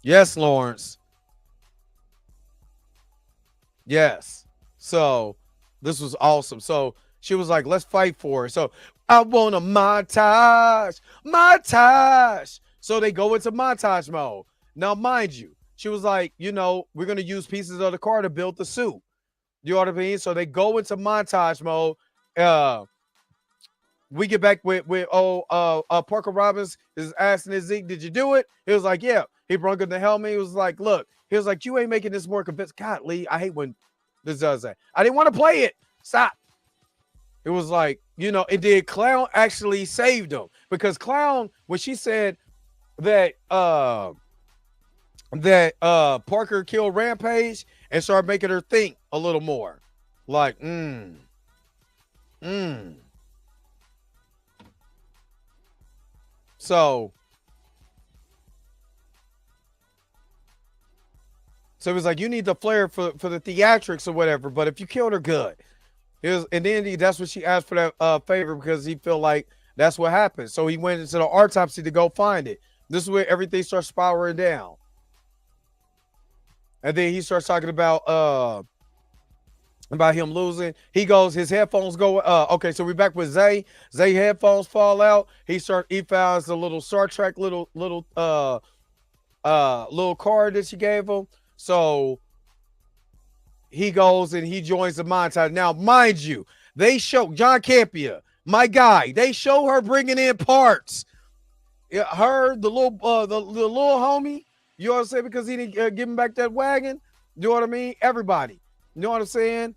Yes, Lawrence. Yes. So this was awesome. So she was like, let's fight for it. So I want a montage. So they go into montage mode. Now, mind you, she was like, we're going to use pieces of the car to build the suit. You know what I mean? So they go into montage mode. We get back with Parker Robbins is asking Zeke, did you do it? He was like, yeah. He brought in the helmet. He was like, look. He was like, you ain't making this more convincing. God, Lee, I hate when this does that. I didn't want to play it. Stop. It was like, and then Clown actually saved him. Because Clown, when she said that Parker killed Rampage and started making her think a little more. Like, So it was like, you need the flair for the theatrics or whatever, but if you killed her, good. And then that's what she asked for that favor because he felt like that's what happened. So he went into the autopsy to go find it. This is where everything starts spiraling down. And then he starts talking about him losing. He goes, his headphones go. Okay, so we're back with Zay. Zay headphones fall out. He finds a little Star Trek little card that she gave him. So he goes and he joins the montage. Now, mind you, they show John Campia, my guy. They show her bringing in parts. Her, the little homie. You know what I'm saying? Because he didn't give him back that wagon. You know what I mean? Everybody. You know what I'm saying?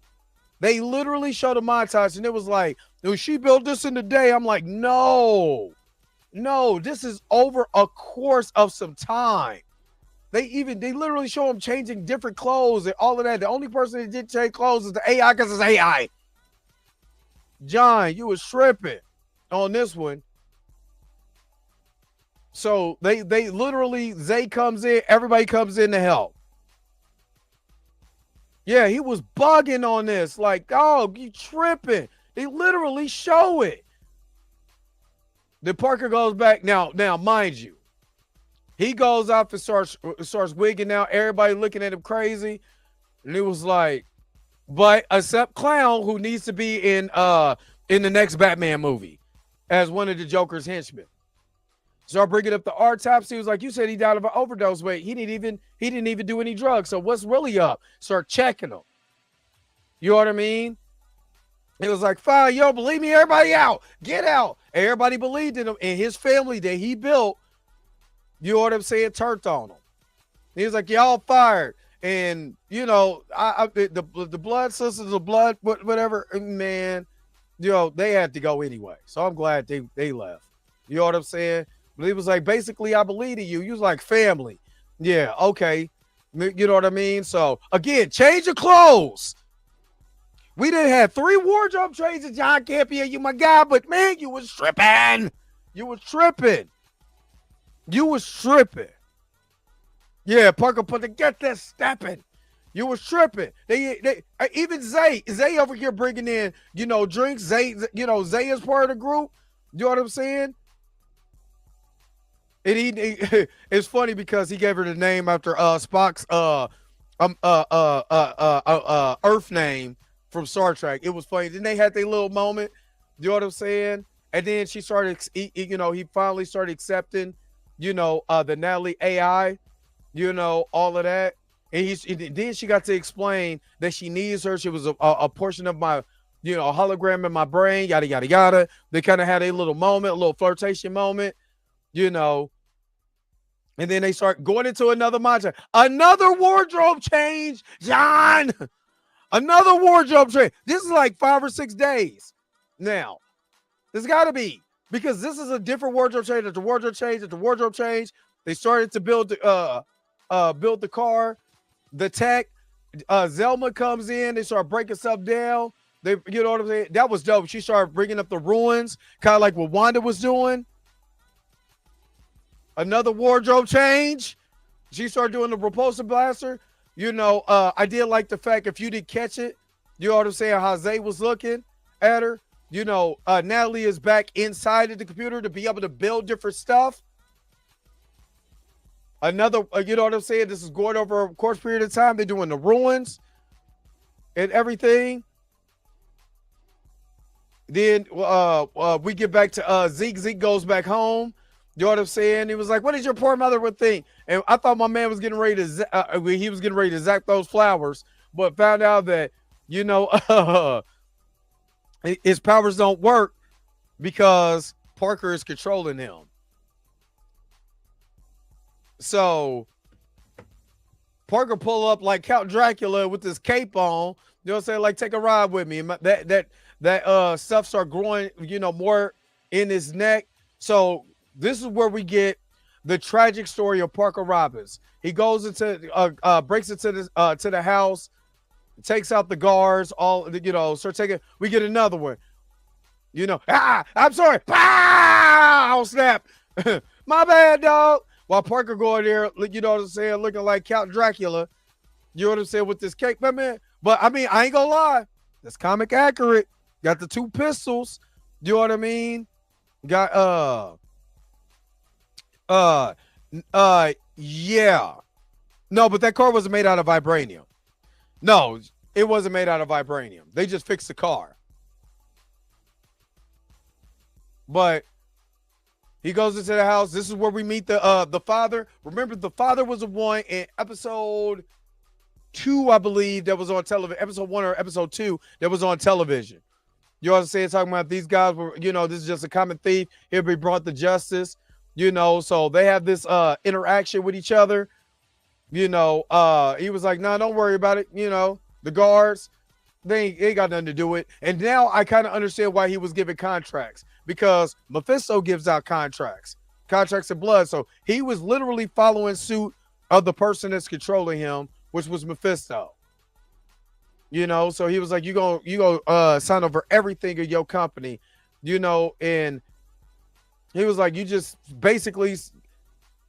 They literally showed a montage, and it was like, she built this in a day. I'm like, no, this is over a course of some time. They literally show him changing different clothes and all of that. The only person that did change clothes is the AI because it's AI. John, you was tripping on this one. So they literally, Zay comes in, everybody comes in to help. Yeah, he was bugging on this. Like, dog, you tripping. They literally show it. Then Parker goes back. Now, mind you, he goes off and starts wigging out. Everybody looking at him crazy. And it was like, but except Clown, who needs to be in the next Batman movie as one of the Joker's henchmen. So I bring it up the autopsy. He was like, you said he died of an overdose. Wait, he didn't even do any drugs. So what's really up? Start checking him. You know what I mean? It was like, fine, yo, believe me, everybody out. Get out. And everybody believed in him. And his family that he built, you know what I'm saying, turned on him. He was like, y'all fired. And, the blood sisters, the blood, whatever, man. they had to go anyway. So I'm glad they left. You know what I'm saying? But he was like, basically, I believe in you. You was like family. Yeah, okay. You know what I mean? So again, change your clothes. We done had 3 wardrobe changes. John Campia, you my guy, but man, you was tripping. You was tripping. You was tripping. Yeah, Parker put the get that stepping. You was tripping. They even Zay over here bringing in, drinks. Zay is part of the group. You know what I'm saying? And it's funny because he gave her the name after Spock's Earth name from Star Trek. It was funny. Then they had their little moment. You know what I'm saying? And then she started, he finally started accepting, the Natalie AI, all of that. And then she got to explain that she needs her. She was a portion of my, hologram in my brain, yada, yada, yada. They kind of had a little moment, a little flirtation moment, and then they start going into another mindset. Another wardrobe change, John. Another wardrobe change. This is like 5 or 6 days. Now, there's got to be, because this is a different wardrobe change. After wardrobe change, after wardrobe change, they started to build the car, the tech. Zelma comes in. They start breaking stuff down. You know what I'm saying? That was dope. She started bringing up the ruins, kind of like what Wanda was doing. Another wardrobe change. She started doing the repulsor blaster. I did like the fact, if you didn't catch it, you know what I'm saying, how Zay was looking at her. Natalie is back inside of the computer to be able to build different stuff. Another, you know what I'm saying? This is going over a course period of time. They're doing the ruins and everything. Then we get back to Zeke. Zeke goes back home. You know what I'm saying? He was like, "What did your poor mother would think?" And I thought my man was getting ready to, he was getting ready to zap those flowers, but found out that, his powers don't work because Parker is controlling him. So Parker pull up like Count Dracula with his cape on. You know what I'm saying? Like, take a ride with me. And that stuff start growing, more in his neck. So this is where we get the tragic story of Parker Robbins. He goes into, breaks into the house, takes out the guards, start taking. We get another one. I'm sorry. Pow! Snap. My bad, dog. While Parker going there, you know what I'm saying, looking like Count Dracula. You know what I'm saying, with this cake, man. But I mean, I ain't gonna lie, that's comic accurate. Got the 2 pistols. You know what I mean? Got yeah. No, but that car wasn't made out of vibranium. No, it wasn't made out of vibranium. They just fixed the car. But he goes into the house. This is where we meet the father. Remember, the father was the one in episode 2, I believe, that was on television. Episode 1 or episode 2 that was on television. You know what I'm saying? Talking about these guys were, this is just a common thief. He'll be brought to justice. So they have this interaction with each other. He was like, "No, don't worry about it." The guards, they ain't got nothing to do with it. And now I kind of understand why he was given contracts, because Mephisto gives out contracts of blood. So he was literally following suit of the person that's controlling him, which was Mephisto. So he was like, you go sign over everything in your company, and he was like, you just basically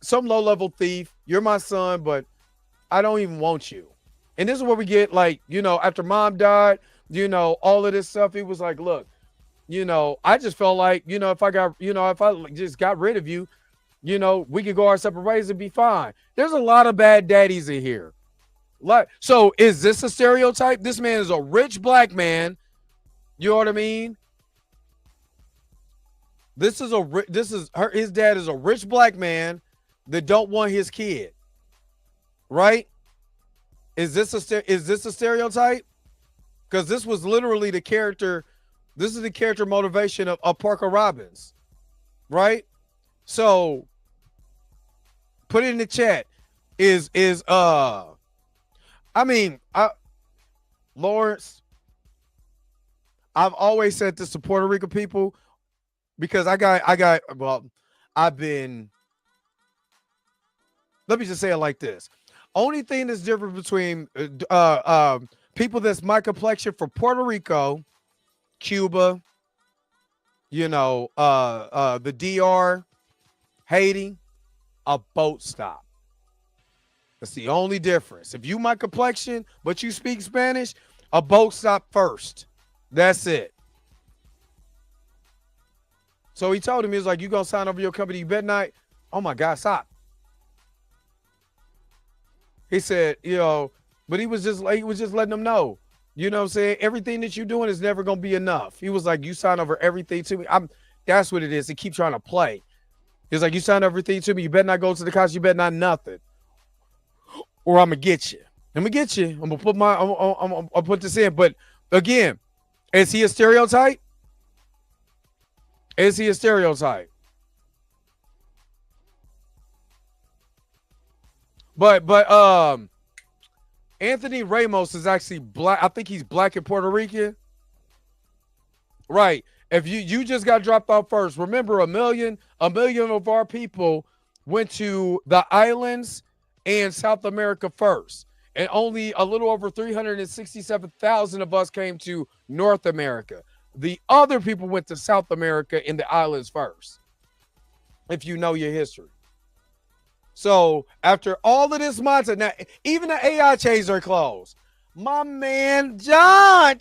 some low-level thief. You're my son, but I don't even want you. And this is where we get, like, after mom died, all of this stuff. He was like, look, I just felt like, if I just got rid of you, we could go our separate ways and be fine. There's a lot of bad daddies in here. So is this a stereotype? This man is a rich black man. You know what I mean? His dad is a rich black man that don't want his kid. Right? Is this a stereotype? Because this was literally the character. This is the character motivation of Parker Robbins. Right? So put it in the chat. Lawrence, I've always said this to Puerto Rican people because I've been, let me just say it like this. Only thing that's different between people that's my complexion from Puerto Rico, Cuba, the DR, Haiti, a boat stop. That's the only difference. If you my complexion, but you speak Spanish, a boat stop first. That's it. So he told him, he was like, you gonna sign over your company, you better not. Oh my God, stop. He said, but he was just letting them know, you know what I'm saying? Everything that you're doing is never gonna be enough. He was like, you sign over everything to me. That's what it is. They keep trying to play. He's like, you sign everything to me, you better not go to the cops, you better not nothing. Or I'm gonna get you. I'm gonna get you. I'm gonna put this in. But again, is he a stereotype? Is he a stereotype? But Anthony Ramos is actually black. I think he's black and Puerto Rican. Right. If you just got dropped off first, remember a million of our people went to the islands and South America first. And only a little over 367,000 of us came to North America. The other people went to South America and the islands first, if you know your history. So after all of this mindset, now even the AI changed their clothes. My man, John,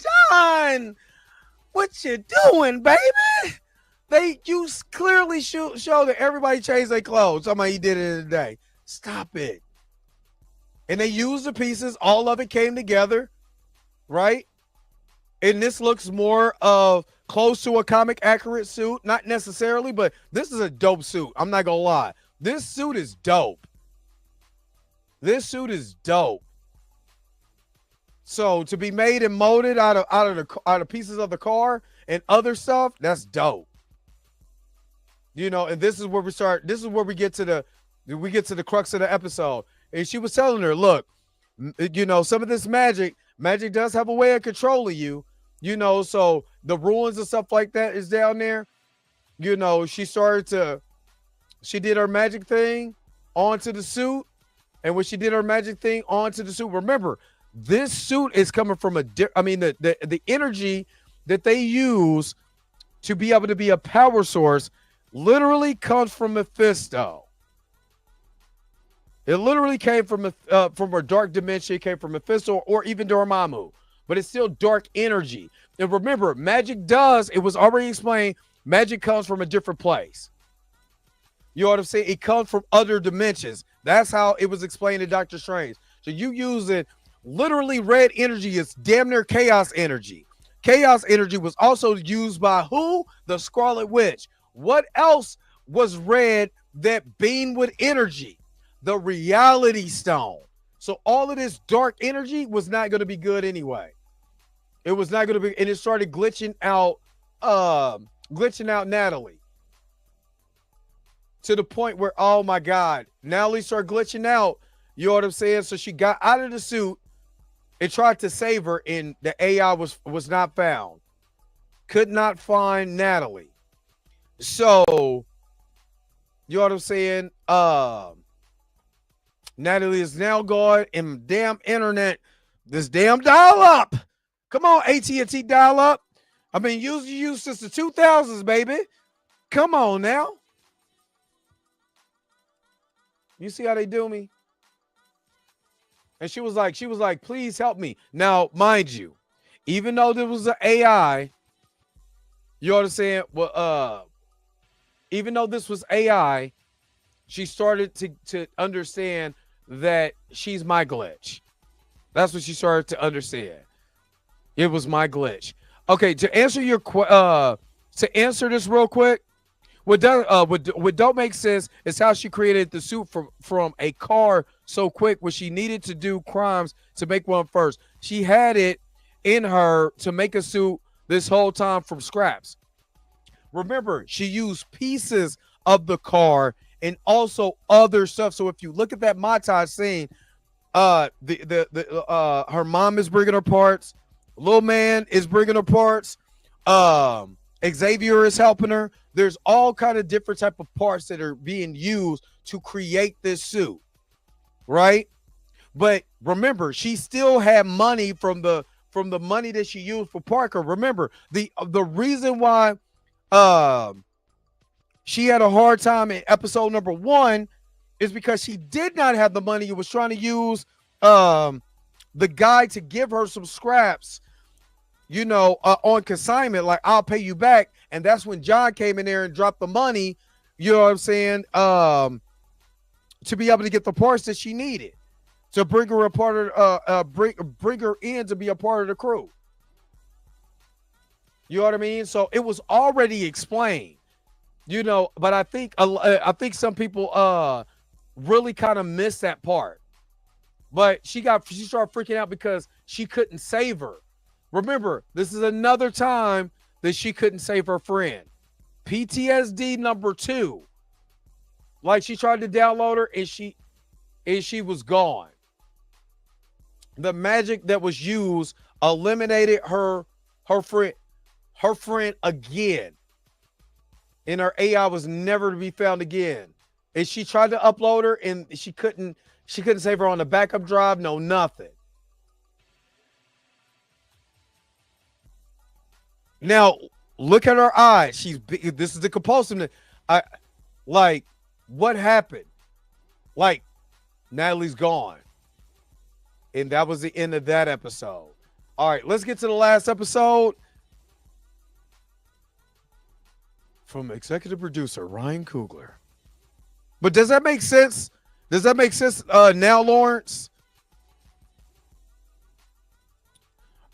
what you doing, baby? You clearly show that everybody changed their clothes. Somebody he did it today. Stop it. And they used the pieces. All of it came together, right? And this looks more of close to a comic accurate suit. Not necessarily, but this is a dope suit. I'm not going to lie. This suit is dope. This suit is dope. So to be made and molded out of pieces of the car and other stuff, that's dope. And this is where we start. This is where we get to the crux of the episode. And she was telling her, look, some of this magic does have a way of controlling you, so the ruins and stuff like that is down there. She did her magic thing onto the suit. And when she did her magic thing onto the suit, remember, this suit is coming from the energy that they use to be able to be a power source literally comes from Mephisto. It literally came from a dark dimension. It came from Mephisto or even Dormammu, but it's still dark energy. And remember, it was already explained, magic comes from a different place. You know what I'm saying? It comes from other dimensions. That's how it was explained in Doctor Strange. So you use it, literally red energy is damn near chaos energy. Chaos energy was also used by who? The Scarlet Witch. What else was red that beamed with energy? The Reality Stone. So all of this dark energy was not going to be good anyway. It was not going to be, and it started glitching out Natalie. To the point where, oh my God, Natalie started glitching out. You know what I'm saying? So she got out of the suit and tried to save her, and the AI was not found. Could not find Natalie. So, you know what I'm saying? Natalie is now gone in damn internet. This damn dial-up. Come on, AT&T dial-up. I've been using you since the 2000s, baby. Come on now. You see how they do me? And she was like, please help me. Now, mind you, even though there was an AI, you know what I'm saying? Well, even though this was AI, she started to understand that she's my glitch. That's what she started to understand. It was my glitch. Okay, to answer this real quick, what don't make sense is how she created the suit from a car so quick when she needed to do crimes to make one first. She had it in her to make a suit this whole time from scraps. Remember, she used pieces of the car and also other stuff. So if you look at that montage scene, her mom is bringing her parts. Little man is bringing her parts. Xavier is helping her. There's all kind of different type of parts that are being used to create this suit, right? But remember, she still had money from the money that she used for Parker. Remember, the reason why she had a hard time in episode number 1 is because she did not have the money. It was trying to use the guy to give her some scraps, on consignment, like, I'll pay you back. And that's when John came in there and dropped the money, you know what I'm saying, to be able to get the parts that she needed to bring her a part of bring her in to be a part of the crew. You know what I mean? So it was already explained, but I think some people really kind of missed that part. But she started freaking out because she couldn't save her. Remember, this is another time that she couldn't save her friend. PTSD number 2. Like, she tried to download her and she was gone. The magic that was used eliminated her friend again. And her AI was never to be found again. And she tried to upload her and she couldn't save her on the backup drive, no nothing. Now, look at her eyes. This is the compulsiveness. What happened? Like, Natalie's gone. And that was the end of that episode. All right, let's get to the last episode. From executive producer Ryan Coogler. But does that make sense? Does that make sense now, Lawrence?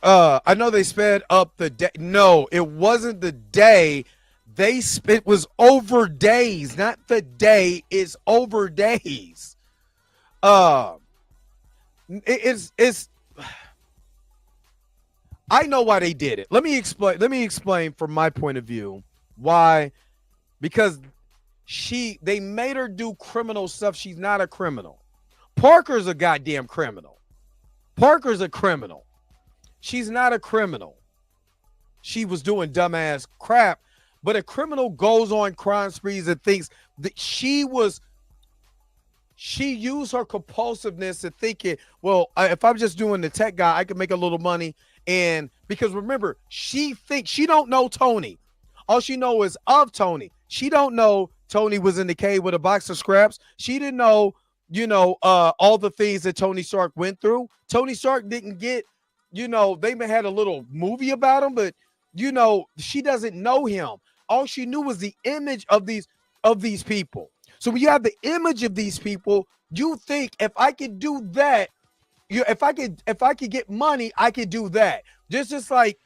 I know they sped up the day. No, it wasn't the day. It was over days, not the day. It's over days. It's. I know why they did it. Let me explain from my point of view why. Because they made her do criminal stuff. She's not a criminal. Parker's a goddamn criminal. Parker's a criminal. She's not a criminal. She was doing dumbass crap, but a criminal goes on crime sprees and thinks that she used her compulsiveness to thinking, well, if I'm just doing the tech guy, I can make a little money. And because remember, she thinks she don't know Tony. All she know is of Tony. She don't know Tony was in the cave with a box of scraps. She didn't know, all the things that Tony Stark went through. Tony Stark didn't get, they had a little movie about him, but she doesn't know him. All she knew was the image of these people. So when you have the image of these people, you think, if I could do that, if I could get money, I could do that. Just like,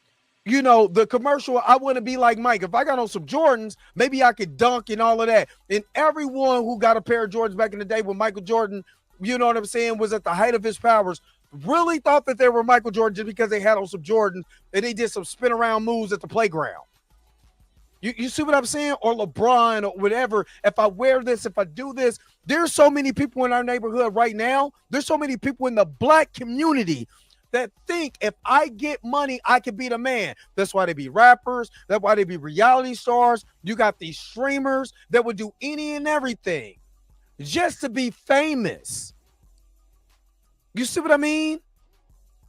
the commercial, I want to be like Mike. If I got on some Jordans, maybe I could dunk and all of that. And everyone who got a pair of Jordans back in the day when Michael Jordan, you know what I'm saying, was at the height of his powers, really thought that they were Michael Jordan just because they had on some Jordans and they did some spin around moves at the playground. You see what I'm saying? Or LeBron or whatever. If I wear this, if I do this, there's so many people in our neighborhood right now. There's so many people in the black community that think if I get money, I can be the man. That's why they be rappers. That's why they be reality stars. You got these streamers that would do any and everything just to be famous. You see what I mean?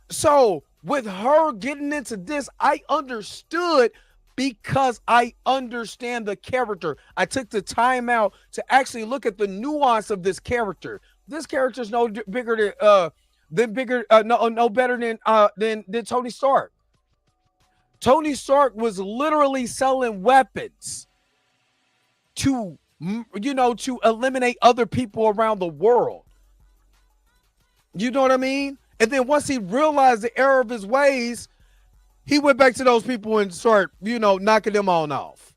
So with her getting into this, I understood because I understand the character. I took the time out to actually look at the nuance of this character. This character is no bigger no better than Tony Stark. Tony Stark was literally selling weapons to eliminate other people around the world. You know what I mean? And then once he realized the error of his ways, he went back to those people and started, knocking them on off.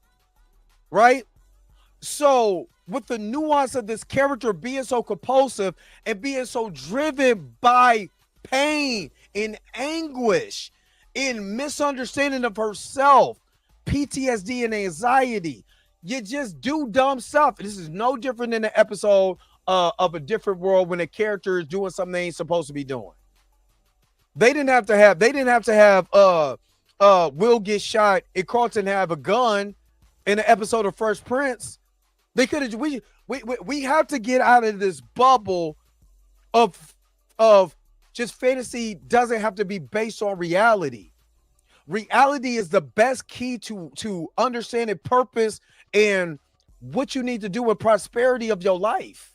Right? So with the nuance of this character being so compulsive and being so driven by pain and anguish and misunderstanding of herself, PTSD and anxiety, you just do dumb stuff. This is no different than an episode of A Different World when a character is doing something they ain't supposed to be doing. They didn't have to have Will get shot and Carlton have a gun in an episode of Fresh Prince. They could have. We have to get out of this bubble of just fantasy. Doesn't have to be based on reality. Reality is the best key to understanding purpose and what you need to do with prosperity of your life.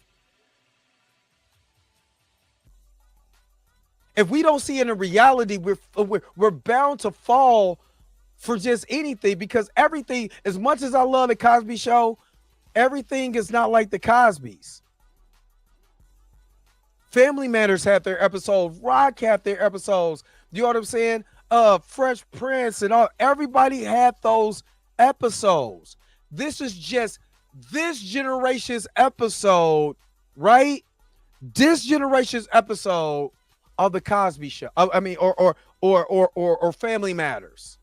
If we don't see it in reality, we're bound to fall for just anything, because everything, as much as I love the Cosby Show, everything is not like the Cosbys. Family Matters had their episodes. Rock had their episodes. You know what I'm saying? Fresh Prince and all. Everybody had those episodes. This is just this generation's episode, right? This generation's episode of the Cosby Show. I mean, or Family Matters.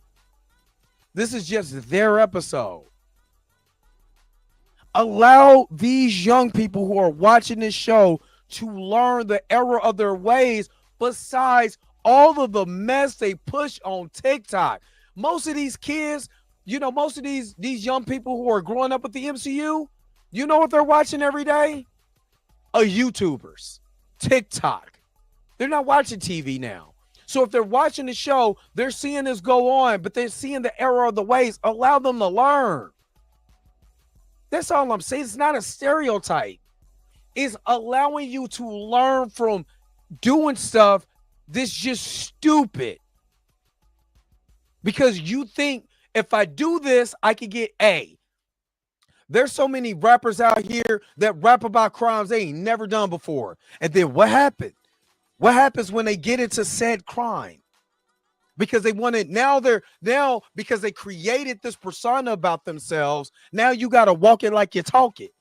This is just their episode. Allow these young people who are watching this show to learn the error of their ways, besides all of the mess they push on TikTok. Most of these kids, most of these young people who are growing up with the MCU, you know what they're watching every day? YouTubers, TikTok. They're not watching TV now. So if they're watching the show, they're seeing this go on, but they're seeing the error of the ways. Allow them to learn. That's all I'm saying. It's not a stereotype. It's allowing you to learn from doing stuff that's just stupid. Because you think, if I do this, I can get A. There's so many rappers out here that rap about crimes they ain't never done before. And then what happened? What happens when they get into said crime? Because they want it now, because they created this persona about themselves. Now you got to walk it like you talk it.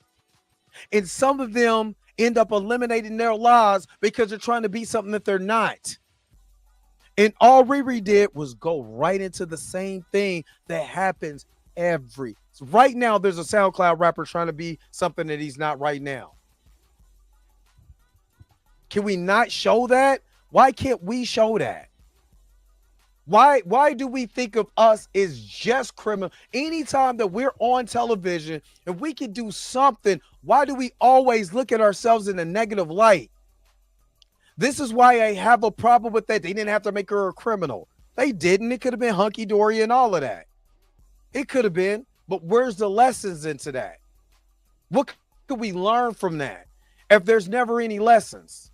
And some of them end up eliminating their lives because they're trying to be something that they're not. And all Riri did was go right into the same thing that happens right now. There's a SoundCloud rapper trying to be something that he's not right now. Can we not show that? Why can't we show that? Why do we think of us as just criminal? Anytime that we're on television, if we can do something, why do we always look at ourselves in a negative light? This is why I have a problem with that. They didn't have to make her a criminal. They didn't. It could have been hunky-dory and all of that. It could have been. But where's the lessons into that? What could we learn from that? If there's never any lessons,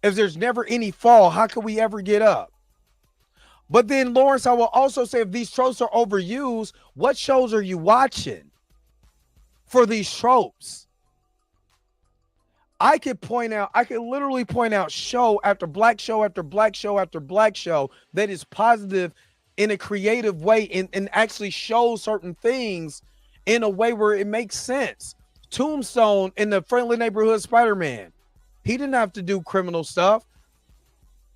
if there's never any fall, how can we ever get up? But then, Lawrence, I will also say, if these tropes are overused, what shows are you watching for these tropes? I could literally point out show after black show after black show after black show that is positive in a creative way and actually shows certain things in a way where it makes sense. Tombstone in the Friendly Neighborhood Spider-Man. He didn't have to do criminal stuff.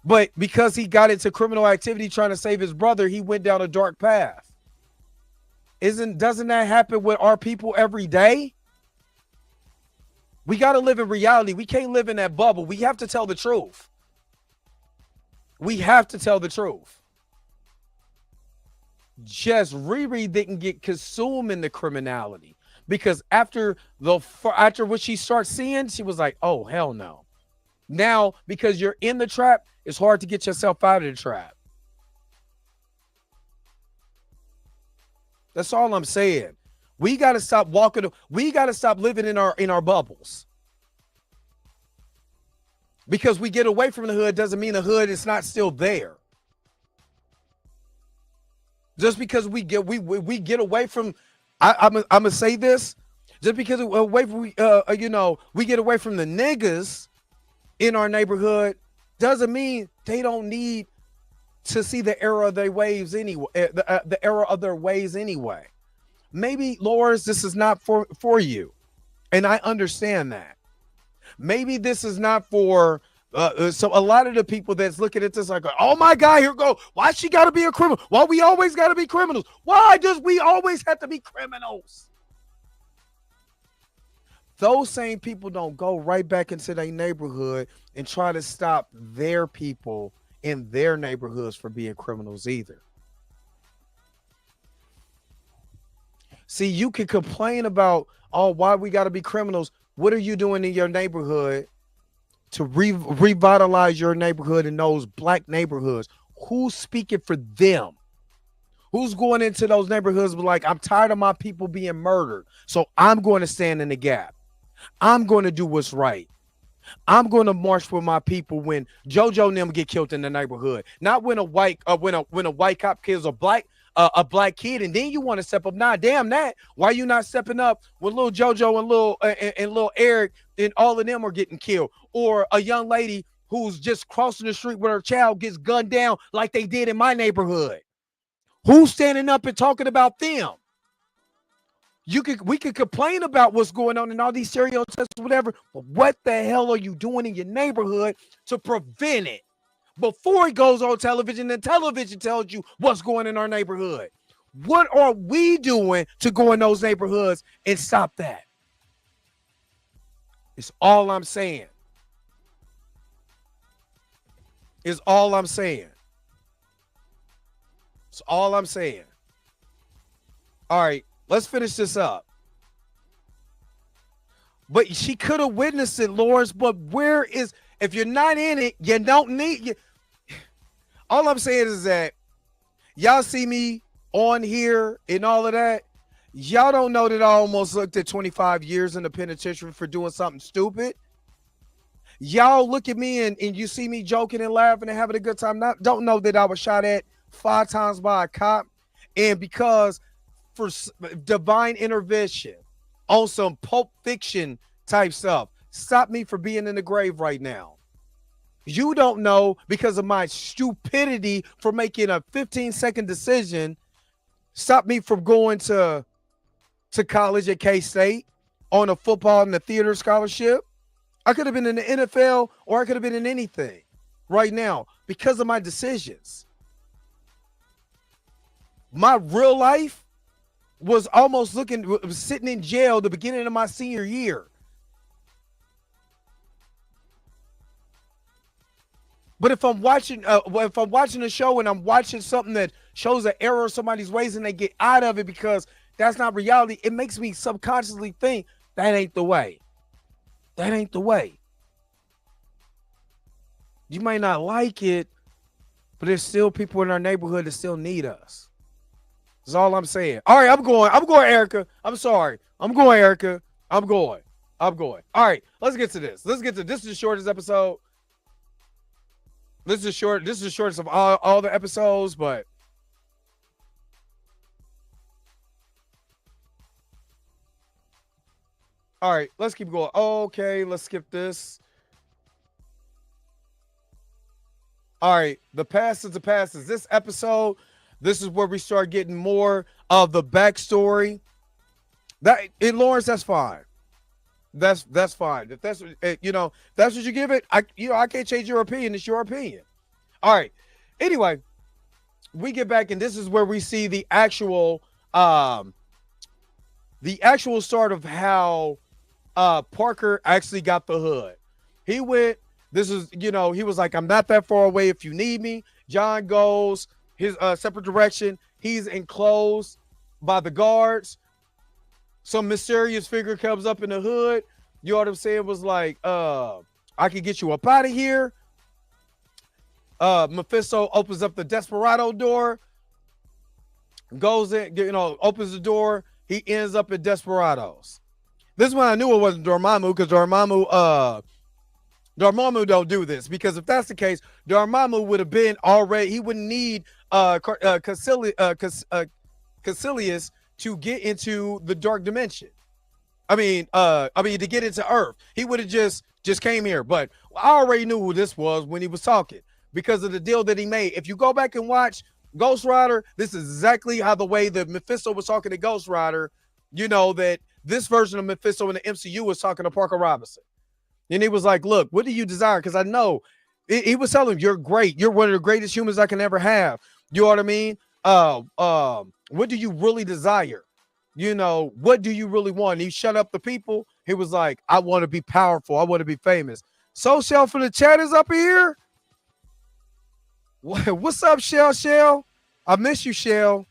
But because he got into criminal activity trying to save his brother, he went down a dark path. Doesn't that happen with our people every day? We got to live in reality. We can't live in that bubble. We have to tell the truth. We have to tell the truth. Just Riri didn't get consumed in the criminality, because after what she starts seeing, she was like, oh, hell no. Now, because you're in the trap, it's hard to get yourself out of the trap. That's all I'm saying. We got to stop walking. We got to stop living in our bubbles. Because we get away from the hood doesn't mean the hood is not still there. Just because we get away from, I'm gonna say this, just because we get away from the niggas in our neighborhood doesn't mean they don't need to see the error of their ways anyway. The error of their ways anyway. Maybe, Lawrence, this is not for you, and I understand that. Maybe this is not for. So a lot of the people that's looking at this like, oh my God, here go. Why she got to be a criminal? Why we always got to be criminals? Why does we always have to be criminals? Those same people don't go right back into their neighborhood and try to stop their people in their neighborhoods from being criminals either. See, you can complain about, oh, why we got to be criminals. What are you doing in your neighborhood to revitalize your neighborhood in those black neighborhoods? Who's speaking for them? Who's going into those neighborhoods like, I'm tired of my people being murdered, so I'm going to stand in the gap. I'm going to do what's right. I'm going to march for my people when JoJo and them get killed in the neighborhood. Not when a white when a white cop kills a black kid, and then you want to step up. Nah, damn that. Why you not stepping up when little JoJo and little Eric and all of them are getting killed, or a young lady who's just crossing the street with her child gets gunned down like they did in my neighborhood? Who's standing up and talking about them? We could complain about what's going on and all these stereotypes, whatever, but what the hell are you doing in your neighborhood to prevent it before it goes on television and television tells you what's going in our neighborhood? What are we doing to go in those neighborhoods and stop that? It's all I'm saying. It's all I'm saying. It's all I'm saying. All right, let's finish this up. But she could have witnessed it, Lawrence. But where is, if you're not in it, you don't need you. All I'm saying is that y'all see me on here and all of that. Y'all don't know that I almost looked at 25 years in the penitentiary for doing something stupid. Y'all look at me and you see me joking and laughing and having a good time. Don't know that I was shot at 5 times by a cop. And because for divine intervention on some Pulp Fiction type stuff, stop me from being in the grave right now. You don't know because of my stupidity for making a 15-second decision, stop me from going to college at K-State on a football and a theater scholarship. I could have been in the NFL or I could have been in anything right now because of my decisions. My real life was almost sitting in jail the beginning of my senior year. But if I'm watching a show and I'm watching something that shows an error of somebody's ways and they get out of it because that's not reality, it makes me subconsciously think that ain't the way. That ain't the way. You may not like it, but there's still people in our neighborhood that still need us. That's all I'm saying. All right, I'm going, Erica. I'm sorry. I'm going, Erica. I'm going. All right, let's get to this. This is the shortest episode. This is the shortest of all the episodes, but all right, let's keep going. Okay, let's skip this. All right, the past is the past. This episode, this is where we start getting more of the backstory. Lawrence, that's fine. That's fine. If that's that's what you give it. I can't change your opinion. It's your opinion. All right. Anyway, we get back, and this is where we see the actual start of how Parker actually got the hood. He went. This is, he was like, I'm not that far away if you need me. John goes his separate direction. He's enclosed by the guards. Some mysterious figure comes up in the hood. You know what I'm saying? Was like, I can get you up out of here. Mephisto opens up the Desperado door. Goes in, opens the door. He ends up in Desperados. This is when I knew it wasn't Dormammu, because Dormammu don't do this, because if that's the case, Dormammu would have been already. He wouldn't need Caecilius to get into the dark dimension. I mean, to get into Earth, he would have just came here. But I already knew who this was when he was talking because of the deal that he made. If you go back and watch Ghost Rider, this is exactly how the way that Mephisto was talking to Ghost Rider. That this version of Mephisto in the MCU was talking to Parker Robinson. And he was like, look, what do you desire? Because I know he was telling him, you're great. You're one of the greatest humans I can ever have. You know what I mean? What do you really desire? What do you really want? And he shut up the people. He was like, I want to be powerful. I want to be famous. So Shell from the chat is up here. What's up, Shell? I miss you, Shell.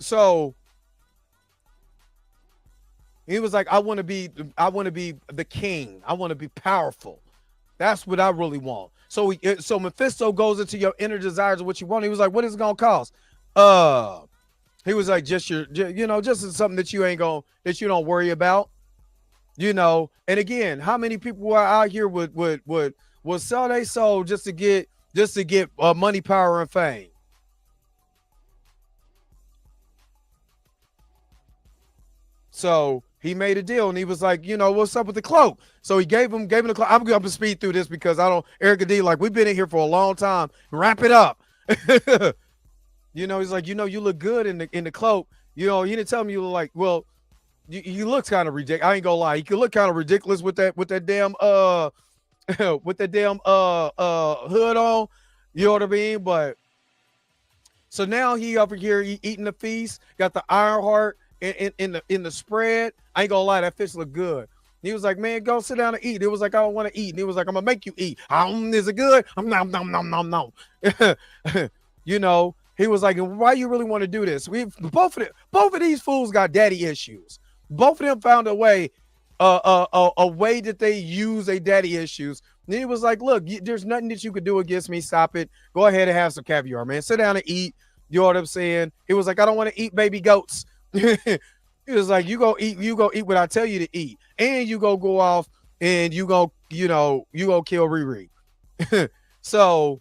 So he was like, I want to be the king. I want to be powerful. That's what I really want. So Mephisto goes into your inner desires of what you want. He was like, what is it gonna cost? He was like, just something that you don't worry about. And again, how many people are out here would sell their soul just to get money, power, and fame? So he made a deal, and he was like, what's up with the cloak? So he gave him the cloak. I'm going to speed through this because Erica D, like, we've been in here for a long time. Wrap it up. He's like, you look good in the cloak. He didn't tell me you look like, well, you look kind of ridiculous. I ain't gonna lie. You could look kind of ridiculous with that damn hood on. You know what I mean? But so now he over here eating the feast, got the Ironheart in the spread. I ain't gonna lie, that fish look good. He was like, man, go sit down and eat. It was like, I don't want to eat. And he was like, I'm gonna make you eat. Is it good? Nom nom nom nom nom. He was like, why you really want to do this? Both of these fools got daddy issues. Both of them found a way that they use their daddy issues. And he was like, look, there's nothing that you could do against me. Stop it. Go ahead and have some caviar, man. Sit down and eat. You know what I'm saying? He was like, I don't want to eat baby goats. He was like, you go eat what I tell you to eat. And you go off and you go kill Riri. So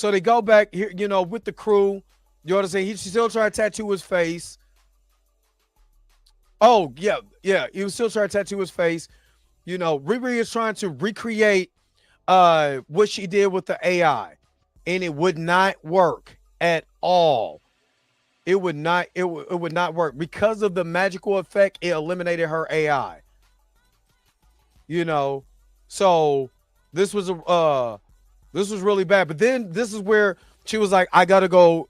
they go back here, with the crew. You know what I'm saying? He's still trying to tattoo his face. Oh, yeah. He was still trying to tattoo his face. Riri is trying to recreate what she did with the AI. And it would not work at all. It would not work. Because of the magical effect, it eliminated her AI. So this was really bad. But then this is where she was like, I gotta go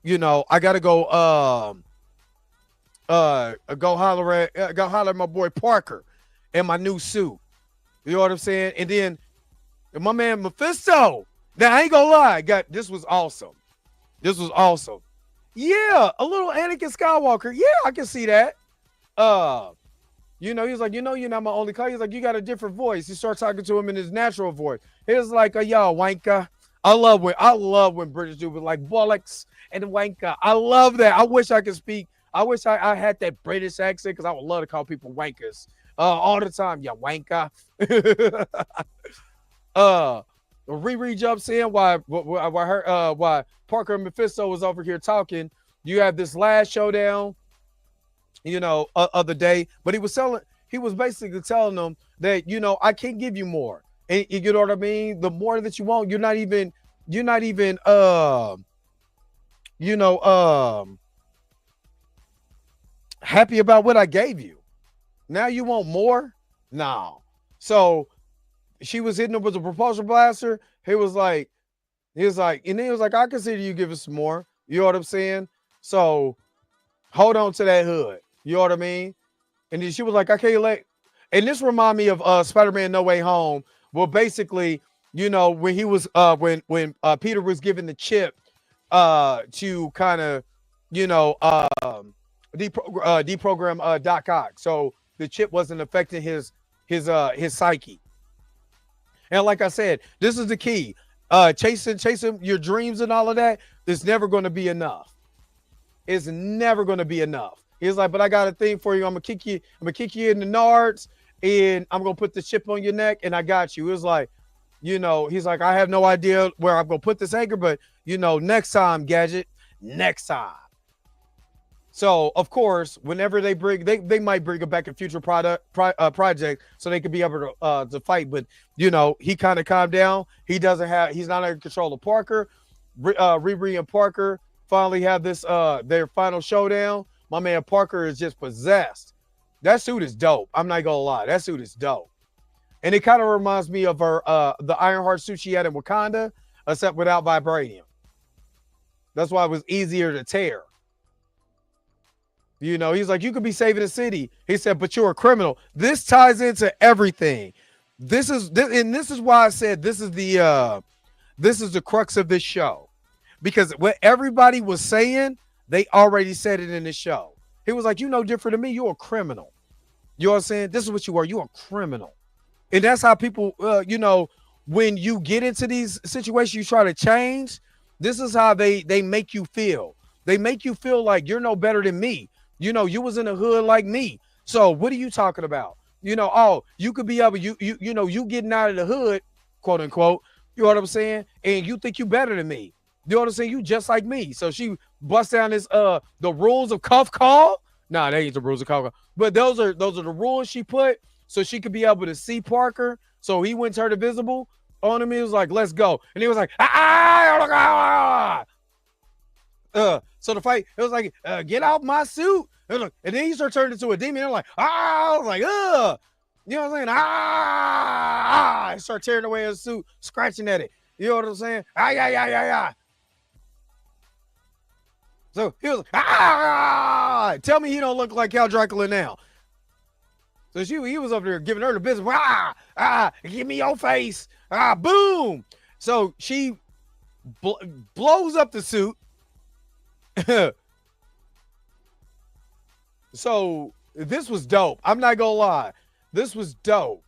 holler at my boy Parker and my new suit. You know what I'm saying? And then my man Mephisto. Now I ain't gonna lie, this was awesome. Yeah, a little Anakin Skywalker. Yeah, I can see that. He's like, you're not my only call. He's like, you got a different voice. He starts talking to him in his natural voice. He's like, yo, wanker. I love when British dudes like bollocks and wanker. I love that. I wish I could speak. I wish I had that British accent because I would love to call people wankers all the time. Yeah, wanker. Riri jumps in while Parker and Mephisto was over here talking. You have this last showdown, of the day. But he was basically telling them that, I can't give you more. And you know what I mean? The more that you want, you're not even happy about what I gave you. Now you want more? No. So she was hitting him with a propulsion blaster. He was like, I consider you giving some more. You know what I'm saying? So hold on to that hood. You know what I mean? And then she was like, I can't let. And this remind me of Spider-Man No Way Home. Well, basically, when he was when Peter was given the chip to kind of deprogram Doc Ock, so the chip wasn't affecting his psyche. And like I said, this is the key. Chasing your dreams and all of that is never going to be enough. It's never going to be enough. He's like, but I got a thing for you. I'm gonna kick you in the nards, and I'm gonna put the chip on your neck, and I got you. It was like, he's like, I have no idea where I'm gonna put this anchor, but next time, Gadget, next time. So of course, whenever they they might bring it back in future project so they could be able to fight. But he kind of calmed down. He's not in control of Parker. Riri and Parker finally have this their final showdown. My man Parker is just possessed. That suit is dope. I'm not gonna lie. That suit is dope. And it kind of reminds me of her the Ironheart suit she had in Wakanda, except without vibranium. That's why it was easier to tear. He's like, you could be saving the city. He said, but you're a criminal. This ties into everything. This is why I said this is the crux of this show. because what everybody was saying, they already said it in the show. He was like, you know, different than me. You're a criminal. You know what I'm saying? This is what you are. You're a criminal. And that's how people, when you get into these situations, you try to change. This is how they make you feel. They make you feel like you're no better than me. You know, you was in the hood like me. So what are you talking about? You know, oh, you could be able, you getting out of the hood, quote unquote. You know what I'm saying? And you think you better than me. You know what I'm saying? You just like me. So she busts down this the rules of cuff call. Nah, that ain't the rules of cuff call. But those are the rules she put so she could be able to see Parker. So he went to her visible on him. He was like, let's go. And he was like, so the fight, it was like, get out my suit. And then he started turning into a demon. I'm like, I was like, you know what I'm saying? I start tearing away his suit, scratching at it. You know what I'm saying? So he was like, tell me he don't look like Count Dracula now. So he was up there giving her the business. Give me your face. Boom. So she blows up the suit. So this was dope. I'm not gonna lie. This was dope.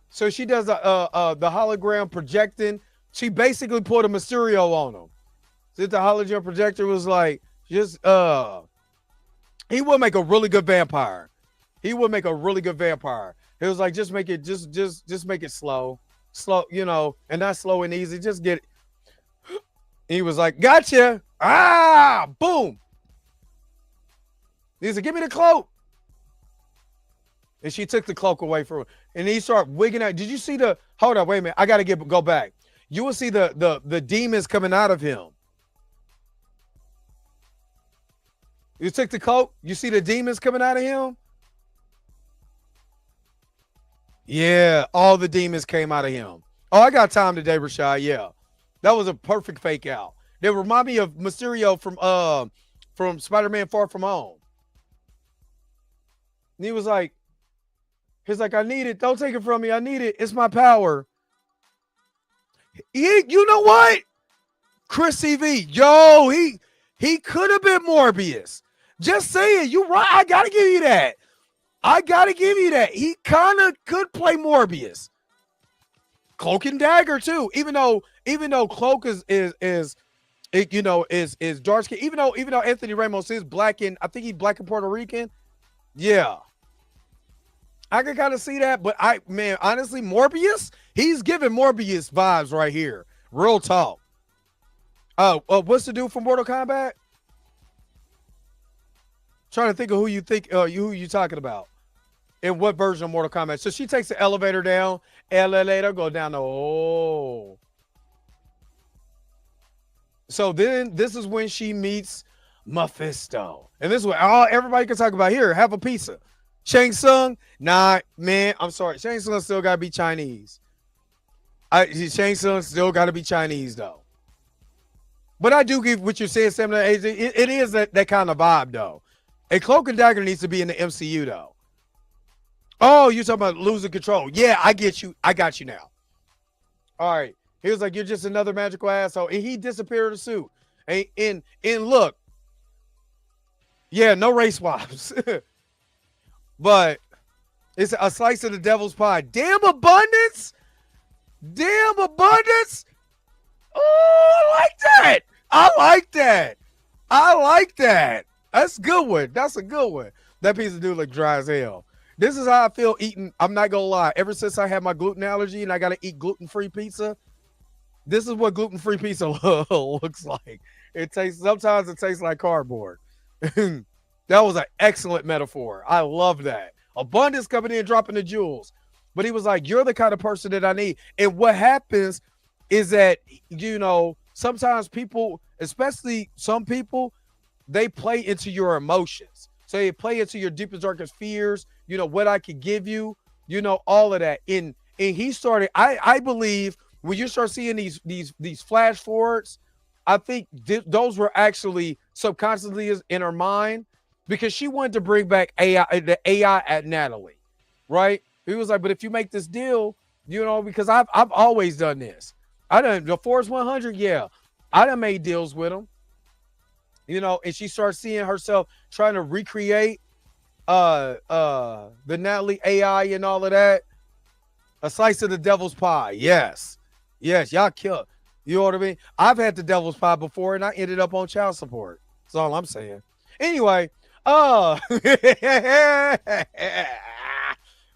So she does the hologram projecting. She basically put a Mysterio on him. So the hologram projector was like, he would make a really good vampire. He would make a really good vampire. It was like, just make it make it slow, and not slow and easy. Just get it. He was like, gotcha. Boom. He said, give me the cloak. And she took the cloak away from him. And he started wigging out. Did you see hold on, wait a minute. I got to go back. You will see the demons coming out of him. You took the cloak. You see the demons coming out of him? Yeah, all the demons came out of him. Oh, I got time today, Rashad. Yeah. That was a perfect fake out. They remind me of Mysterio from Spider-Man Far From Home. And he was like, I need it. Don't take it from me. I need it. It's my power. You know what? Chris CV, yo, he could have been Morbius. Just saying, you right. I gotta give you that. He kind of could play Morbius. Cloak and Dagger too. Even though Cloak is dark skin. Even though Anthony Ramos is black and I think he's black and Puerto Rican. Yeah. I can kind of see that, but honestly, Morbius, he's giving Morbius vibes right here. Real talk. What's the dude from Mortal Kombat? Trying to think of who you talking about. In what version of Mortal Kombat? So she takes the elevator down. Elevator go down. So then this is when she meets Mephisto. And this is what everybody can talk about here. Have a pizza. Shang Tsung, nah, man, I'm sorry. Shang Tsung still got to be Chinese. Shang Tsung still got to be Chinese, though. But I do give what you're saying, Sam. It is that kind of vibe, though. A Cloak and Dagger needs to be in the MCU, though. Oh, you're talking about losing control. Yeah, I get you. I got you now. All right. He was like, you're just another magical asshole. And he disappeared in the suit. And look. Yeah, no race swaps. But it's a slice of the devil's pie. Damn abundance. Oh, I like that. That's a good one. That piece of dude look dry as hell. This is how I feel eating. I'm not going to lie. Ever since I had my gluten allergy and I got to eat gluten-free pizza, this is what gluten-free pizza looks like. Sometimes it tastes like cardboard. That was an excellent metaphor. I love that. Abundance coming in, dropping the jewels. But he was like, you're the kind of person that I need. And what happens is that, sometimes people, especially some people, they play into your emotions. So they play into your deepest, darkest fears, what I could give you, all of that. And he started, I believe when you start seeing these flash forwards, I think those were actually subconsciously in her mind. Because she wanted to bring back the AI at Natalie, right? He was like, but if you make this deal, because I've always done this. I done the Force 100, yeah. I done made deals with him. You know, and she starts seeing herself trying to recreate the Natalie AI and all of that. A slice of the devil's pie. Yes. Yes, y'all kill. You know what I mean? I've had the devil's pie before and I ended up on child support. That's all I'm saying. Anyway,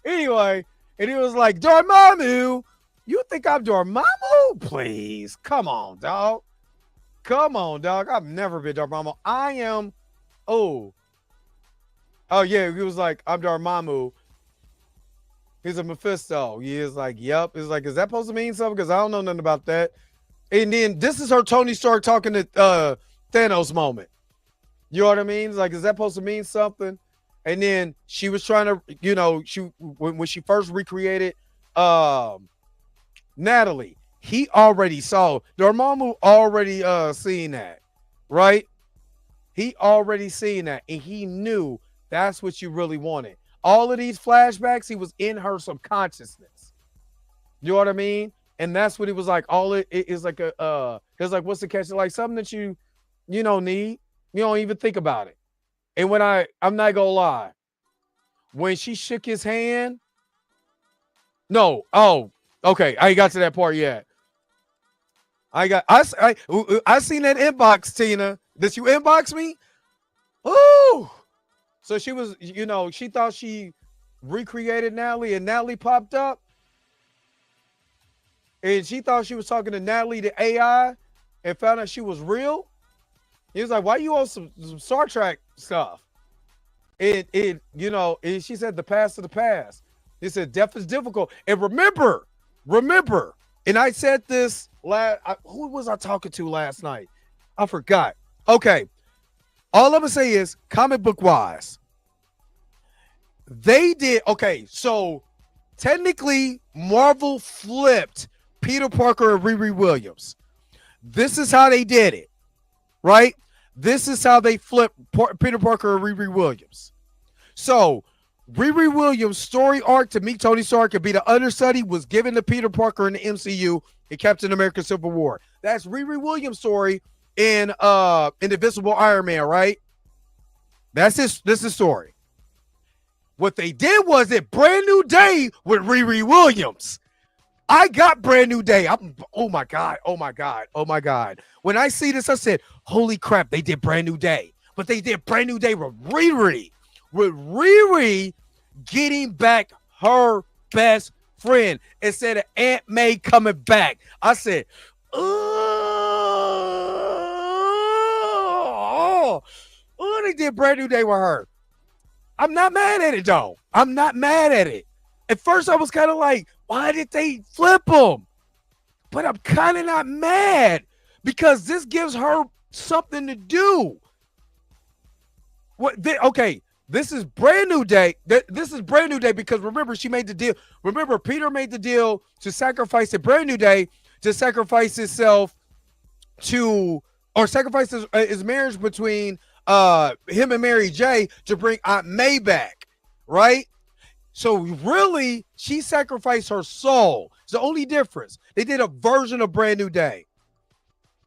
anyway, and he was like, Dormammu, you think I'm Dormammu? Please. Come on, dog. Come on, dog. I've never been Dormammu. I am, oh yeah, he was like, I'm Dormammu. He's a Mephisto. He is like, yep. It's like, is that supposed to mean something? Because I don't know nothing about that. And then this is her Tony Stark talking to Thanos moment. You know what I mean? It's like, is that supposed to mean something? And then she was trying to, you know, when she first recreated Natalie, he already saw, Dormammu already seen that, right? He already seen that, and he knew that's what you really wanted. All of these flashbacks, he was in her subconsciousness. You know what I mean? And that's what he was like. All it is like it's like, what's the catch? Like something that you don't need. You don't even think about it. And when I'm not gonna lie, when she shook his hand, no, okay, I ain't got to that part yet. I seen that inbox, Tina. Did you inbox me? Ooh. So she was, she thought she recreated Natalie, and Natalie popped up. And she thought she was talking to Natalie, the AI, and found out she was real. He was like, why you on some Star Trek stuff? And she said the past of the past. He said death is difficult. And remember, and I said this who was I talking to last night? I forgot. Okay. All I'm gonna say is comic book wise, they did okay. So technically, Marvel flipped Peter Parker and Riri Williams. This is how they did it, right? This is how they flipped Peter Parker and Riri Williams. So Riri Williams' story arc to meet Tony Stark and be the understudy was given to Peter Parker in the MCU in Captain America: Civil War. That's Riri Williams' story in Invisible Iron Man, right? This is the story. What they did was a brand new day with Riri Williams. I got brand new day. Oh my God. When I see this, I said, holy crap, they did brand new day. But they did brand new day with Riri. With Riri getting back her best friend instead of Aunt May coming back. I said, they did brand new day with her. I'm not mad at it, though. I'm not mad at it. At first, I was kind of like, why did they flip them? But I'm kind of not mad because this gives her something to do. This is brand new day. This is brand new day because remember, she made the deal. Remember, Peter made the deal to sacrifice a brand new day to sacrifice himself or sacrifice his marriage between him and Mary J to bring Aunt May back, right? So really, she sacrificed her soul. It's the only difference. They did a version of Brand New Day.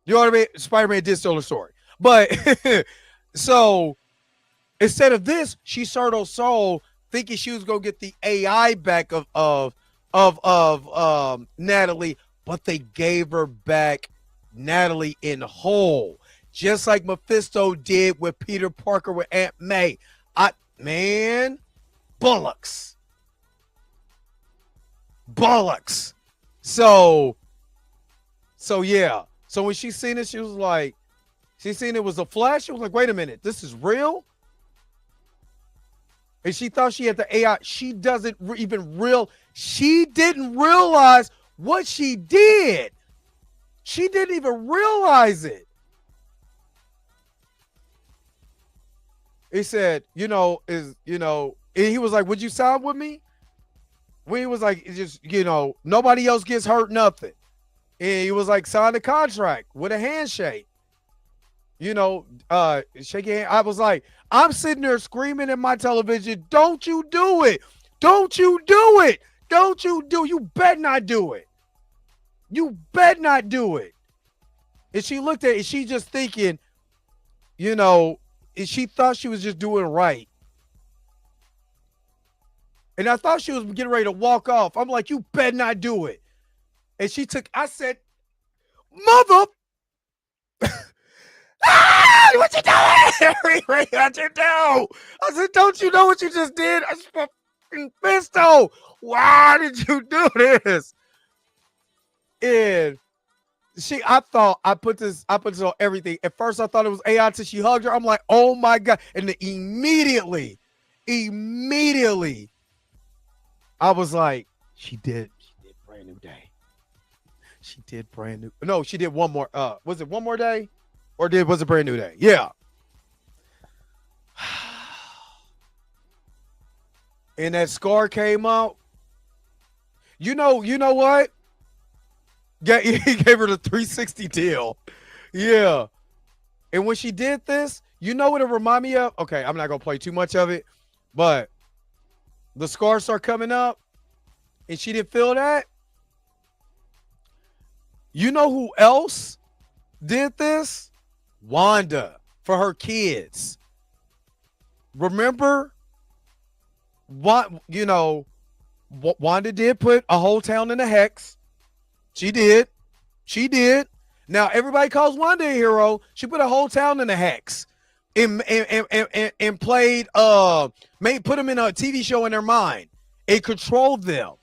You know what I mean? Spider-Man did steal the story. But so instead of this, she sold her soul thinking she was gonna get the AI back of Natalie, but they gave her back Natalie in whole. Just like Mephisto did with Peter Parker with Aunt May. Bollocks. So yeah. So when she seen it, she was like, she seen it was a flash. She was like, wait a minute, this is real? And she thought she had the AI. She didn't realize what she did. She didn't even realize it. He said, and he was like, would you sign with me? When he was like, just, nobody else gets hurt, nothing. And he was like, sign the contract with a handshake. Shake your hand. I was like, I'm sitting there screaming at my television, don't you do it. Don't you do it. You bet not do it. You bet not do it. And she looked at it, she just thinking, you know, and she thought she was just doing right. And I thought she was getting ready to walk off. I'm like, you better not do it. And I said, mother, what you doing? What you do? I said, don't you know what you just did? I fucking Fisto. Why did you do this? And I put this on everything. At first, I thought it was AI until she hugged her. I'm like, oh my God. And then immediately, I was like, she did brand new day. She did brand new. No, she did one more. Was it one more day? Or was it brand new day? Yeah. And that scar came out. You know what? He gave her the 360 deal. Yeah. And when she did this, you know what it reminded me of? Okay, I'm not going to play too much of it, but the scars start coming up and she didn't feel that. You know who else did this? Wanda for her kids. Remember? Wanda did put a whole town in a hex. She did. Now everybody calls Wanda a hero. She put a whole town in a hex, and played put them in a TV show in their mind. It controlled them.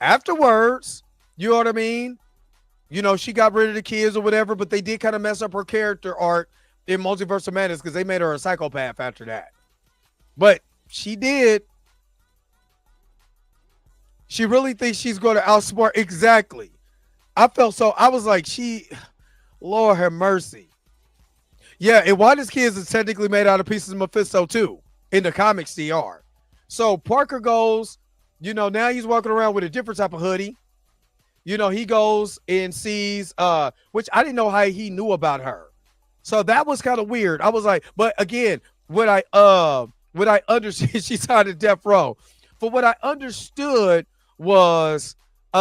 Afterwards, you know what I mean? She got rid of the kids or whatever, but they did kind of mess up her character arc in Multiverse of Madness because they made her a psychopath after that. But she did. She really thinks she's going to outsmart. Exactly. I was like, Lord have mercy. Yeah, and Wanda's kids is technically made out of pieces of Mephisto too. In the comics, they are. So Parker goes, now he's walking around with a different type of hoodie. He goes and sees, which I didn't know how he knew about her. So that was kind of weird. I was like, but again, what I understood, she signed a death row. For what I understood was, they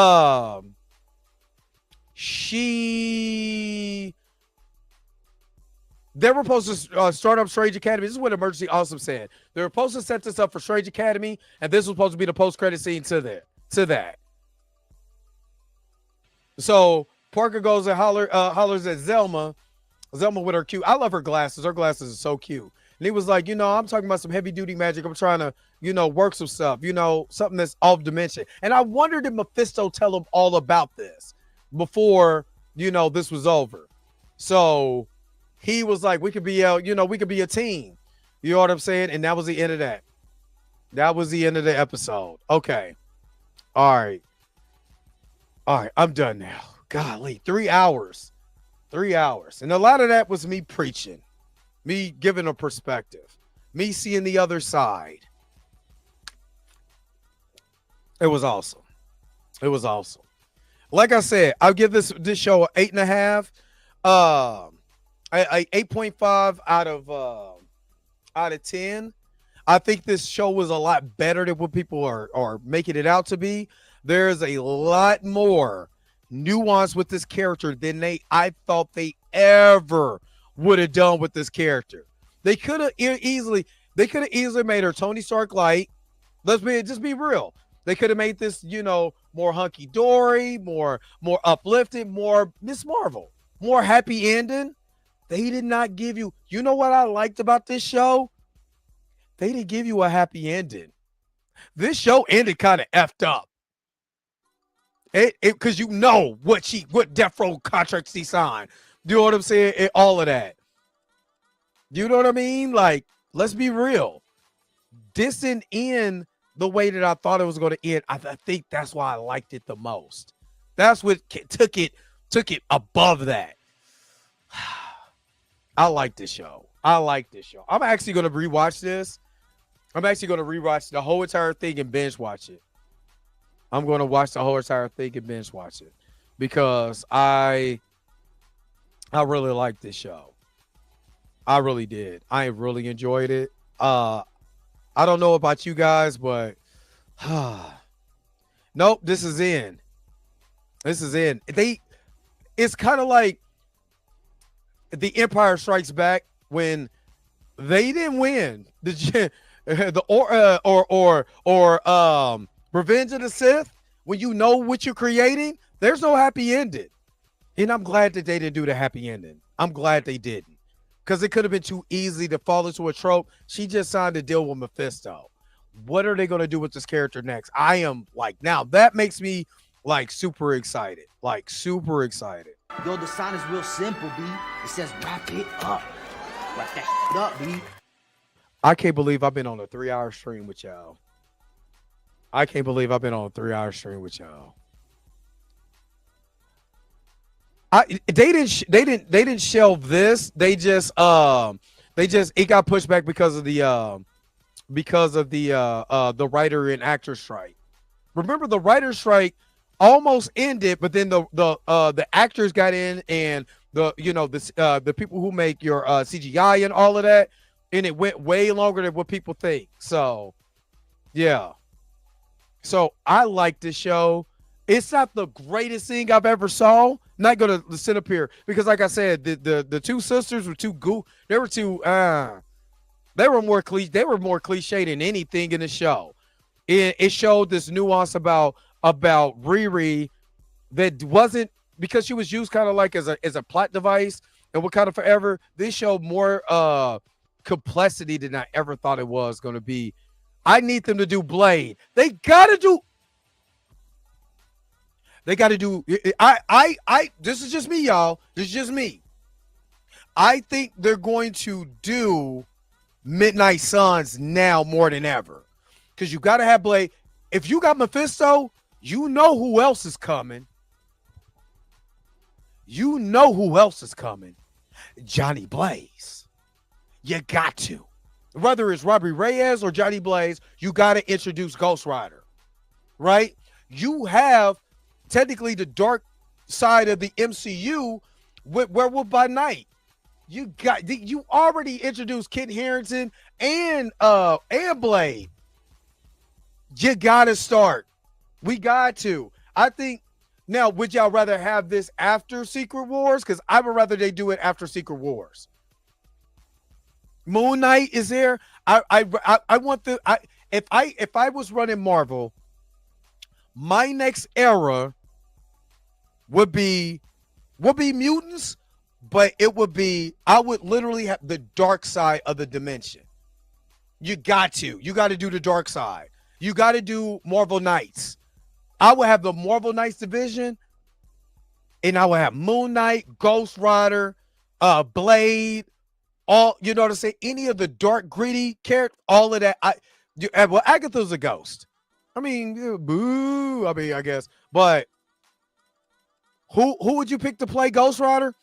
were supposed to start up Strange Academy. This is what Emergency Awesome said. They were supposed to set this up for Strange Academy, and this was supposed to be the post-credit scene to that. So Parker goes and hollers at Zelma with her cute. I love her glasses. Her glasses are so cute. And he was like, I'm talking about some heavy duty magic. I'm trying to, work some stuff, something that's off dimension. And I wondered if Mephisto tell him all about this before, this was over. So he was like, we could be out, we could be a team. You know what I'm saying? And that was the end of that. That was the end of the episode. Okay. All right. I'm done now. Golly, 3 hours. 3 hours. And a lot of that was me preaching, me giving a perspective, me seeing the other side. It was awesome. Like I said, I'll give this show an 8.5. 8.5 out of 10. I think this show was a lot better than what people are making it out to be. There's a lot more nuance with this character than I thought they ever would have done with this character. They could have easily made her Tony Stark light. Just be real. They could have made this, more hunky dory, more uplifted, more Miss Marvel, more happy ending. They did not give you. You know what I liked about this show? They didn't give you a happy ending. This show ended kind of effed up. Because what death row contracts he signed. Do you know what I'm saying? All of that. Do you know what I mean? Like, let's be real. This didn't end the way that I thought it was going to end. I think that's why I liked it the most. That's what took it above that. I like this show. I'm actually going to rewatch this. I'm actually going to rewatch the whole entire thing and binge watch it. I'm going to watch the whole entire thing and binge watch it because I really like this show. I really did. I really enjoyed it. I don't know about you guys, but nope, this is in. it's kind of like The Empire Strikes Back when they didn't win the Revenge of the Sith. When you know what you're creating, there's no happy ending. And I'm glad that they didn't do the happy ending. I'm glad they didn't. Because it could have been too easy to fall into a trope. She just signed a deal with Mephisto. What are they going to do with this character next? I am like, now that makes me like super excited. Like super excited. Yo, the sign is real simple, B. It says wrap it up. Wrap that shit up, B. I can't believe I've been on a 3-hour stream with y'all. I can't believe I've been on a 3-hour stream with y'all. They didn't shelve this. They just it got pushed back because of the writer and actor strike. Remember, the writer strike almost ended, but then the actors got in, and the people who make your CGI and all of that, and it went way longer than what people think. So yeah. So I like this show. It's not the greatest thing I've ever saw. Not gonna sit up here because, like I said, the two sisters were too they were more cliche than anything in the show. It showed this nuance about Riri that wasn't, because she was used kind of like as a plot device and what kind of forever. This showed more complexity than I ever thought it was going to be. I need them to do Blade. They got to do. This is just me, y'all. This is just me. I think they're going to do Midnight Suns now more than ever. Because you got to have Blade. If you got Mephisto, you know who else is coming. You know who else is coming. Johnny Blaze. You got to. Whether it's Robbie Reyes or Johnny Blaze, you got to introduce Ghost Rider. Right? You have technically the dark side of the MCU with Werewolf by Night. You already introduced Kit Harington and Blade. You gotta start. We got to. I think now, would y'all rather have this after Secret Wars? Because I would rather they do it after Secret Wars. Moon Knight is there. I want if I was running Marvel, my next era would be mutants, but it would be, I would literally have the dark side of the dimension. You got to do the dark side. You got to do Marvel Knights. I would have the Marvel Knights division, and I would have Moon Knight, Ghost Rider, Blade, all, you know what I'm saying? Any of the dark, gritty characters, all of that. Well, Agatha's a ghost. I mean, boo. I mean, I guess. But who would you pick to play Ghost Rider?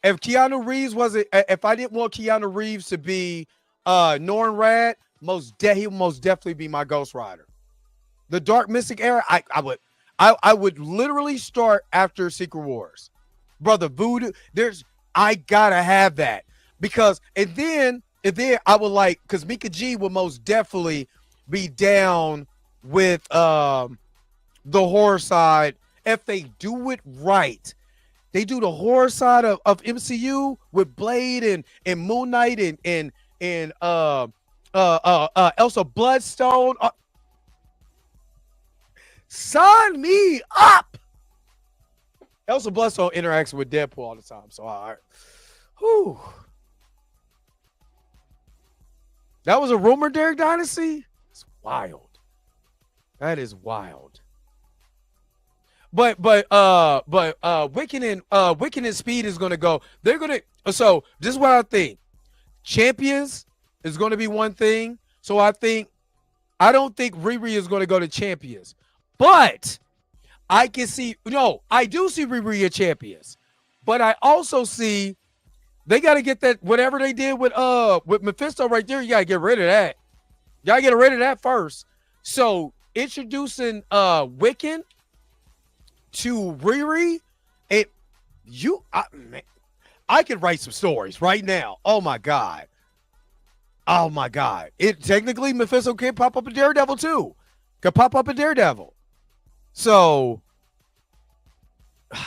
If Keanu Reeves if I didn't want Keanu Reeves to be Norrin Rad, he would most definitely be my Ghost Rider. The Dark Mystic era, I would literally start after Secret Wars. Brother Voodoo, I gotta have that. Because and then I would like, because Mika G will most definitely be down with the horror side if they do it right. They do the horror side of MCU with Blade and Moon Knight and Elsa Bloodstone. Sign me up. Elsa Bloodstone interacts with Deadpool all the time. So all right. Whew. That was a rumor, Derek Dynasty? It's wild. That is wild. But Wiccan and Speed is gonna go. They're gonna, so this is what I think. Champions is gonna be one thing. So I don't think Riri is gonna go to Champions. But I do see Riri at Champions. But I also see they got to get that, whatever they did with Mephisto right there, you got to get rid of that. You got to get rid of that first. So introducing Wiccan to Riri, I could write some stories right now. Oh my God. It technically, Mephisto can pop up in Daredevil too. Could pop up in Daredevil. So, God.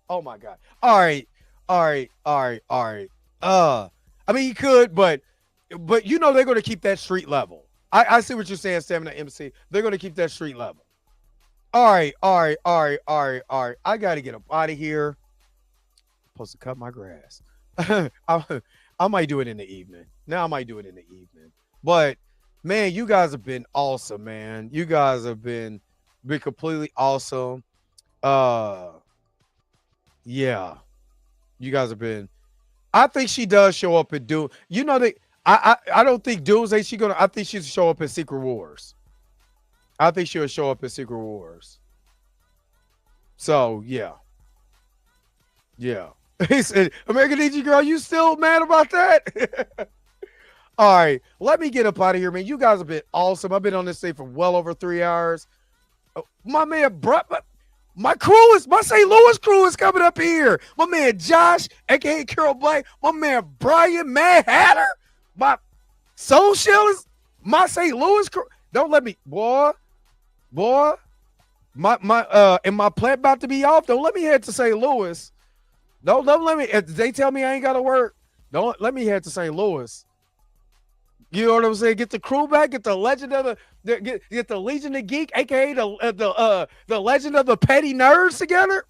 Oh my God. All right. I mean, he could, but you know they're going to keep that street level. I see what you're saying, Stamina MC. They're going to keep that street level. All right. I got to get up out of here. I'm supposed to cut my grass. I might do it in the evening. Now I might do it in the evening. But man, you guys have been awesome, man. You guys have been completely awesome. Yeah. You guys have been. I think she does show up at Doom. You know that I don't think Doomsday she gonna. I think she'll show up in Secret Wars. I think she'll show up in Secret Wars. So yeah. He said, American Ninja Girl, you still mad about that? All right, let me get up out of here, man. You guys have been awesome. I've been on this thing for well over 3 hours. My man, my St. Louis crew is coming up here. My man Josh, aka Carol Black, my man Brian Mad Hatter, my Soul Shellers, my St. Louis crew. Don't let me, boy. And my plant about to be off. Don't let me head to St. Louis. Don't let me. If they tell me I ain't gotta work, don't let me head to St. Louis. You know what I'm saying? Get the crew back. Get the legend of get the Legion of Geek, aka the legend of the petty nerds together.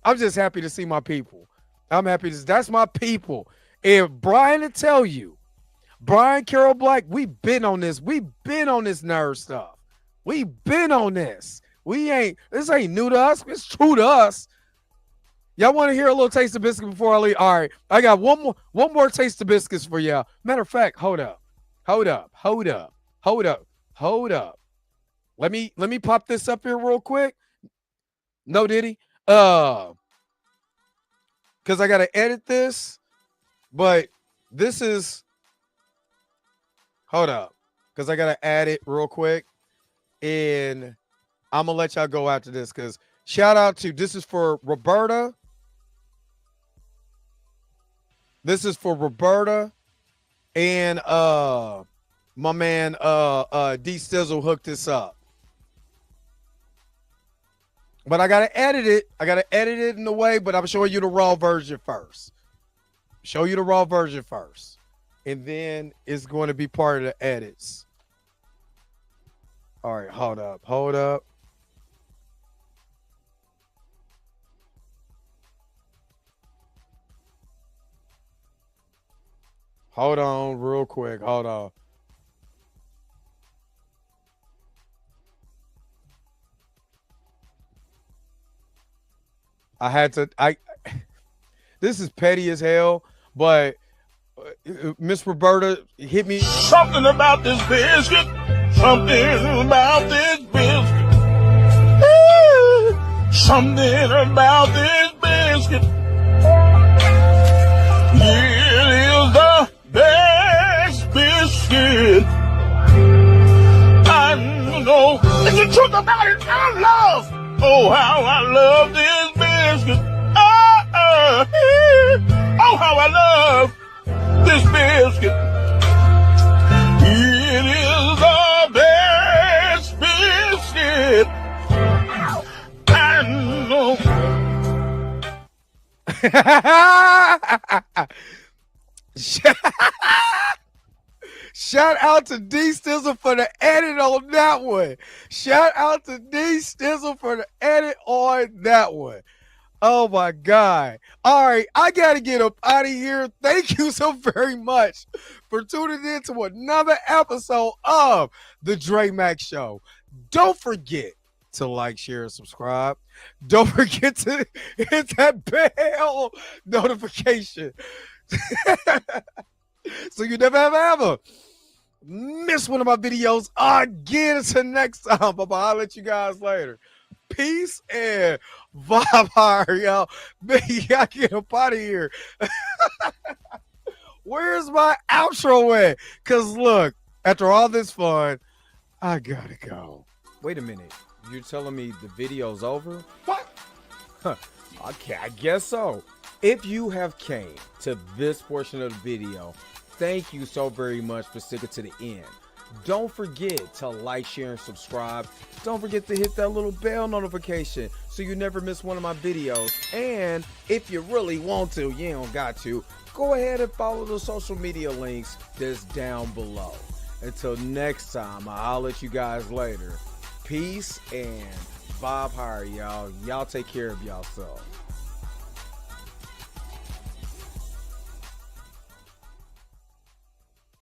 I'm just happy to see my people. I'm happy that's my people. And Brian to tell you, Brian Carol Black, we've been on this. We've been on this nerd stuff. We've been on this. This ain't new to us. It's true to us. Y'all want to hear a little taste of biscuit before I leave? All right. I got one more taste of biscuits for y'all. Matter of fact, hold up. Let me pop this up here real quick. No, did he? Because I gotta edit this, but this is hold up. Because I gotta add it real quick. And I'm gonna let y'all go after this because shout out to this is for Roberta. This is for Roberta and my man D Stizzle hooked this up. But I gotta edit it. I gotta edit it in the way, but I'm showing you the raw version first. Show you the raw version first. And then it's going to be part of the edits. All right, hold up. Hold on real quick. Hold on. This is petty as hell, but Miss Roberta hit me. Something about this biscuit. Something about this biscuit. Something about this biscuit. It is the best biscuit. I know. It's the truth about it. I love. Oh, how I love this biscuit. Oh, how I love this biscuit. It is the best biscuit. I know. Shout out to D Stizzle for the edit on that one. Shout out to D Stizzle for the edit on that one. Oh my God. All right, I gotta get up out of here. Thank you so very much for tuning in to another episode of the Dre Max Show. Don't forget to like, share, and subscribe. Don't forget to hit that bell notification. So you never ever miss one of my videos again. Until next time. Bye-bye. I'll let you guys later. Peace and vibe, y'all. Man, y'all get up out of here. Where's my outro at? Because look, after all this fun, I gotta go. Wait a minute. You're telling me the video's over? What? Huh. Okay, I guess so. If you have came to this portion of the video, thank you so very much for sticking to the end. Don't forget to like, share, and subscribe. Don't forget to hit that little bell notification so you never miss one of my videos. And if you really want to, you don't got to, go ahead and follow the social media links that's down below. Until next time, I'll let you guys later. Peace and Bob Hire, y'all. Y'all take care of yourself.